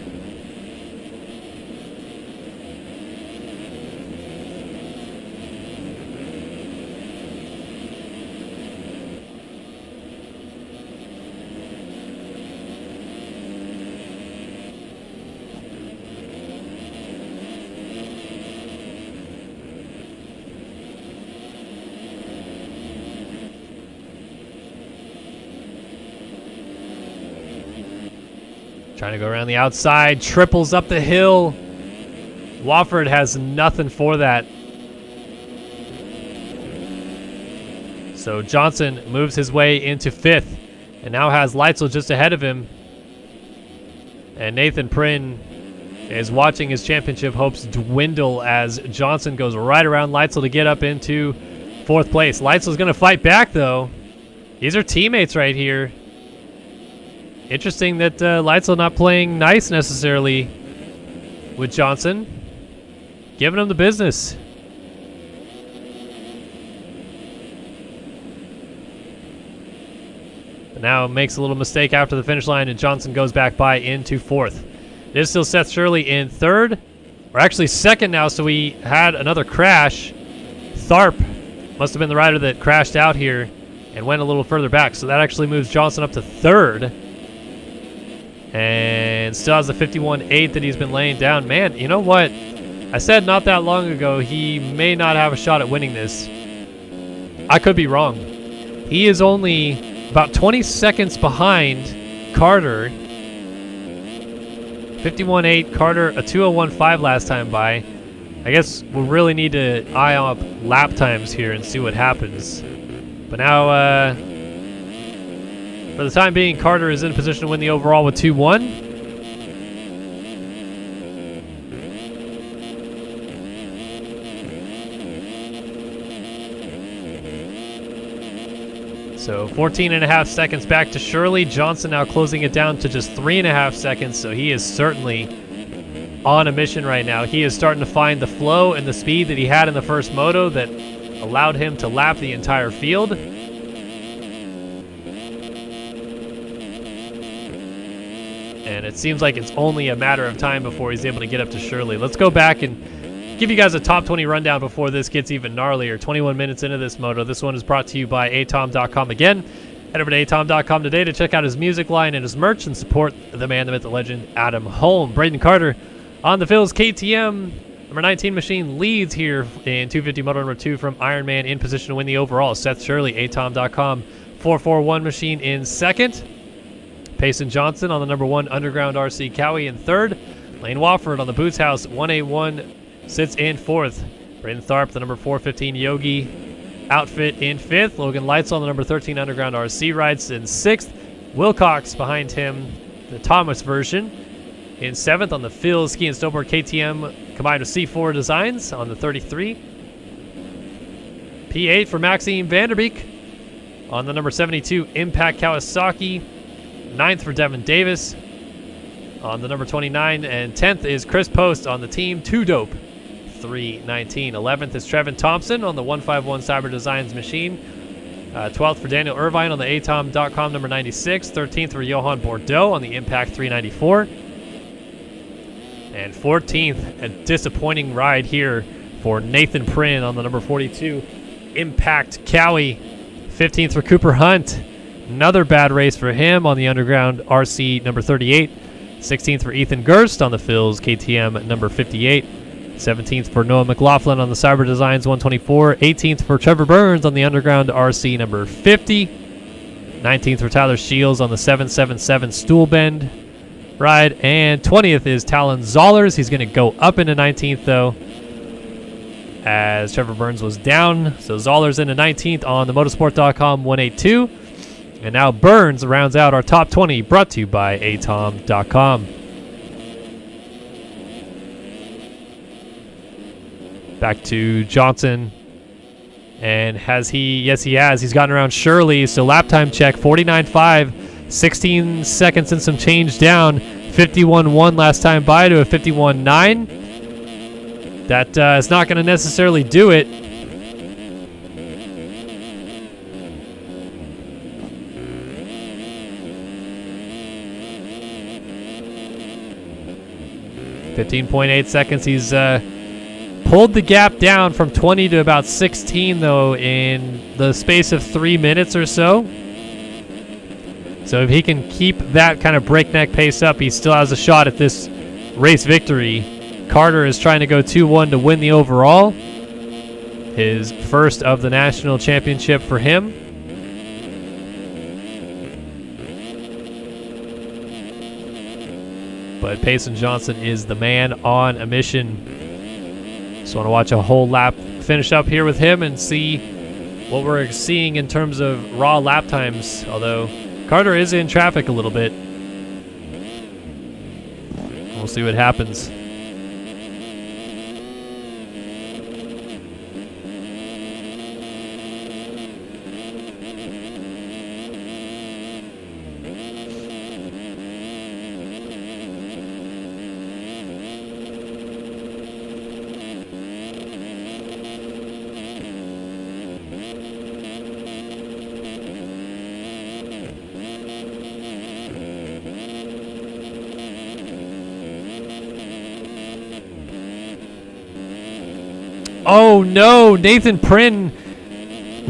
Trying to go around the outside, triples up the hill. Wofford has nothing for that. So Johnson moves his way into 5th and now has Leitzel just ahead of him. And Nathan Prin is watching his championship hopes dwindle as Johnson goes right around Leitzel to get up into 4th place. Leitzel's going to fight back, though. These are teammates right here. Interesting that Leitzel not playing nice necessarily with Johnson, giving him the business. But now makes a little mistake after the finish line, and Johnson goes back by into 4th. It is still Seth Shirley in 3rd. We're actually 2nd now, so we had another crash. Tharp must have been the rider that crashed out here. and went a little further back. So that actually moves Johnson up to third. And still has the 51.8 that he's been laying down. Man, you know what? I said not that long ago he may not have a shot at winning this. I could be wrong. He is only about 20 seconds behind Carter. 51.8, Carter, a 2:01.5 last time by. I guess we'll really need to eye up lap times here and see what happens. But now, for the time being, Carter is in position to win the overall with 2-1. So 14.5 seconds back to Shirley. Johnson now closing it down to just 3.5 seconds, so he is certainly on a mission right now. He is starting to find the flow and the speed that he had in the first moto that allowed him to lap the entire field. And it seems like it's only a matter of time before he's able to get up to Shirley. Let's go back and give you guys a top 20 rundown before this gets even gnarlier. 21 minutes into this moto. This one is brought to you by atom.com again. Head over to atom.com today to check out his music line and his merch and support the man, the myth, the legend, Adam Holm. Braden Carter on the Phil's KTM number 19 machine leads here in 250 moto number 2 from Ironman, in position to win the overall. Seth Shirley, atom.com 441 machine in second. Payson Johnson on the number 1 Underground RC Cowie in third. Lane Wofford on the Boots House 181 sits in fourth. Braden Tharp, the number 415 Yogi outfit in fifth. Logan Lights on the number 13 Underground RC rides in sixth. Wilcox behind him, the Thomas version, in seventh on the Phil Ski and Snowboard KTM combined with C4 Designs on the 33. P8 for Maxime Vanderbeek on the number 72 Impact Kawasaki. Ninth for Devin Davis on the number 29, and 10th is Chris Post on the Team 2 Dope 319. 11th is Trevin Thompson on the 151 Cyber Designs machine. 12th for Daniel Irvine on the atom.com number 96. 13th for Johan Bordeaux on the Impact 394. And 14th, a disappointing ride here for Nathan Prynn on the number 42 Impact Cowie. 15th for Cooper Hunt. Another bad race for him on the Underground RC number 38. 16th for Ethan Gerst on the Phil's KTM number 58. 17th for Noah McLaughlin on the Cyber Designs 124. 18th for Trevor Burns on the Underground RC number 50. 19th for Tyler Shields on the 777 Stool Bend ride. And 20th is Talon Zollers. He's going to go up into 19th, though, as Trevor Burns was down. So Zollers into 19th on the motorsport.com 182. And now Burns rounds out our top 20, brought to you by atom.com. Back to Johnson. And has he? Yes, he has. He's gotten around Shirley. So lap time check, 49.5, 16 seconds and some change down. 51.1 last time by to a 51.9. That is not going to necessarily do it. 15.8 seconds. He's pulled the gap down from 20 to about 16, though, in the space of 3 minutes or so. So if he can keep that kind of breakneck pace up, he still has a shot at this race victory. Carter is trying to go 2-1 to win the overall. His first of the national championship for him. But Payson Johnson is the man on a mission. Just want to watch a whole lap finish up here with him and see what we're seeing in terms of raw lap times. Although Carter is in traffic a little bit. We'll see what happens. Oh no, Nathan Prynn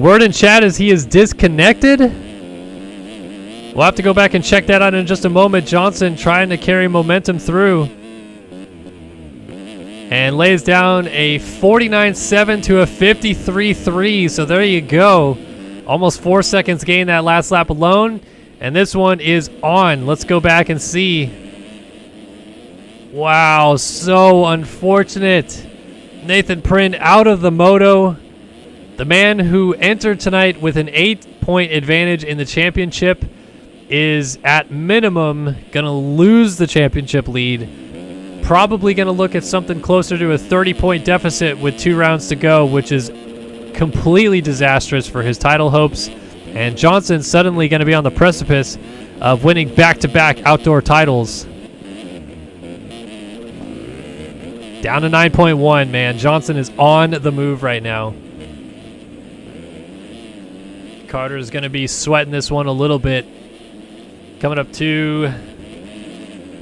Word in chat is he is disconnected. We'll have to go back and check that out in just a moment. Johnson trying to carry momentum through. And lays down a 49.7 to a 53.3. So there you go. Almost 4 seconds gain that last lap alone. And this one is on. Let's go back and see. Wow, so unfortunate. Nathan Prynne out of the moto. The man who entered tonight with an 8-point advantage in the championship is at minimum going to lose the championship lead. Probably going to look at something closer to a 30-point deficit with 2 rounds to go, which is completely disastrous for his title hopes. And Johnson's suddenly going to be on the precipice of winning back-to-back outdoor titles. Down to 9.1, man. Johnson is on the move right now. Carter is going to be sweating this one a little bit. Coming up to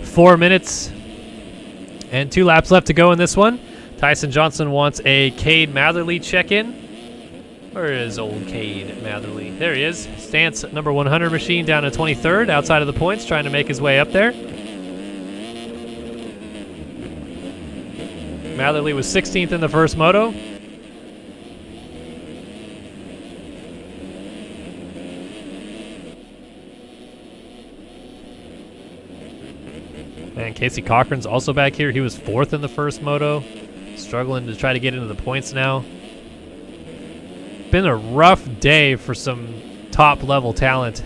4 minutes and 2 laps left to go in this one. Tyson Johnson wants a Cade Matherly check-in. Where is old Cade Matherly? There he is. Stance number 100 machine down to 23rd, outside of the points, trying to make his way up there. Matherly was 16th in the first moto. And Casey Cochran's also back here. He was 4th in the first moto. Struggling to try to get into the points now. Been a rough day for some top-level talent.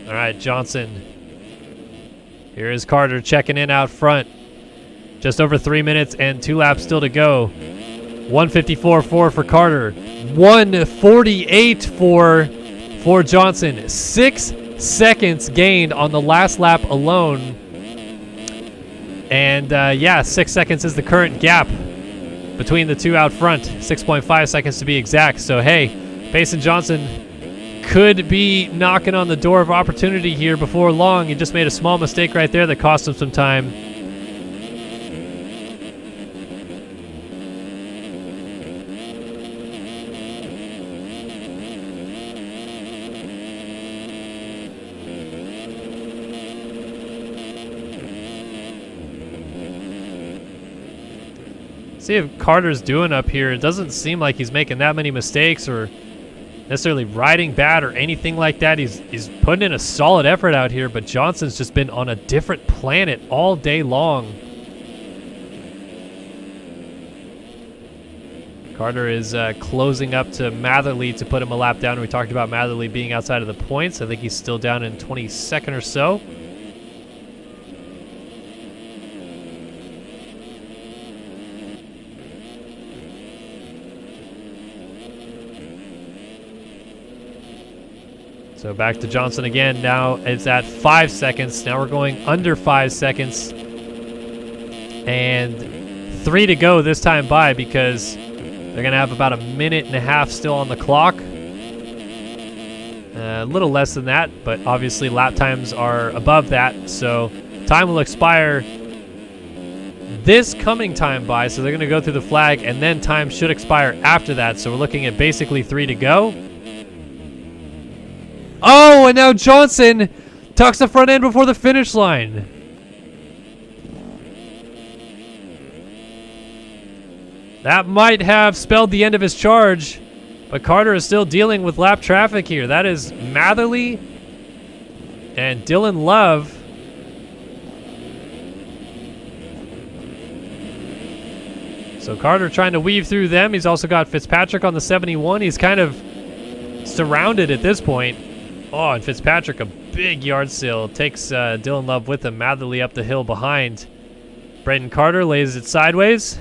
All right, Johnson. Here is Carter checking in out front. Just over 3 minutes and 2 laps still to go. 154.4 for Carter. 148 for Johnson. 6 seconds gained on the last lap alone. And yeah, 6 seconds is the current gap between the two out front. 6.5 seconds to be exact. So hey, Payson Johnson could be knocking on the door of opportunity here before long. He just made a small mistake right there that cost him some time. See if Carter's doing up here. It doesn't seem like he's making that many mistakes or necessarily riding bad or anything like that. He's putting in a solid effort out here, but Johnson's just been on a different planet all day long. Carter is closing up to Matherly to put him a lap down. We talked about Matherly being outside of the points. I think he's still down in 22nd or so. So back to Johnson again. Now it's at 5 seconds. Now we're going under 5 seconds. And 3 to go this time by because they're going to have about a minute and a half still on the clock. A little less than that, but obviously lap times are above that. So time will expire this coming time by. So they're going to go through the flag and then time should expire after that. So we're looking at basically 3 to go. Oh, and now Johnson tucks the front end before the finish line. That might have spelled the end of his charge, but Carter is still dealing with lap traffic here. That is Matherly and Dylan Love. So Carter trying to weave through them. He's also got Fitzpatrick on the 71. He's kind of surrounded at this point. Oh, and Fitzpatrick, a big yard sale, takes Dylan Love with him. Matherly up the hill behind. Braden Carter lays it sideways.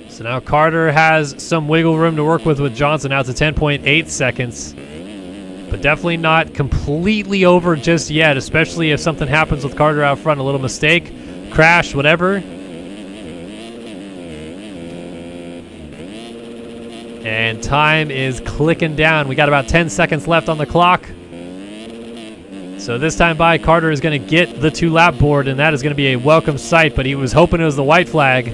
So now Carter has some wiggle room to work with Johnson out to 10.8 seconds. But definitely not completely over just yet, especially if something happens with Carter out front, a little mistake, crash, whatever. And time is clicking down. We got about 10 seconds left on the clock. So this time by, Carter is going to get the 2-lap board, and that is going to be a welcome sight, but he was hoping it was the white flag.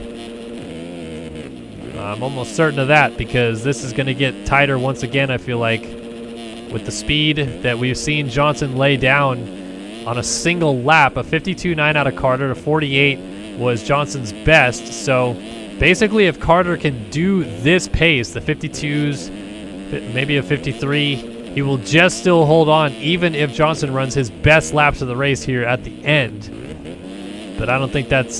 I'm almost certain of that, because this is going to get tighter once again, I feel like, with the speed that we've seen Johnson lay down on a single lap. A 52.9 out of Carter to 48 was Johnson's best. So basically, if Carter can do this pace, the 52s, maybe a 53, he will just still hold on, even if Johnson runs his best laps of the race here at the end. But I don't think that's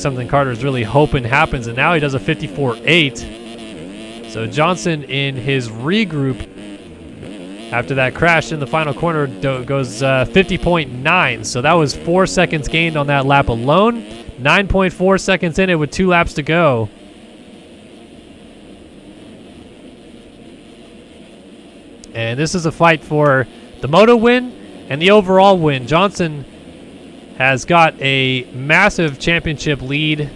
something Carter's really hoping happens. And now he does a 54.8. So Johnson in his regroup after that crash in the final corner goes 50.9. So that was 4 seconds gained on that lap alone. 9.4 seconds in it with 2 laps to go. And this is a fight for the moto win and the overall win. Johnson has got a massive championship lead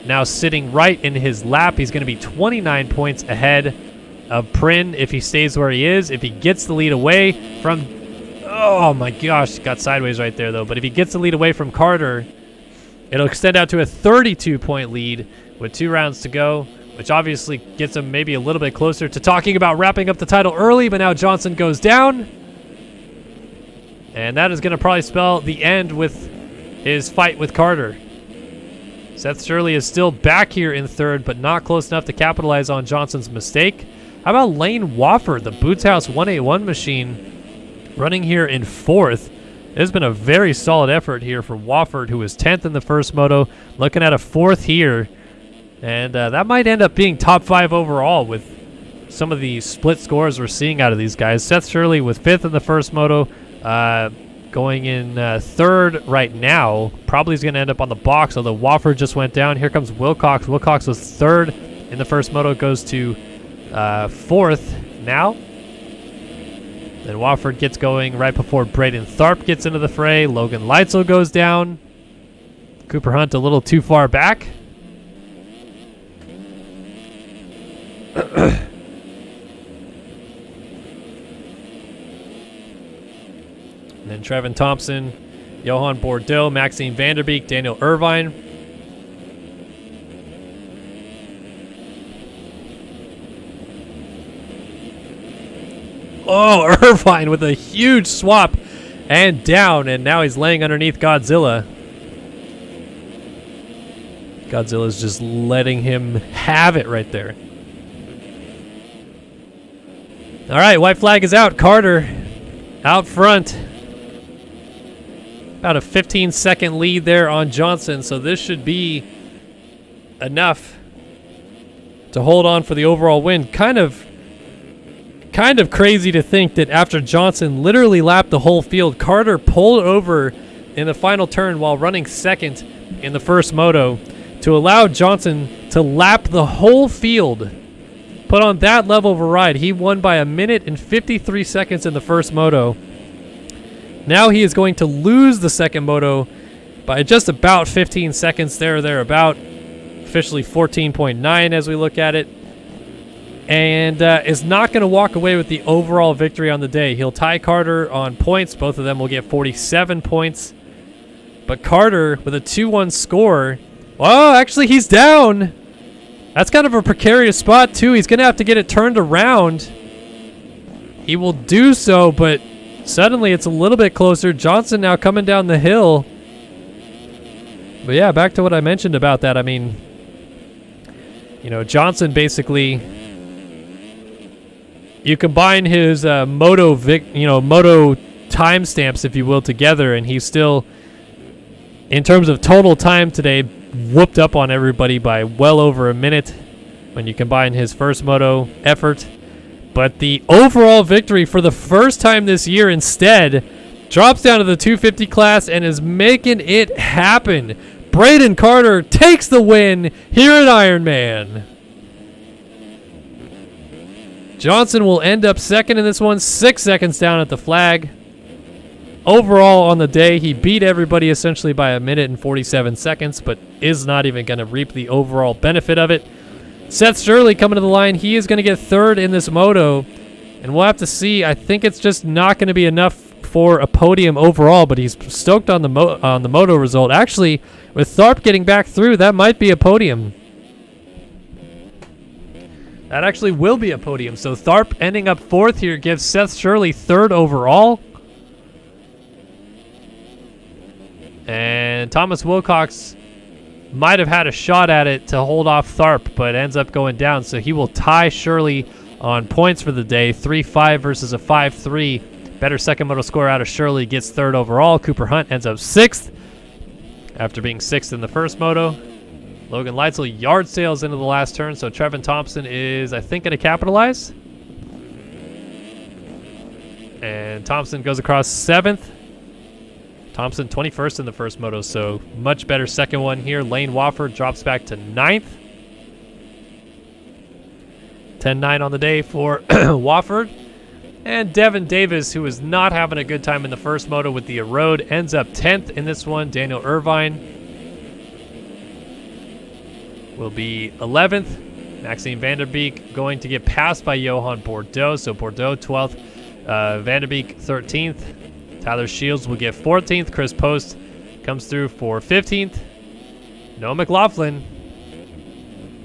now sitting right in his lap. He's going to be 29 points ahead of Prin if he stays where he is. If he gets the lead away from... Oh my gosh, got sideways right there though. But if he gets the lead away from Carter, it'll extend out to a 32-point lead with 2 rounds to go, which obviously gets him maybe a little bit closer to talking about wrapping up the title early, but now Johnson goes down. And that is going to probably spell the end with his fight with Carter. Seth Shirley is still back here in third, but not close enough to capitalize on Johnson's mistake. How about Lane Wofford, the Boots House 181 machine, running here in fourth? It has been a very solid effort here for Wofford, who was 10th in the first moto, looking at a 4th here. And that might end up being top 5 overall with some of the split scores we're seeing out of these guys. Seth Shirley with 5th in the first moto, going in 3rd right now. Probably is going to end up on the box, although Wofford just went down. Here comes Wilcox. Wilcox was 3rd in the first moto, goes to 4th now. Then Wofford gets going right before Braden Tharp gets into the fray. Logan Leitzel goes down. Cooper Hunt a little too far back. And then Trevin Thompson, Johan Bordeaux, Maxime Vanderbeek, Daniel Irvine. Oh, Irvine with a huge swap and down, and now he's laying underneath Godzilla. Godzilla's just letting him have it right there. All right, white flag is out. Carter out front. About a 15-second lead there on Johnson, so this should be enough to hold on for the overall win. Kind of crazy to think that after Johnson literally lapped the whole field, Carter pulled over in the final turn while running second in the first moto to allow Johnson to lap the whole field. Put on that level of a ride. He won by 1 minute and 53 seconds in the first moto. Now he is going to lose the second moto by just about 15 seconds there or thereabout. Officially 14.9 as we look at it. And is not going to walk away with the overall victory on the day. He'll tie Carter on points. Both of them will get 47 points. But Carter with a 2-1 score. Oh, actually he's down. That's kind of a precarious spot too. He's going to have to get it turned around. He will do so, but suddenly it's a little bit closer. Johnson now coming down the hill. But yeah, back to what I mentioned about that. I mean, you know, Johnson basically, you combine his moto timestamps, if you will, together, and he's still, in terms of total time today, whooped up on everybody by well over a minute when you combine his first moto effort. But the overall victory for the first time this year instead drops down to the 250 class and is making it happen. Braden Carter takes the win here at Ironman. Johnson will end up second in this one, 6 seconds down at the flag. Overall on the day, he beat everybody essentially by 1 minute and 47 seconds, but is not even going to reap the overall benefit of it. Seth Shirley coming to the line. He is going to get third in this moto, and we'll have to see. I think it's just not going to be enough for a podium overall, but he's stoked on the moto result. Actually, with Tharp getting back through, that might be a podium. That actually will be a podium. So Tharp ending up fourth here gives Seth Shirley third overall. And Thomas Wilcox might have had a shot at it to hold off Tharp, but ends up going down. So he will tie Shirley on points for the day. 3-5 versus a 5-3. Better second moto score out of Shirley, gets third overall. Cooper Hunt ends up sixth after being sixth in the first moto. Logan Leitzel yard sails into the last turn, so Trevin Thompson is, I think, going to capitalize. And Thompson goes across seventh. Thompson 21st in the first moto, so much better second one here. Lane Wofford drops back to ninth. 10-9 on the day for Wofford. And Devin Davis, who was not having a good time in the first moto with the erode, ends up 10th in this one. Daniel Irvine will be 11th. Maxime Vanderbeek going to get passed by Johan Bordeaux. So Bordeaux 12th, Vanderbeek 13th. Tyler Shields will get 14th. Chris Post comes through for 15th. Noah McLaughlin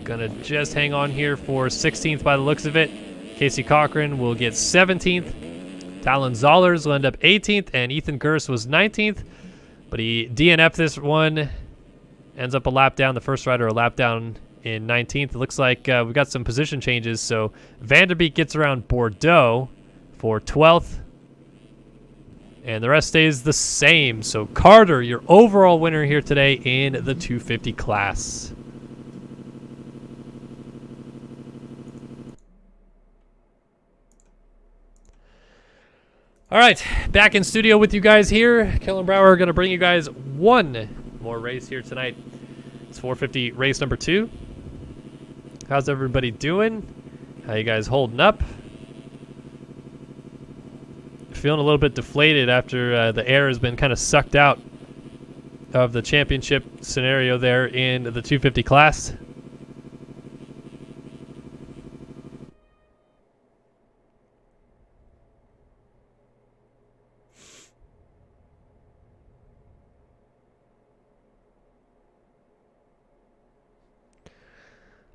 gonna just hang on here for 16th by the looks of it. Casey Cochran will get 17th. Talon Zollers will end up 18th, and Ethan Gers was 19th, but he DNF'd this one. Ends up a lap down. The first rider a lap down in 19th. It looks like we've got some position changes. So Vanderbeek gets around Bordeaux for 12th. And the rest stays the same. So Carter, your overall winner here today in the 250 class. All right, back in studio with you guys here. Kellen Brower are going to bring you guys one more race here tonight. It's 450 race number 2. How's everybody doing? How you guys holding up? Feeling a little bit deflated after the air has been kind of sucked out of the championship scenario there in the 250 class.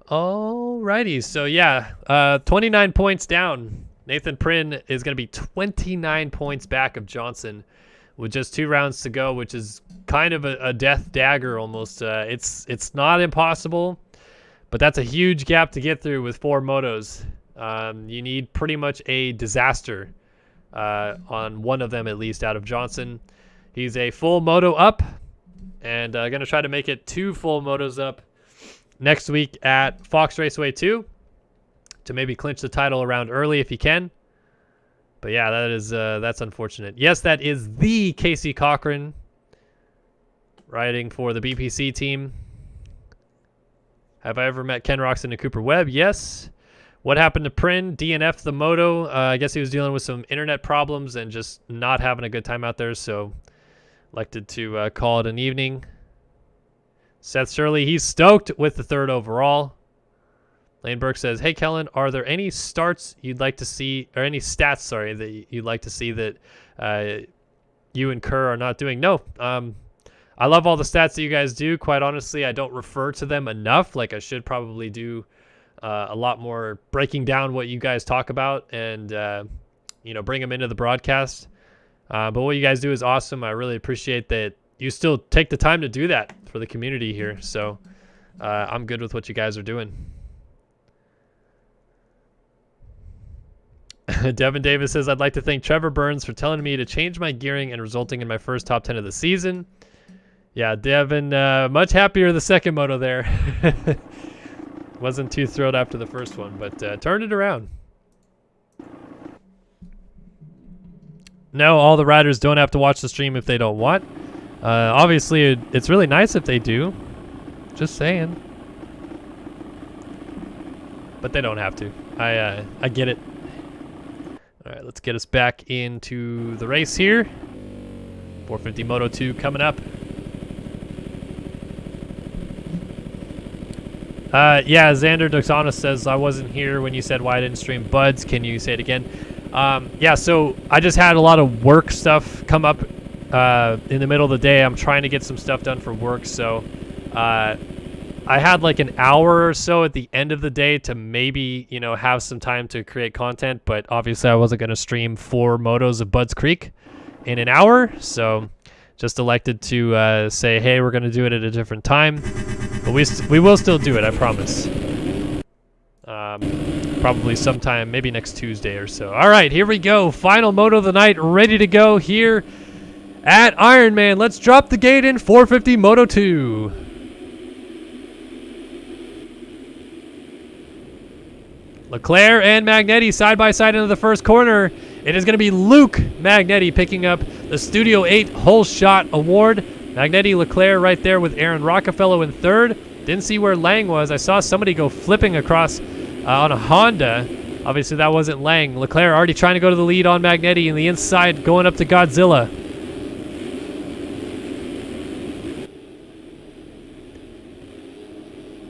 Alrighty, so yeah, 29 points down. Nathan Prynne is going to be 29 points back of Johnson with just 2 rounds to go, which is kind of a death dagger almost. It's not impossible, but that's a huge gap to get through with 4 motos. You need pretty much a disaster on one of them at least out of Johnson. He's a full moto up, and going to try to make it 2 full motos up next week at Fox Raceway 2 to maybe clinch the title around early if he can. But yeah, that is that's unfortunate. Yes, that is the Casey Cochran riding for the BPC team. Have I ever met Ken Roxon and Cooper Webb? Yes. What happened to Prynne? DNF'd the moto. I guess he was dealing with some internet problems and just not having a good time out there, so elected to call it an evening. Seth Shirley, he's stoked with the 3rd overall. Lane Burke says, hey, Kellen, are there any starts you'd like to see, or any stats, sorry, that you'd like to see that you and Kerr are not doing? No. I love all the stats that you guys do. Quite honestly, I don't refer to them enough. Like, I should probably do a lot more breaking down what you guys talk about and, bring them into the broadcast. But what you guys do is awesome. I really appreciate that you still take the time to do that for the community here. So I'm good with what you guys are doing. Devin Davis says, I'd like to thank Trevor Burns for telling me to change my gearing and resulting in my first top 10 of the season. Yeah, Devin, much happier the second moto there. Wasn't too thrilled after the first one, but turned it around. No, all the riders don't have to watch the stream if they don't want. Obviously, it's really nice if they do. Just saying. But they don't have to. I get it. All right, let's get us back into the race here. 450 Moto 2 coming up. Yeah, Xander Doxana says, I wasn't here when you said why I didn't stream Buds. Can you say it again? Yeah, so I just had a lot of work stuff come up in the middle of the day. I'm trying to get some stuff done for work, so I had like an hour or so at the end of the day to maybe, you know, have some time to create content, but obviously I wasn't going to stream 4 motos of Buds Creek in an hour, so just elected to say, hey, we're going to do it at a different time. But we will still do it, I promise. Probably sometime, maybe next Tuesday or so. All right, here we go. Final moto of the night, ready to go here at Ironman. Let's drop the gate in 450 Moto 2. Leclerc and Magnetti side by side into the first corner. It is going to be Luke Magnetti picking up the Studio 8 Hole Shot Award. Magnetti, Leclerc right there with Aaron Rockefeller in third. Didn't see where Lang was. I saw somebody go flipping across on a Honda. Obviously that wasn't Lang. Leclerc already trying to go to the lead on Magnetti, and the inside going up to Godzilla.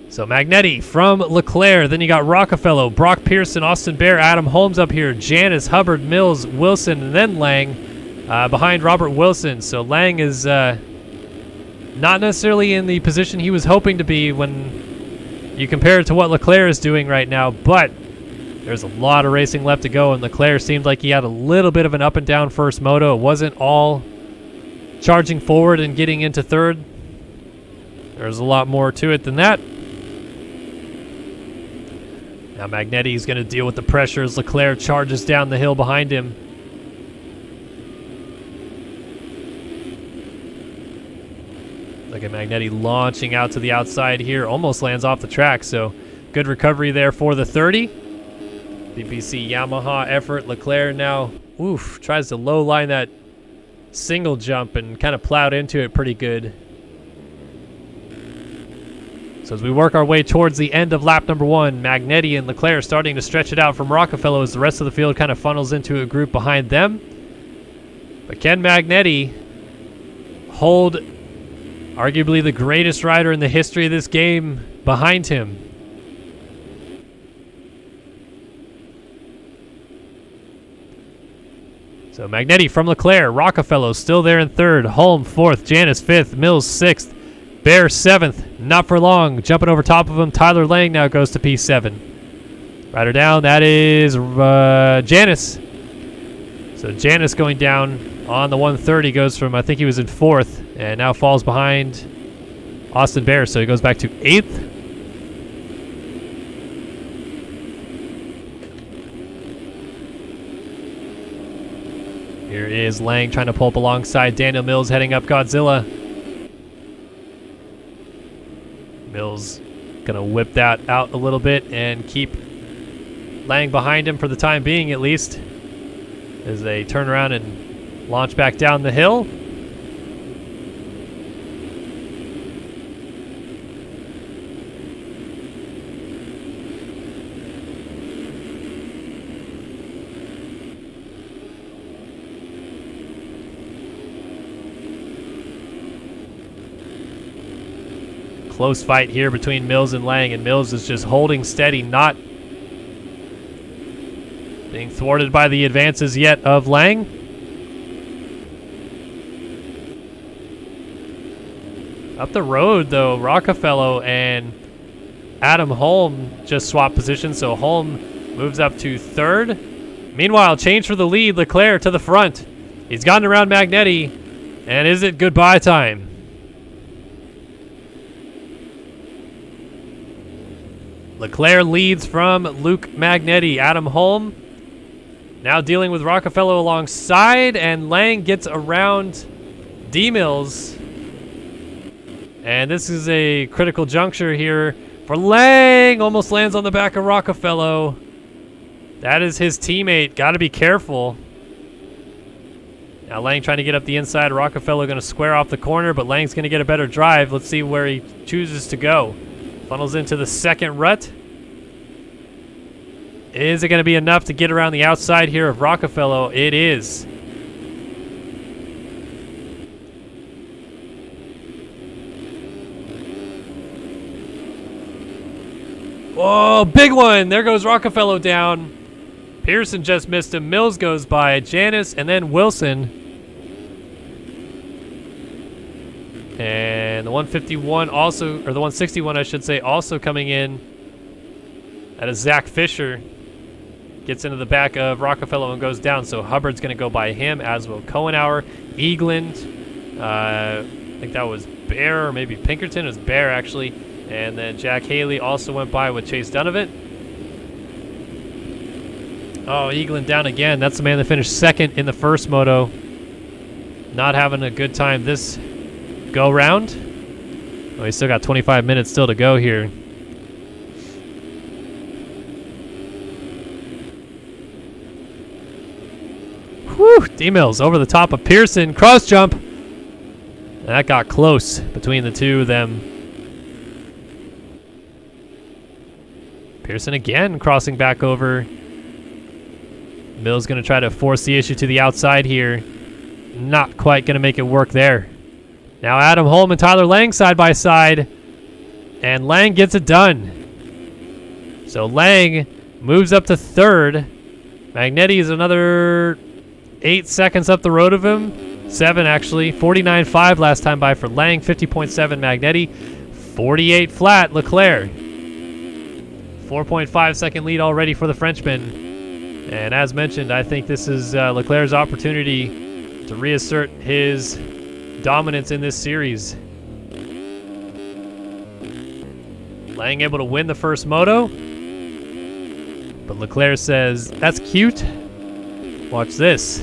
So Magnetti from Leclerc. Then you got Rockefeller, Brock Pearson, Austin Bear, Adam Holmes up here, Janice, Hubbard, Mills, Wilson, and then Lang behind Robert Wilson. So Lang is not necessarily in the position he was hoping to be when you compare it to what Leclerc is doing right now, but there's a lot of racing left to go, and Leclerc seemed like he had a little bit of an up and down first moto. It wasn't all charging forward and getting into third. There's a lot more to it than that. Now Magnetti is going to deal with the pressure as Leclerc charges down the hill behind him. Look at Magnetti launching out to the outside here. Almost lands off the track, so good recovery there for the 30. BBC Yamaha effort. Leclerc now, tries to low line that single jump and kind of plowed into it pretty good. So as we work our way towards the end of lap number 1, Magnetti and Leclerc starting to stretch it out from Rockefeller as the rest of the field kind of funnels into a group behind them. But can Magnetti hold arguably the greatest rider in the history of this game behind him? So Magnetti from Leclerc, Rockefeller still there in third, Holm fourth, Janice fifth, Mills sixth, Bear seventh, not for long. Jumping over top of him, Tyler Lang now goes to P7. Rider down, that is Janice. So Janice going down on the 130 goes from, I think he was in fourth, and now falls behind Austin Bear, so he goes back to 8th. Here is Lang trying to pull up alongside Daniel Mills heading up Godzilla. Mills gonna whip that out a little bit and keep Lang behind him for the time being at least, as they turn around and launch back down the hill. Close fight here between Mills and Lang, and Mills is just holding steady, not being thwarted by the advances yet of Lang. Up the road, though, Rockefeller and Adam Holm just swapped positions, so Holm moves up to third. Meanwhile, change for the lead, Leclerc to the front. He's gotten around Magnetti, and is it goodbye time? Leclerc leads from Luke Magnetti. Adam Holm now dealing with Rockefeller alongside, and Lang gets around D-Mills. And this is a critical juncture here for Lang. Almost lands on the back of Rockefeller. That is his teammate. Got to be careful. Now Lang trying to get up the inside. Rockefeller going to square off the corner, but Lang's going to get a better drive. Let's see where he chooses to go. Funnels into the second rut. Is it going to be enough to get around the outside here of Rockefeller? It is. Oh, big one. There goes Rockefeller down. Pearson just missed him. Mills goes by. Janice and then Wilson. And the 151 also, or the 161 I should say, also coming in. That is Zach Fisher. Gets into the back of Rockefeller and goes down. So Hubbard's going to go by him, as will Cohenauer. Eagland. I think that was Bear, or maybe Pinkerton. It was Bear, actually. And then Jack Haley also went by with Chase Donovan. Oh, Eagland down again. That's the man that finished second in the first moto. Not having a good time this go-round. Oh, he's still got 25 minutes still to go here. Whew, D-Mills over the top of Pearson. Cross jump. That got close between the two of them. Pearson again crossing back over. Mills going to try to force the issue to the outside here. Not quite going to make it work there. Now Adam Holm and Tyler Lang side by side. And Lang gets it done. So Lang moves up to third. Magnetti is another 8 seconds up the road of him. 7 actually. 49.5 last time by for Lang. 50.7 Magnetti. 48 flat Leclerc. 4.5 second lead already for the Frenchman. And as mentioned, I think this is Leclerc's opportunity to reassert his dominance in this series. Lang able to win the first moto. But Leclerc says, that's cute. Watch this.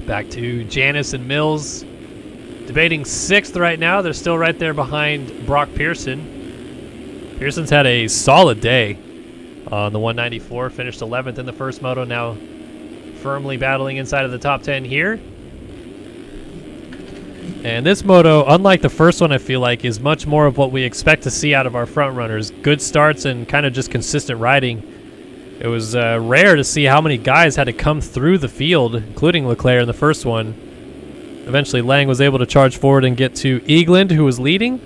Back to Janice and Mills. Debating 6th right now. They're still right there behind Brock Pearson. Pearson's had a solid day on the 194. Finished 11th in the first moto. Now firmly battling inside of the top 10 here. And this moto, unlike the first one, I feel like, is much more of what we expect to see out of our front runners. Good starts and kind of just consistent riding. It was rare to see how many guys had to come through the field, including Leclerc in the first one. Eventually, Lang was able to charge forward and get to Eagland, who was leading.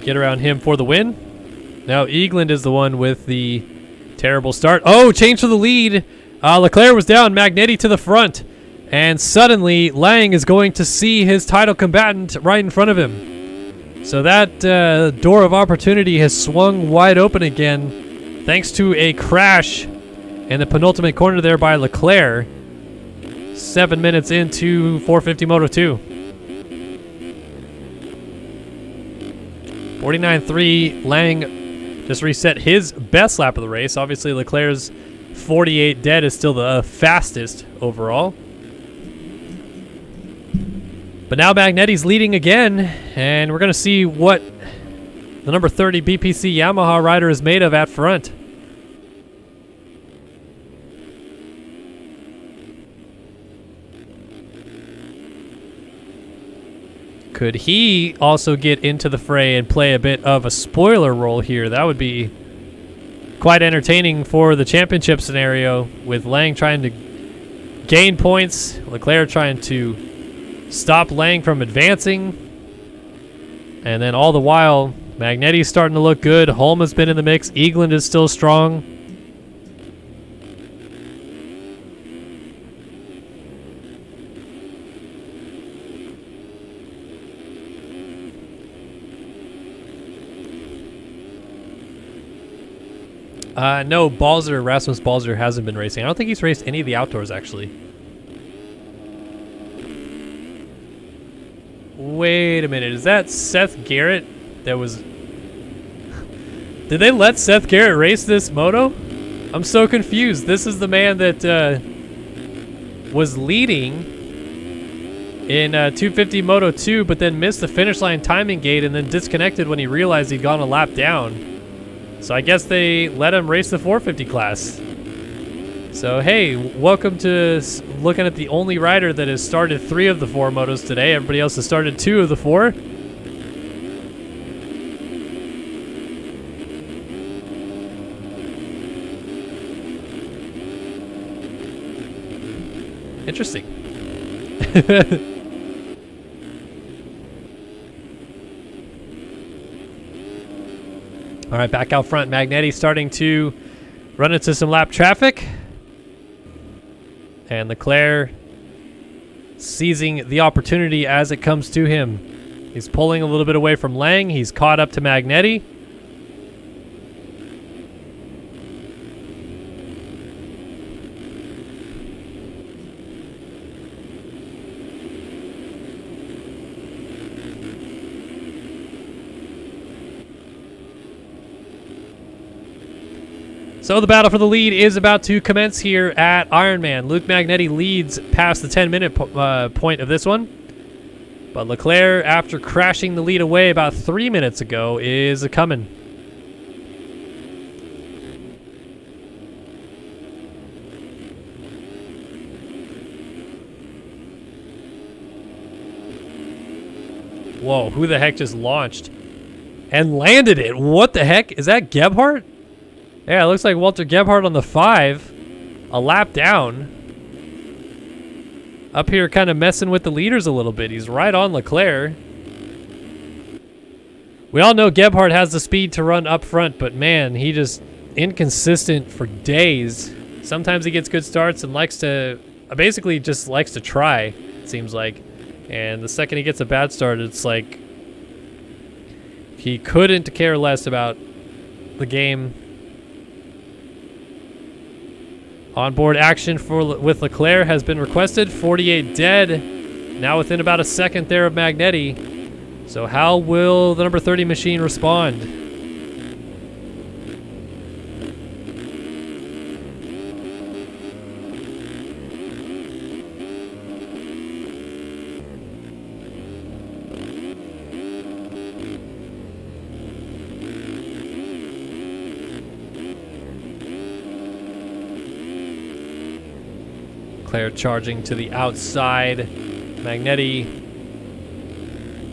Get around him for the win. Now Eagland is the one with the terrible start. Oh, change to the lead. Leclerc was down, Magnetti to the front. And suddenly, Lang is going to see his title combatant right in front of him. So that door of opportunity has swung wide open again. Thanks to a crash in the penultimate corner there by Leclerc. 7 minutes into 450 Moto 2. 49.3. Lang just reset his best lap of the race. Obviously, Leclerc's 48 dead is still the fastest overall. But now Magnetti's leading again, and we're going to see what the number 30 BPC Yamaha rider is made of at front. Could he also get into the fray and play a bit of a spoiler role here? That would be quite entertaining for the championship scenario, with Lang trying to gain points, Leclerc trying to stop Lang from advancing. And then all the while, Magnetti's starting to look good. Holm has been in the mix. Eagland is still strong. No, Rasmus Balzer hasn't been racing. I don't think he's raced any of the outdoors, actually. Wait a minute. Is that Seth Garrett that was... Did they let Seth Garrett race this moto? I'm so confused. This is the man that was leading in 250 Moto 2, but then missed the finish line timing gate and then disconnected when he realized he'd gone a lap down. So I guess they let him race the 450 class. So, hey, welcome to looking at the only rider that has started 3 of the 4 motos today. Everybody else has started 2 of the 4. Interesting. All right, back out front, Magnetti starting to run into some lap traffic. And Leclerc seizing the opportunity as it comes to him. He's pulling a little bit away from Lang. He's caught up to Magnetti. So the battle for the lead is about to commence here at Ironman. Luke Magnetti leads past the 10-minute point of this one. But Leclerc, after crashing the lead away about 3 minutes ago, is a-coming. Whoa, who the heck just launched and landed it? What the heck? Is that Gebhardt? Yeah, it looks like Walter Gebhardt on the 5, a lap down. Up here kind of messing with the leaders a little bit. He's right on Leclerc. We all know Gebhardt has the speed to run up front, but man, he just inconsistent for days. Sometimes he gets good starts and basically just likes to try, it seems like. And the second he gets a bad start, it's like he couldn't care less about the game. Onboard action with Leclerc has been requested. 48 dead. Now within about a second there of Magnetti. So how will the number 30 machine respond? Leclerc charging to the outside. Magnetti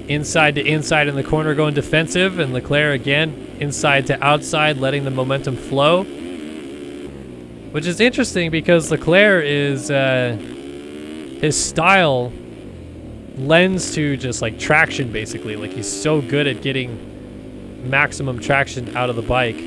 inside to inside in the corner going defensive, and Leclerc again inside to outside letting the momentum flow. Which is interesting because Leclerc is, his style lends to just like traction basically. Like he's so good at getting maximum traction out of the bike.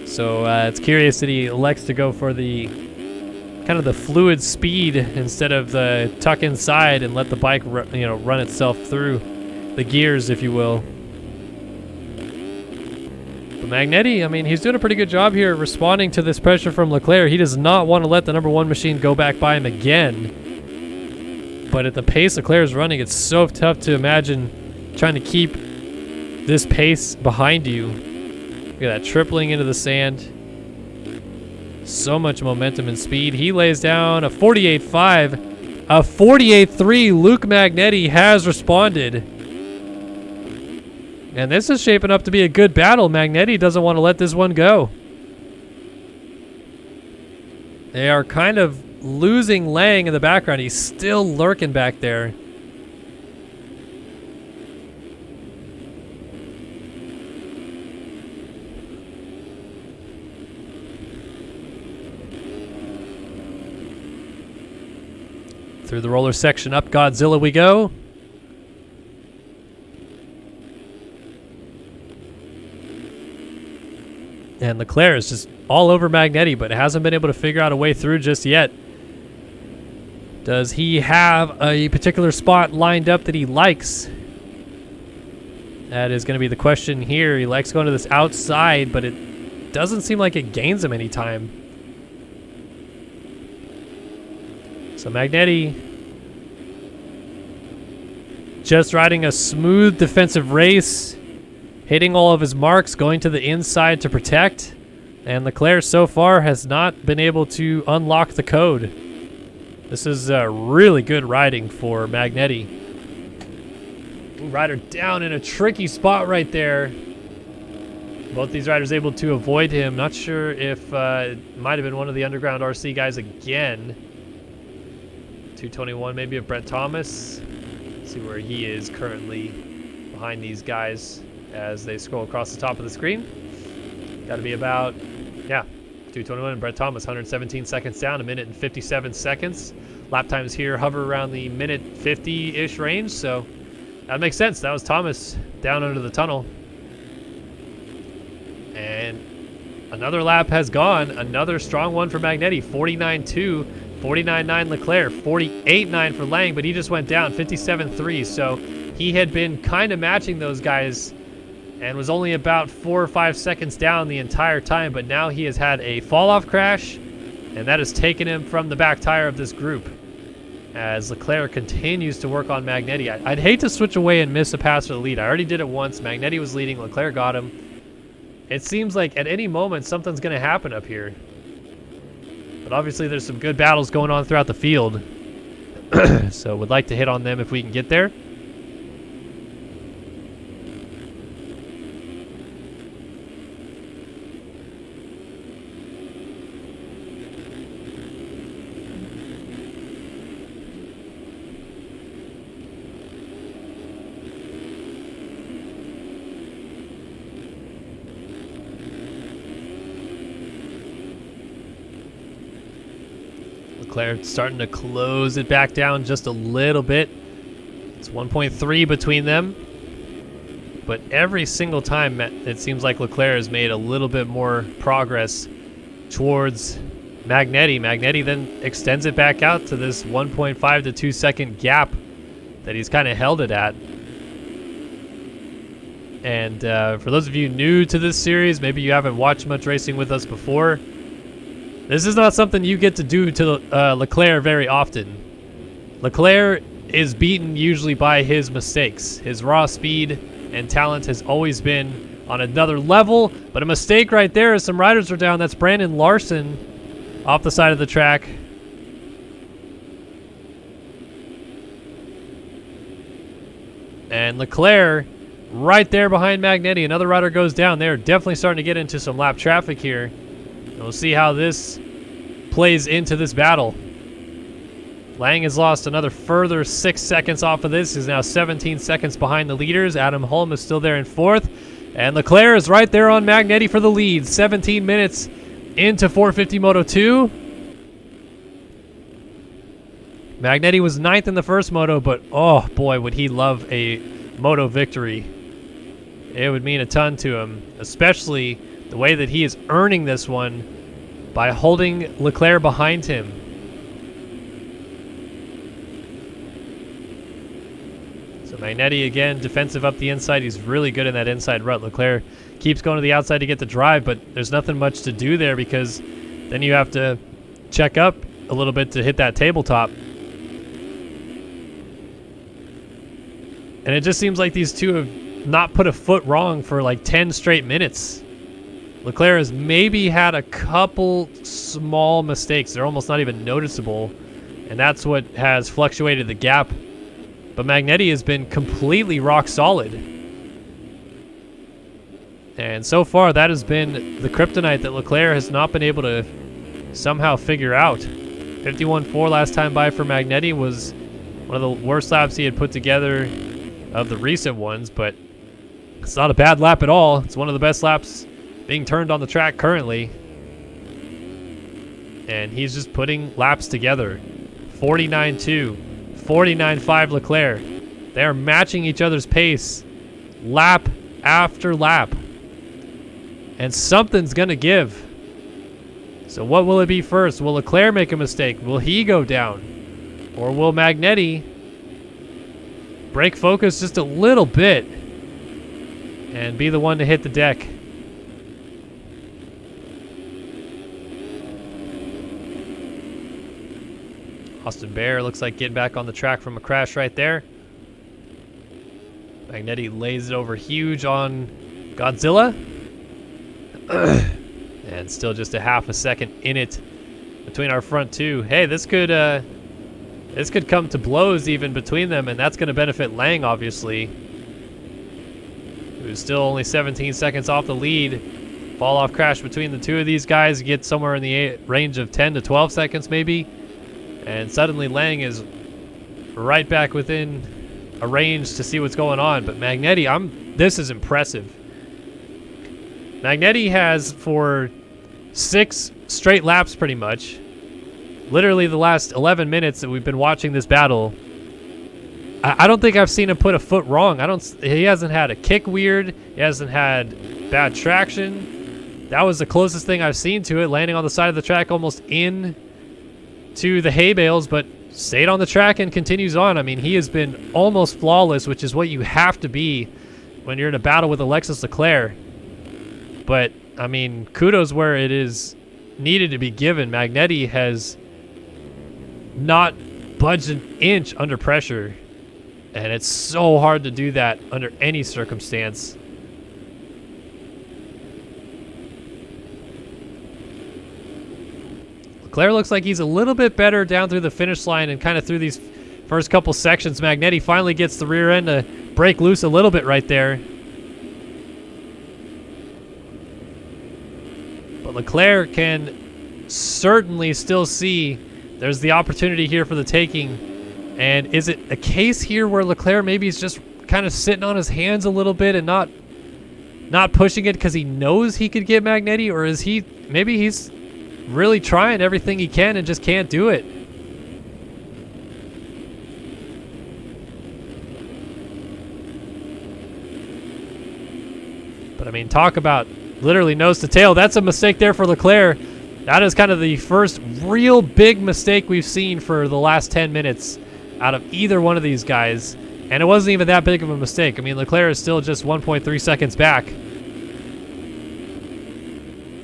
So it's curious that he elects to go for the kind of the fluid speed instead of the tuck inside and let the bike run itself through the gears, if you will. But Magnetti, I mean, he's doing a pretty good job here responding to this pressure from Leclerc. He does not want to let the number 1 machine go back by him again. But at the pace Leclerc is running, it's so tough to imagine trying to keep this pace behind you. Look at that, tripling into the sand. So much momentum and speed. He lays down a 48.5. A 48.3. Luke Magnetti has responded. And this is shaping up to be a good battle. Magnetti doesn't want to let this one go. They are kind of losing Lang in the background. He's still lurking back there. Through the roller section, up Godzilla we go. And Leclerc is just all over Magnetti, but hasn't been able to figure out a way through just yet. Does he have a particular spot lined up that he likes? That is going to be the question here. He likes going to this outside, but it doesn't seem like it gains him any time. So Magnetti just riding a smooth defensive race, hitting all of his marks, going to the inside to protect. And Leclerc so far has not been able to unlock the code. This is really good riding for Magnetti. Ooh, rider down in a tricky spot right there. Both these riders able to avoid him. Not sure if it might have been one of the Underground RC guys again. 221 maybe of Brett Thomas. See where he is currently behind these guys as they scroll across the top of the screen. Got to be about, yeah, 221 and Brett Thomas, 117 seconds down, 1:57 seconds. Lap times here hover around the 1:50-ish range, so that makes sense. That was Thomas down under the tunnel. And another lap has gone. Another strong one for Magnetti. 49.2, 49.9 Leclerc, 48.9 for Lang, but he just went down, 57.3. So he had been kind of matching those guys and was only about 4 or 5 seconds down the entire time, but now he has had a fall-off crash, and that has taken him from the back tire of this group as Leclerc continues to work on Magnetti. I'd hate to switch away and miss a pass for the lead. I already did it once. Magnetti was leading. Leclerc got him. It seems like at any moment something's going to happen up here. But obviously there's some good battles going on throughout the field. So would like to hit on them if we can get there. Leclerc starting to close it back down just a little bit. It's 1.3 between them. But every single time it seems like Leclerc has made a little bit more progress towards Magnetti. Magnetti then extends it back out to this 1.5 to 2 second gap that he's kind of held it at. And for those of you new to this series, maybe you haven't watched much racing with us before, this is not something you get to do to Leclerc very often. Leclerc is beaten usually by his mistakes. His raw speed and talent has always been on another level, but a mistake right there as some riders are down. That's Brandon Larson off the side of the track. And Leclerc right there behind Magnetti. Another rider goes down. They're definitely starting to get into some lap traffic here. We'll see how this plays into this battle. Lang has lost another further 6 seconds off of this. He's now 17 seconds behind the leaders. Adam Holm is still there in fourth. And Leclerc is right there on Magnetti for the lead. 17 minutes into 450 Moto 2. Magnetti was ninth in the first moto, but oh boy, would he love a moto victory. It would mean a ton to him, especially the way that he is earning this one by holding Leclerc behind him. So Magnetti again, defensive up the inside. He's really good in that inside rut. Leclerc keeps going to the outside to get the drive, but there's nothing much to do there because then you have to check up a little bit to hit that tabletop. And it just seems like these two have not put a foot wrong for like 10 straight minutes. Leclerc has maybe had a couple small mistakes. They're almost not even noticeable. And that's what has fluctuated the gap. But Magnetti has been completely rock solid. And so far, that has been the kryptonite that Leclerc has not been able to somehow figure out. 51.4 last time by for Magnetti was one of the worst laps he had put together of the recent ones, but it's not a bad lap at all. It's one of the best laps being turned on the track currently. And he's just putting laps together. 49.2, 49.5 Leclerc. They are matching each other's pace lap after lap. And something's going to give. So what will it be first? Will Leclerc make a mistake? Will he go down? Or will Magnetti break focus just a little bit and be the one to hit the deck? Austin Bear looks like getting back on the track from a crash right there. Magnetti lays it over huge on Godzilla. And still just a half a second in it between our front two. Hey, this could come to blows even between them, and that's going to benefit Lang, obviously, who who's still only 17 seconds off the lead. Fall off crash between the two of these guys, get somewhere in the range of 10 to 12 seconds maybe. And suddenly Lang is right back within a range to see what's going on. But Magnetti, this is impressive. Magnetti has, for 6 straight laps pretty much, literally the last 11 minutes that we've been watching this battle, I don't think I've seen him put a foot wrong. He hasn't had a kick weird. He hasn't had bad traction. That was the closest thing I've seen to it, landing on the side of the track almost in to the hay bales, but stayed on the track and continues on. I mean, he has been almost flawless, which is what you have to be when you're in a battle with Alexis Leclerc. But, I mean, kudos where it is needed to be given. Magnetti has not budged an inch under pressure, and it's so hard to do that under any circumstance. Leclerc looks like he's a little bit better down through the finish line and kind of through these first couple sections. Magnetti finally gets the rear end to break loose a little bit right there. But Leclerc can certainly still see there's the opportunity here for the taking. And is it a case here where Leclerc maybe is just kind of sitting on his hands a little bit and not pushing it because he knows he could get Magnetti? Or is maybe he's really trying everything he can and just can't do it? But I mean, talk about literally nose to tail. That's a mistake there for Leclerc. That is kind of the first real big mistake we've seen for the last 10 minutes out of either one of these guys. And it wasn't even that big of a mistake. I mean, Leclerc is still just 1.3 seconds back.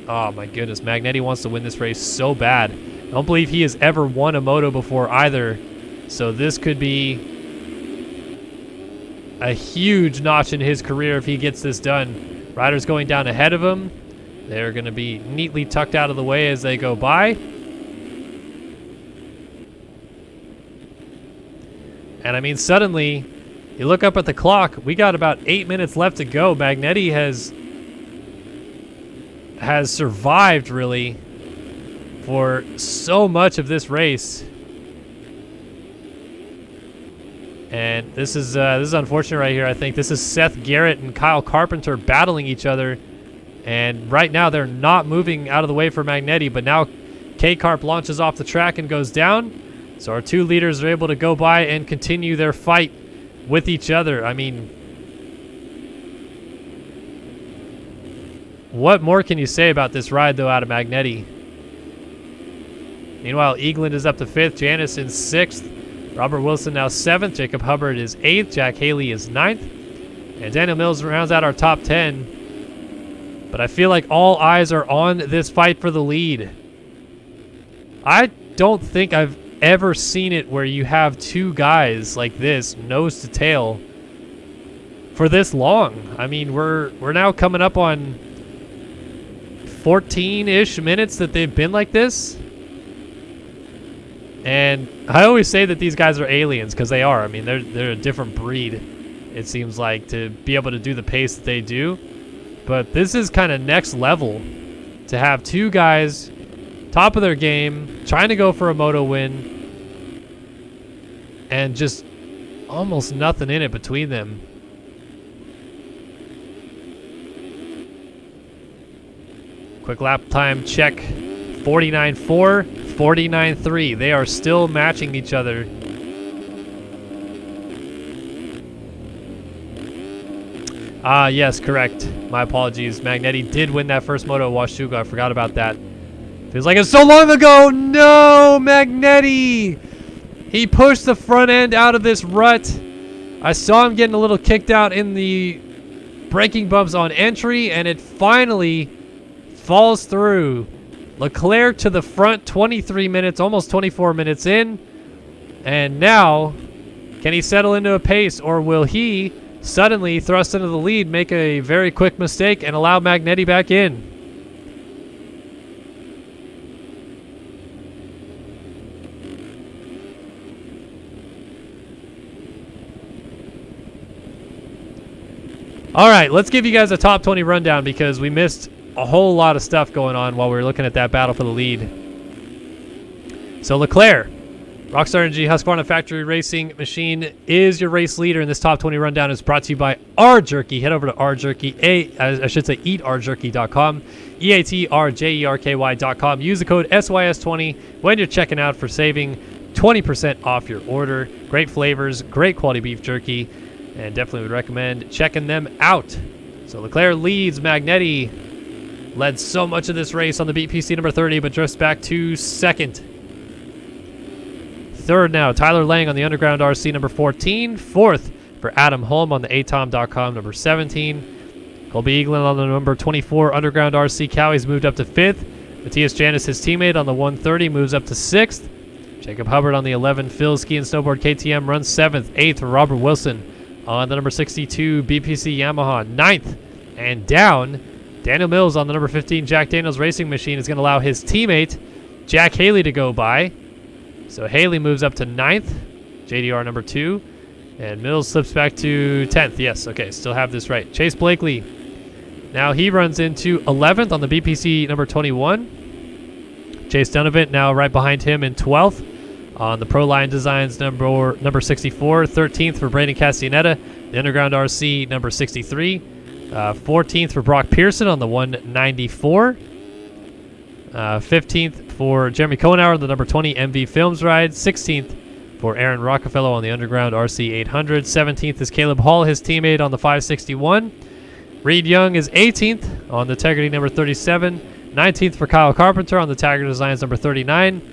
Oh my goodness, Magnetti wants to win this race so bad. I don't believe he has ever won a moto before either. So this could be a huge notch in his career if he gets this done. Riders going down ahead of him. They're going to be neatly tucked out of the way as they go by. And I mean, suddenly, you look up at the clock, we got about 8 minutes left to go. Magnetti has survived, really, for so much of this race. And this is unfortunate right here, I think. This is Seth Garrett and Kyle Carpenter battling each other. And right now, they're not moving out of the way for Magnetti. But now, K-Carp launches off the track and goes down. So our two leaders are able to go by and continue their fight with each other. I mean, what more can you say about this ride, though, out of Magnetti? Meanwhile, Eagland is up to 5th, Janice in 6th, Robert Wilson now 7th, Jacob Hubbard is 8th, Jack Haley is 9th, and Daniel Mills rounds out our top 10. But I feel like all eyes are on this fight for the lead. I don't think I've ever seen it where you have two guys like this, nose to tail, for this long. I mean, we're now coming up on 14-ish minutes that they've been like this. And I always say that these guys are aliens, because they are. I mean, they're a different breed, it seems like, to be able to do the pace that they do. But this is kind of next level to have two guys top of their game, trying to go for a moto win, and just almost nothing in it between them. Quick lap time check. 49.4, 49.3. They are still matching each other. Yes, correct. My apologies. Magnetti did win that first moto at Washougal. I forgot about that. Feels like it's so long ago. No, Magnetti. He pushed the front end out of this rut. I saw him getting a little kicked out in the braking bumps on entry, and it finally falls through. Leclerc to the front, 23 minutes, almost 24 minutes in. And now, can he settle into a pace, or will he suddenly thrust into the lead, make a very quick mistake, and allow Magnetti back in? All right, let's give you guys a top 20 rundown because we missed a whole lot of stuff going on while we were looking at that battle for the lead. So Leclerc, Rockstar Energy Husqvarna Factory Racing Machine is your race leader, and this top 20 rundown is brought to you by RJerky. Head over to RJerky, I should say eatrjerky.com, EATRJERKY.com. Use the code SYS20 when you're checking out for saving 20% off your order. Great flavors, great quality beef jerky, and definitely would recommend checking them out. So Leclerc leads. Magnetti led so much of this race on the BPC number 30, but drifts back to second. Third now, Tyler Lang on the Underground RC number 14. Fourth for Adam Holm on the atom.com number 17. Colby Eaglin on the number 24 Underground RC Cowie's moved up to fifth. Matthias Janis, his teammate, on the 130 moves up to sixth. Jacob Hubbard on the 11 Phil Ski and Snowboard KTM runs seventh. Eighth for Robert Wilson on the number 62 BPC Yamaha. Ninth and down, Daniel Mills on the number 15 Jack Daniels Racing Machine is going to allow his teammate Jack Haley to go by. So Haley moves up to 9th, JDR number 2, and Mills slips back to 10th. Yes, okay, still have this right. Chase Blakely, now he runs into 11th on the BPC number 21. Chase Donovan now right behind him in 12th on the Proline Designs number 64. 13th for Brandon Castaneda, the Underground RC number 63. 14th for Brock Pearson on the 194. 15th for Jeremy Kohenauer, the number 20 MV Films ride. 16th for Aaron Rockefeller on the Underground RC 800. 17th is Caleb Hall, his teammate, on the 561. Reed Young is 18th on the Tegrity number 37. 19th for Kyle Carpenter on the Tiger Designs number 39.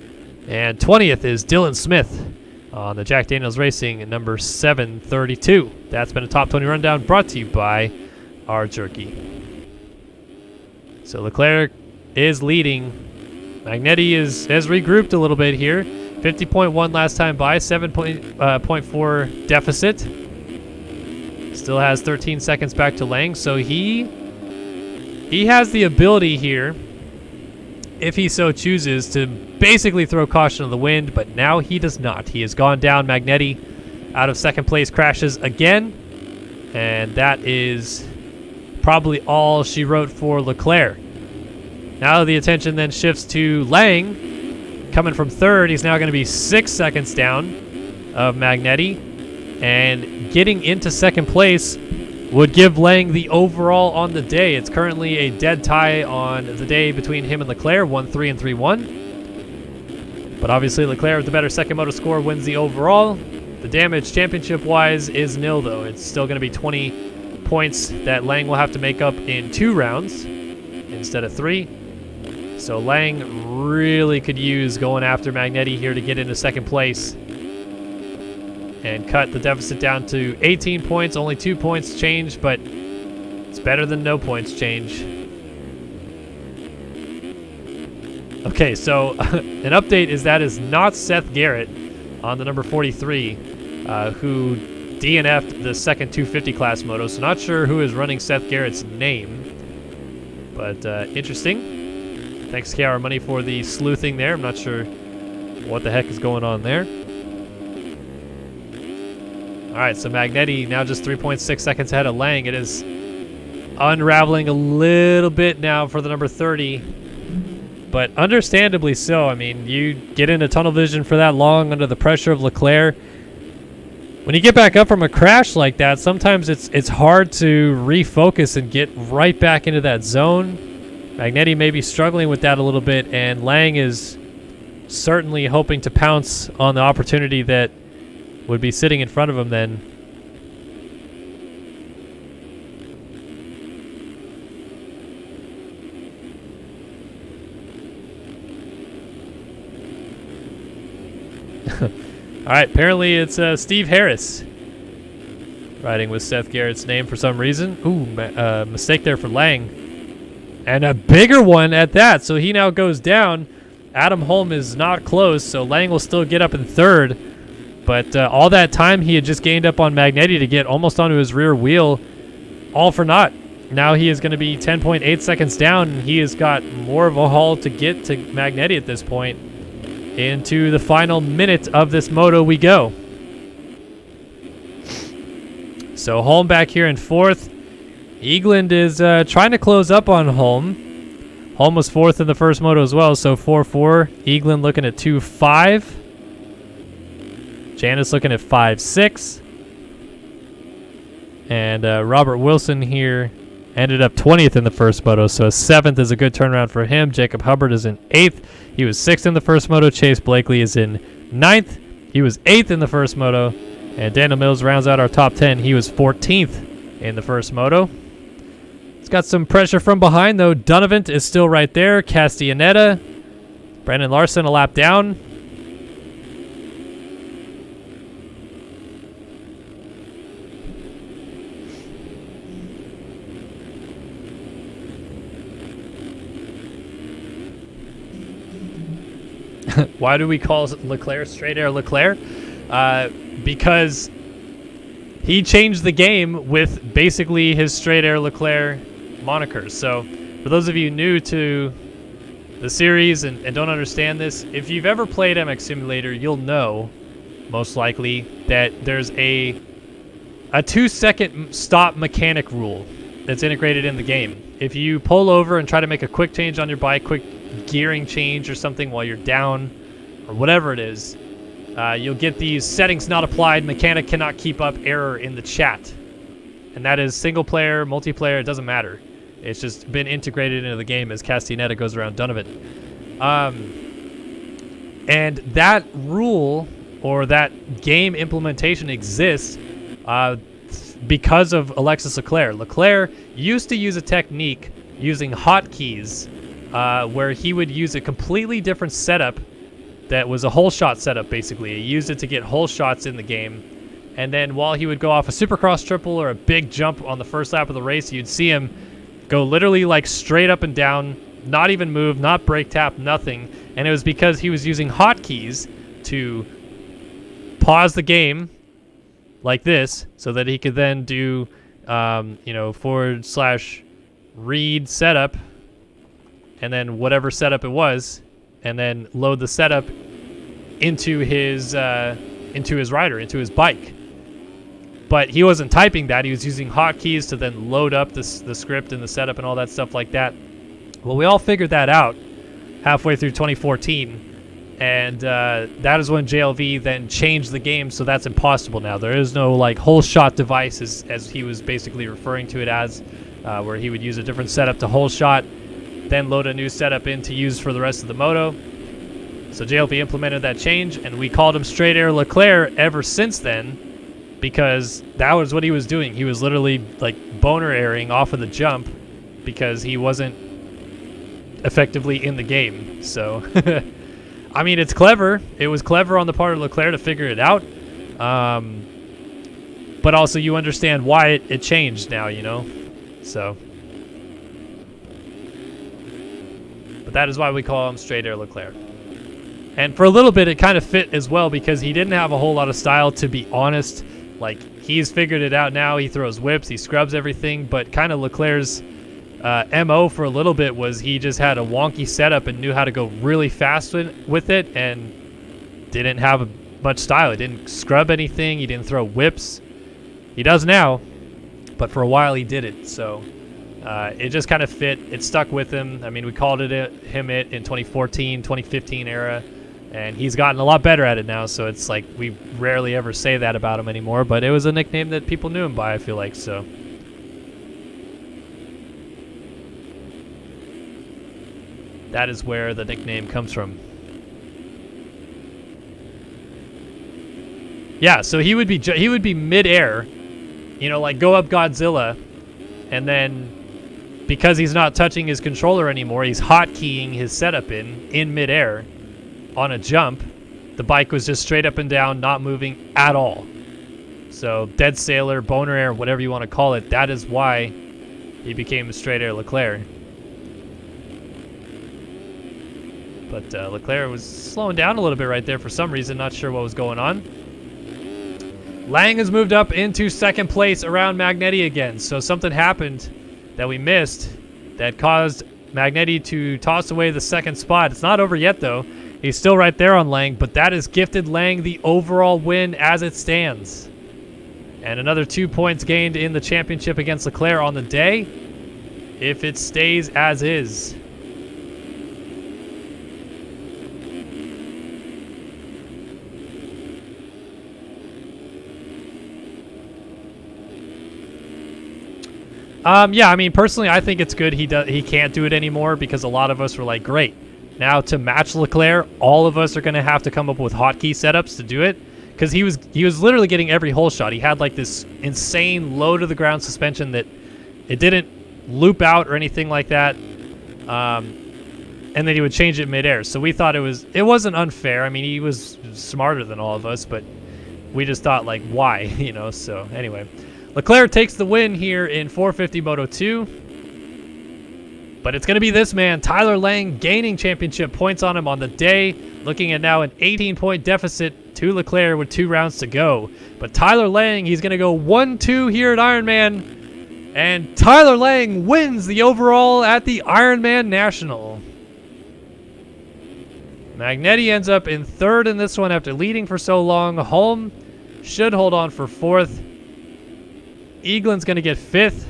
And 20th is Dylan Smith on the Jack Daniels Racing number 732. That's been a top 20 rundown brought to you by RJerky. So Leclerc is leading. Magnetti has regrouped a little bit here. 50.1 last time by, 7.4 deficit. Still has 13 seconds back to Lang, so he has the ability here, if he so chooses, to basically throw caution to the wind, but now he does not. He has gone down. Magnetti out of second place crashes again, and that is probably all she wrote for Leclerc. Now the attention then shifts to Lang, coming from third. He's now going to be 6 seconds down of Magnetti, and getting into second place would give Lang the overall on the day. It's currently a dead tie on the day between him and Leclerc, 1-3 and 3-1. But obviously Leclerc with the better second moto score wins the overall. The damage championship-wise is nil, though. It's still going to be 20 points that Lang will have to make up in 2 rounds instead of 3. So Lang really could use going after Magnetti here to get into second place and cut the deficit down to 18 points. Only 2 points change, but it's better than no points change. Okay, so an update is that is not Seth Garrett on the number 43, who DNF'd the second 250 class moto. So not sure who is running Seth Garrett's name, but interesting. Thanks, KR Money, for the sleuthing there. I'm not sure what the heck is going on there. All right, so Magnetti now just 3.6 seconds ahead of Lang. It is unraveling a little bit now for the number 30, but understandably so. I mean, you get into tunnel vision for that long under the pressure of Leclerc. When you get back up from a crash like that, sometimes it's hard to refocus and get right back into that zone. Magnetti may be struggling with that a little bit, and Lang is certainly hoping to pounce on the opportunity that would be sitting in front of him then. All right, apparently it's Steve Harris riding with Seth Garrett's name for some reason. Ooh, mistake there for Lang. And a bigger one at that, so he now goes down. Adam Holm is not close, so Lang will still get up in third. But all that time he had just gained up on Magnetti to get almost onto his rear wheel, all for naught. Now he is going to be 10.8 seconds down, and he has got more of a haul to get to Magnetti at this point. Into the final minute of this moto we go. So Holm back here in fourth. Eagland is trying to close up on Holm. Holm was 4th in the first moto as well, so 4-4. Eagland looking at 2-5. Janice looking at 5-6. And Robert Wilson here ended up 20th in the first moto, so 7th is a good turnaround for him. Jacob Hubbard is in 8th. He was 6th in the first moto. Chase Blakely is in 9th. He was 8th in the first moto. And Daniel Mills rounds out our top 10. He was 14th in the first moto. It's got some pressure from behind, though. Donovan is still right there. Castellaneta. Brandon Larson a lap down. Why do we call Leclerc Straight Air Leclerc? Because he changed the game with basically his Straight Air Leclerc monikers. So for those of you new to the series and don't understand this, if you've ever played MX Simulator, you'll know, most likely, that there's a 2-second stop mechanic rule that's integrated in the game. If you pull over and try to make a quick change on your bike, quick gearing change or something while you're down, or whatever it is, you'll get these settings not applied, mechanic cannot keep up error in the chat. And that is single player, multiplayer, it doesn't matter. It's just been integrated into the game as Castellaneta goes around Donovan. And that rule, or that game implementation exists because of Alexis Leclerc. Leclerc used to use a technique using hotkeys where he would use a completely different setup that was a hole shot setup, basically. He used it to get hole shots in the game. And then while he would go off a Supercross triple or a big jump on the first lap of the race, you'd see him go literally like straight up and down, not even move, not brake tap, nothing. And it was because he was using hotkeys to pause the game like this so that he could then do, /read setup and then whatever setup it was, and then load the setup into his rider, into his bike. But he wasn't typing that. He was using hotkeys to then load up the script and the setup and all that stuff like that. Well, we all figured that out halfway through 2014. And that is when JLV then changed the game, so that's impossible now. There is no like whole shot device, as he was basically referring to it as, where he would use a different setup to whole shot, then load a new setup in to use for the rest of the moto. So JLV implemented that change, and we called him Straight Air Leclerc ever since then, because that was what he was doing. He was literally like boner airing off of the jump because he wasn't effectively in the game. So, I mean, it's clever. It was clever on the part of Leclerc to figure it out. But also you understand why it changed now, you know? So. But that is why we call him Straight Air Leclerc. And for a little bit, it kind of fit as well because he didn't have a whole lot of style, to be honest. Like, he's figured it out now. He throws whips, he scrubs everything, but kind of Leclerc's MO for a little bit was he just had a wonky setup and knew how to go really fast with it and didn't have much style. He didn't scrub anything. He didn't throw whips. He does now, but for a while he did it. So it just kind of fit. It stuck with him. I mean, we called him in 2014, 2015 era. And he's gotten a lot better at it now, so it's like we rarely ever say that about him anymore, but it was a nickname that people knew him by, I feel like, so. That is where the nickname comes from. Yeah, so he would be mid-air, you know, like go up Godzilla, and then because he's not touching his controller anymore, he's hotkeying his setup in mid-air. On a jump, the bike was just straight up and down, not moving at all. So dead sailor, boner air, whatever you want to call it, that is why he became a Straight Air Leclerc. But Leclerc was slowing down a little bit right there for some reason, not sure what was going on. Lang has moved up into second place around Magnetti again. So something happened that we missed that caused Magnetti to toss away the second spot. It's not over yet though. He's still right there on Lang, but that has gifted Lang the overall win as it stands. And another 2 points gained in the championship against Leclerc on the day, if it stays as is. Yeah, I mean, personally, I think it's good he can't do it anymore, because a lot of us were like, great. Now to match Leclerc, all of us are going to have to come up with hotkey setups to do it, because he was literally getting every hole shot. He had like this insane low to the ground suspension that it didn't loop out or anything like that, and then he would change it midair. So we thought it wasn't unfair. I mean, he was smarter than all of us, but we just thought, like, why, you know? So anyway, Leclerc takes the win here in 450 Moto 2. But it's going to be this man, Tyler Lang, gaining championship points on him on the day, looking at now an 18-point deficit to Leclerc with 2 rounds to go. But Tyler Lang, he's going to go 1-2 here at Ironman, and Tyler Lang wins the overall at the Ironman National. Magnetti ends up in 3rd in this one after leading for so long. Holm should hold on for 4th. Eaglin's going to get 5th.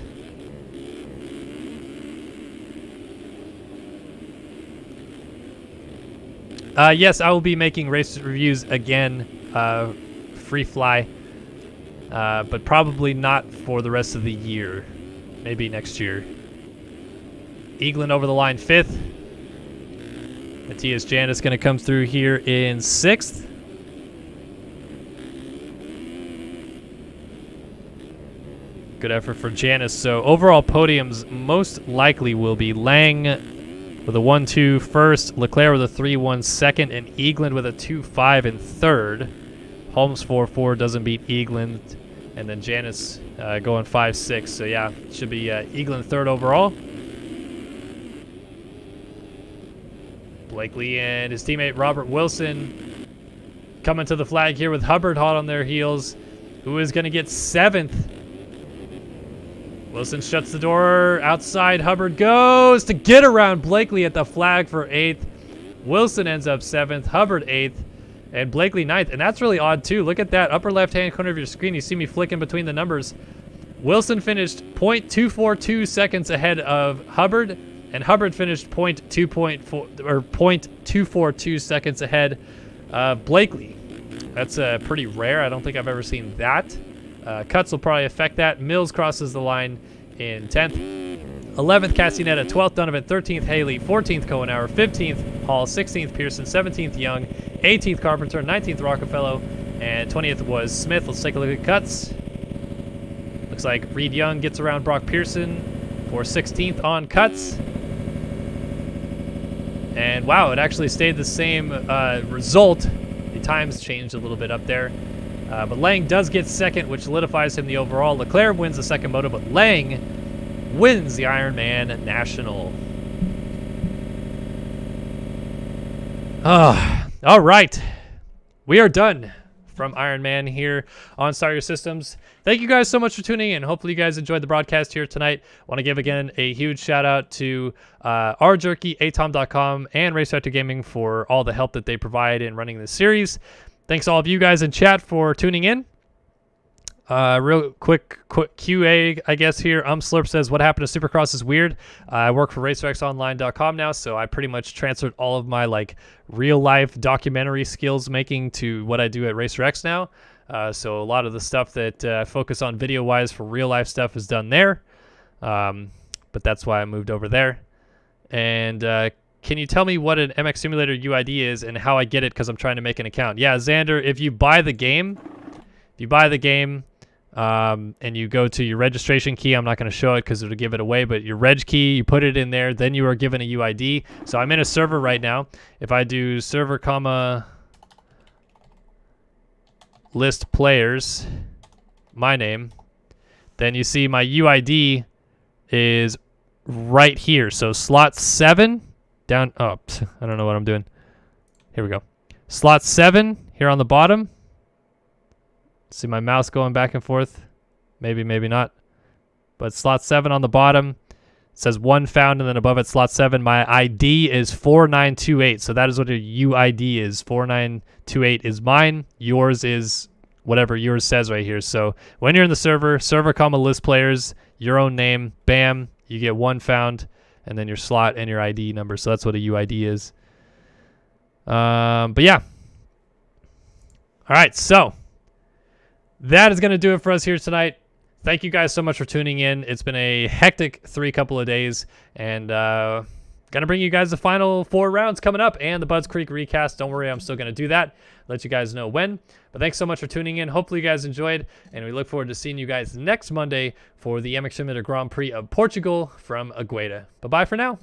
Yes, I will be making race reviews again, free fly, but probably not for the rest of the year. Maybe next year. Eaglin over the line 5th. Matthias Janis going to come through here in 6th. Good effort for Janis. So overall podiums most likely will be Lang with a 1-2 first, Leclerc with a 3-1 second, and Eaglin with a 2-5 in 3rd. Holmes 4-4 doesn't beat Eaglin, and then Janis going 5-6. So yeah, should be Eaglin 3rd overall. Blakely and his teammate Robert Wilson coming to the flag here with Hubbard hot on their heels, who is going to get 7th. Wilson shuts the door outside. Hubbard goes to get around Blakely at the flag for 8th. Wilson ends up 7th. Hubbard 8th. And Blakely 9th. And that's really odd, too. Look at that upper left-hand corner of your screen. You see me flicking between the numbers. Wilson finished 0.242 seconds ahead of Hubbard. And Hubbard finished 0.242 seconds ahead of Blakely. That's pretty rare. I don't think I've ever seen that. Cuts will probably affect that. Mills crosses the line in 10th. 11th, Castaneda. 12th, Donovan. 13th, Haley. 14th, Cohenauer. 15th, Hall. 16th, Pearson. 17th, Young. 18th, Carpenter. 19th, Rockefeller. And 20th was Smith. Let's take a look at cuts. Looks like Reed Young gets around Brock Pearson for 16th on cuts. And wow, it actually stayed the same result. The times changed a little bit up there. But Lang does get 2nd, which solidifies him the overall. Leclerc wins the 2nd moto, but Lang wins the Ironman National. All right. We are done from Ironman here on Star Your Systems. Thank you guys so much for tuning in. Hopefully you guys enjoyed the broadcast here tonight. I want to give again a huge shout out to rjerky, atom.com, and RaceFactory Gaming for all the help that they provide in running this series. Thanks all of you guys in chat for tuning in. Real quick QA, I guess, here. Slurp says, what happened to Supercross is weird. I work for RaceFactsOnline.com now, so I pretty much transferred all of my real-life documentary skills making to what I do at RacerX now. So a lot of the stuff that I focus on video-wise for real-life stuff is done there. But that's why I moved over there. And can you tell me what an MX Simulator UID is and how I get it, because I'm trying to make an account? Yeah, Xander, if you buy the game, and you go to your registration key, I'm not going to show it because it'll give it away, but your reg key, you put it in there, then you are given a UID. So I'm in a server right now. If I do server, list players, my name, then you see my UID is right here. So slot 7 down. Oh, I don't know what I'm doing. Here we go. Slot 7 here on the bottom. See my mouse going back and forth. Maybe, maybe not. But slot 7 on the bottom. It says 1 found, and then above it, slot 7. My ID is 4928. So that is what a UID is. 4928 is mine. Yours is whatever yours says right here. So when you're in the server, comma list players, your own name, bam, you get one found, and then your slot and your ID number. So that's what a UID is. But yeah. All right, so that is going to do it for us here tonight. Thank you guys so much for tuning in. It's been a hectic couple of days, and gonna bring you guys the final 4 rounds coming up and the Budds Creek recast. Don't worry, I'm still gonna do that. Let you guys know when. But thanks so much for tuning in. Hopefully you guys enjoyed, and we look forward to seeing you guys next Monday for the MX Simulator Grand Prix of Portugal from Agueda. Bye-bye for now.